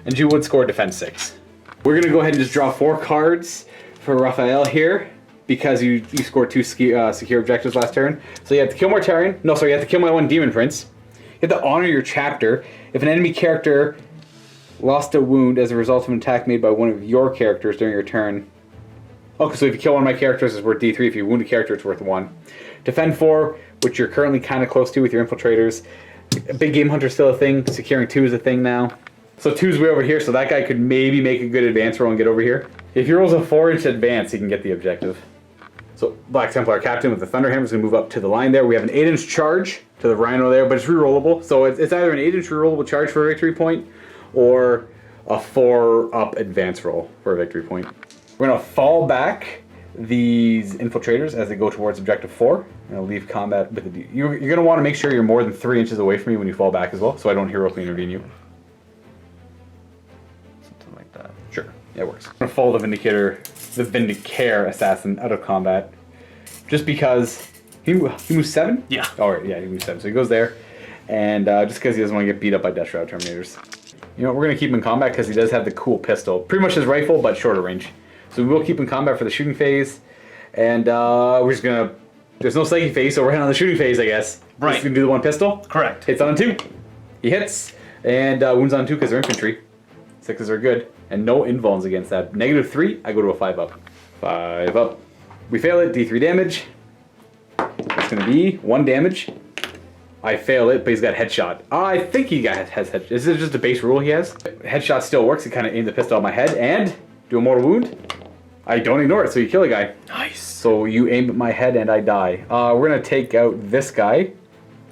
And you would score Defense 6. We're going to go ahead and just draw 4 cards for Raphael here, because you scored 2 secure objectives last turn. So you have to kill Mortarian. No, sorry, you have to kill my 1 Demon Prince. You have to honor your chapter. If an enemy character lost a wound as a result of an attack made by one of your characters during your turn, Okay, so if you kill one of my characters, it's worth D3. If you wound a character, it's worth 1. Defend 4, which you're currently kind of close to with your Infiltrators. Big Game Hunter's still a thing. Securing 2 is a thing now. So 2's way over here, so that guy could maybe make a good advance roll and get over here. If he rolls a 4-inch advance, he can get the objective. So Black Templar Captain with the Thunderhammer is going to move up to the line there. We have an 8-inch charge to the Rhino there, but it's rerollable. So it's either an 8-inch rerollable charge for a victory point, or a 4-up advance roll for a victory point. We're going to fall back these Infiltrators as they go towards objective 4. I'm going to leave combat with the... You're going to want to make sure you're more than 3 inches away from me when you fall back as well, so I don't heroically intervene you. Something like that. Sure, yeah, it works. I'm going to follow the Vindicare Assassin out of combat, just because... He moves 7? Yeah. Oh, right, yeah, he moves 7, so he goes there, and just because he doesn't want to get beat up by Death Shroud Terminators. You know what, we're going to keep him in combat because he does have the cool pistol. Pretty much his rifle, but shorter range. So we will keep him in combat for the shooting phase. And we're just going to... There's no psychic phase, so we're heading on the shooting phase, I guess. Right. Just going to do the 1 pistol. Correct. Hits on 2. He hits. And wounds on 2 because they're infantry. 6s are good. And no invulns against that. -3, I go to a 5-up. 5-up. We fail it, D3 damage. It's going to be 1 damage. I fail it, but he's got headshot. I think he has headshot. Is it just a base rule he has? Headshot still works. He kind of aimed the pistol at my head and do a mortal wound. I don't ignore it, so you kill a guy. Nice. So you aim at my head and I die. We're going to take out this guy.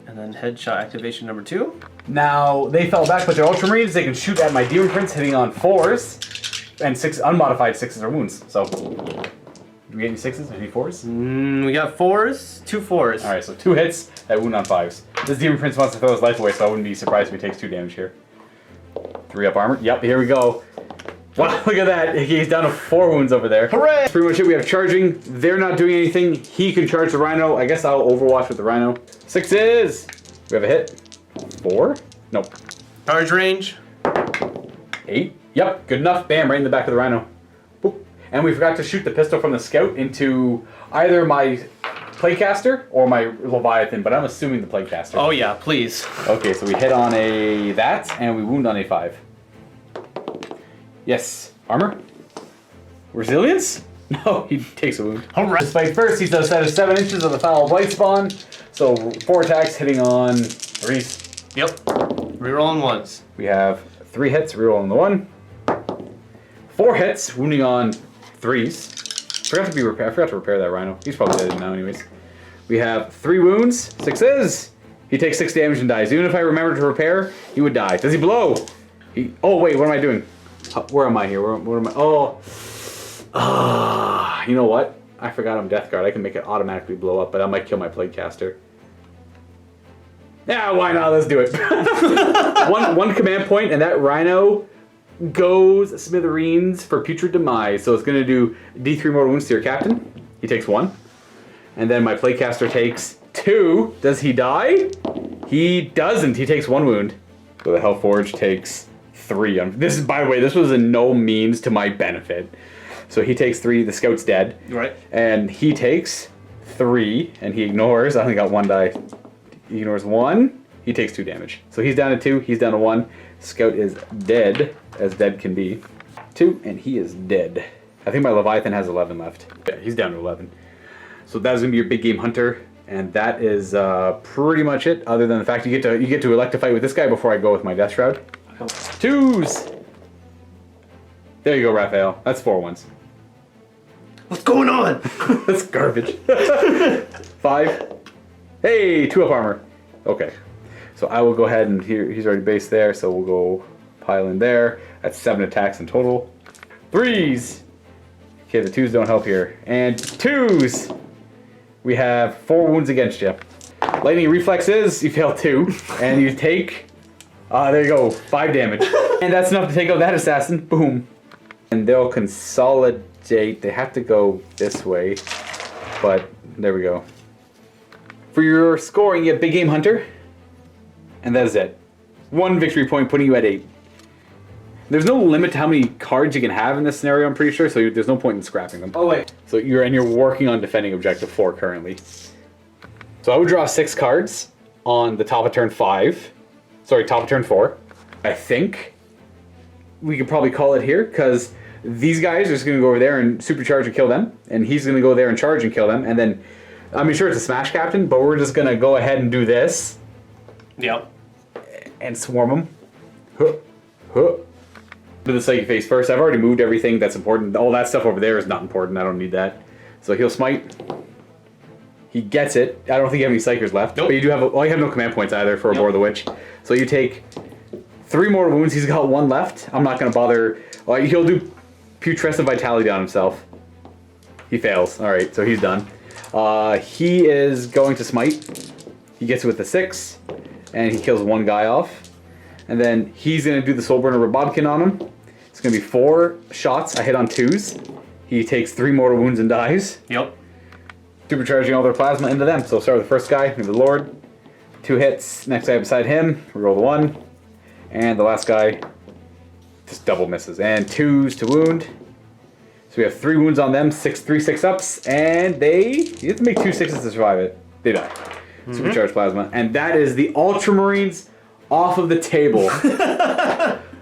And then headshot activation number 2. Now, they fell back, but they're Ultramarines. They can shoot at my Demon Prince, hitting on 4s. And 6 unmodified 6s are wounds. So, do we get any 6s? Any 4s? We got 4s. 2 4s. Alright, so 2 hits that wound on 5s. This Demon Prince wants to throw his life away, so I wouldn't be surprised if he takes 2 damage here. 3 up armor. Yep, here we go. Wow, look at that. He's down to 4 wounds over there. Hooray! That's pretty much it. We have charging. They're not doing anything. He can charge the Rhino. I guess I'll overwatch with the Rhino. 6s. We have a hit. 4? Nope. Charge range. 8. Yep, good enough. Bam, right in the back of the Rhino. Boop. And we forgot to shoot the pistol from the Scout into either my Plaguecaster or my Leviathan, but I'm assuming the Plaguecaster. Oh yeah, please. Okay, so we hit on a that, and we wound on a 5. Yes. Armor? Resilience? No, he takes a wound. Alright. Despite first, he's outside of 7 inches of the Foul Blight Spawn, so 4 attacks hitting on 3s. Yep. Rerolling once. We have 3 hits, rerolling the 1. 4 hits, wounding on 3s. I forgot to repair that Rhino. He's probably dead now anyways. We have 3 wounds, 6s. He takes 6 damage and dies. Even if I remember to repair, he would die. Does he blow? Oh wait, what am I doing? Where am I here? Where am I? Oh. You know what? I forgot I'm Death Guard. I can make it automatically blow up, but I might kill my Plaguecaster. Yeah, why not? Let's do it. one command point, and that Rhino goes smithereens for putrid demise. So it's going to do D3 mortal wounds to your captain. He takes 1. And then my Plaguecaster takes 2. Does he die? He doesn't. He takes 1 wound. So the Hellforge takes 3. This is, by the way, this was in no means to my benefit. So he takes 3. The Scout's dead. Right. And he takes 3, and he ignores. I only got 1 die. He ignores 1. He takes 2 damage. So he's down to 2. He's down to 1. Scout is dead, as dead can be. 2, and he is dead. I think my Leviathan has 11 left. Yeah, he's down to 11. So that's gonna be your big game hunter, and that is pretty much it. Other than the fact you get to elect to fight with this guy before I go with my Death Shroud. 2s. There you go, Raphael. That's 4 ones. What's going on? That's garbage. 5. Hey, 2 up armor. Okay. So I will go ahead and he's already based there, so we'll go pile in there. That's 7 attacks in total. 3s. Okay, the 2s don't help here. And 2s. We have 4 wounds against you. Lightning reflexes, you fail 2. And you take, there you go, 5 damage. And that's enough to take out that assassin. Boom. And they'll consolidate. They have to go this way. But there we go. For your scoring, you have Big Game Hunter. And that is it. 1 victory point, putting you at 8. There's no limit to how many cards you can have in this scenario, I'm pretty sure, so there's no point in scrapping them. Oh wait. So you're working on defending objective 4 currently. So I would draw 6 cards on the top of turn 5. Sorry, top of turn 4. I think we could probably call it here, because these guys are just going to go over there and supercharge and kill them. And he's going to go there and charge and kill them. And then, I mean, sure, it's a smash captain, but we're just going to go ahead and do this. Yep. And swarm them. Huh. Huh. Do the psychic phase first. I've already moved everything that's important. All that stuff over there is not important. I don't need that. So he'll smite. He gets it. I don't think you have any psychers left. Nope. But you do have, well, you have no command points either for Abhor the Witch. So you take 3 more wounds. He's got 1 left. I'm not going to bother. Well, he'll do Putrescent Vitality on himself. He fails. All right, so he's done. He is going to smite. He gets it with the 6, and he kills 1 guy off. And then he's going to do the Soulburner Robobkin on him. It's going to be 4 shots. I hit on 2s. He takes 3 mortal wounds and dies. Yep. Supercharging all their plasma into them. So we'll start with the first guy, the Lord. 2 hits. Next guy beside him, we roll the 1. And the last guy just double misses. And 2s to wound. So we have 3 wounds on them, 3 6-ups, and you have to make 2 6s to survive it. They die. Supercharged plasma. And that is the Ultramarines off of the table.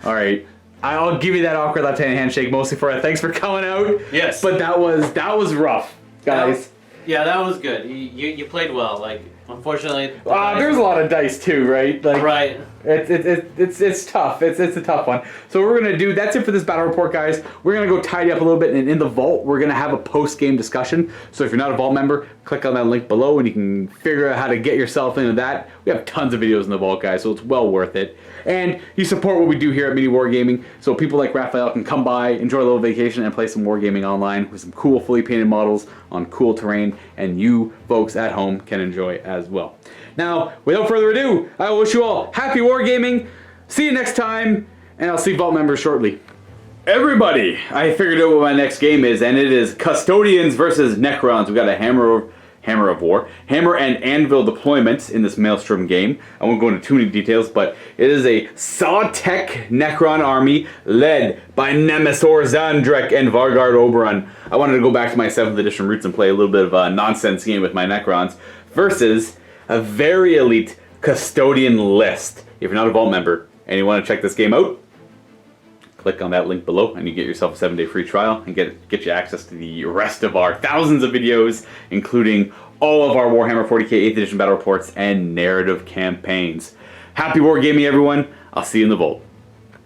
Alright. I'll give you that awkward left-hand handshake mostly for it. Thanks for coming out. Yes. But that was rough, guys. Yeah, that was good. You played well. Like, unfortunately, There's a lot of dice too, right? Like, right. It's tough. It's a tough one. So what we're gonna do. That's it for this battle report, guys. We're gonna go tidy up a little bit, and in the vault, we're gonna have a post-game discussion. So if you're not a vault member, click on that link below, and you can figure out how to get yourself into that. We have tons of videos in the vault, guys, so it's well worth it. And you support what we do here at MiniWarGaming, so people like Raphael can come by, enjoy a little vacation, and play some wargaming online with some cool, fully painted models on cool terrain, and you folks at home can enjoy as well. Now, without further ado, I wish you all happy wargaming. See you next time, and I'll see vault members shortly. Everybody, I figured out what my next game is, and it is Custodians versus Necrons. We got a Hammer and Anvil deployments in this Maelstrom game. I won't go into too many details, but it is a Sawtech Necron army led by Nemesor Zandrek and Vargard Oberon. I wanted to go back to my 7th edition roots and play a little bit of a nonsense game with my Necrons versus a very elite Custodian list. If you're not a Vault member and you want to check this game out, click on that link below and you get yourself a 7-day free trial and get you access to the rest of our thousands of videos, including all of our Warhammer 40k 8th edition battle reports and narrative campaigns. Happy wargaming, everyone. I'll see you in the vault.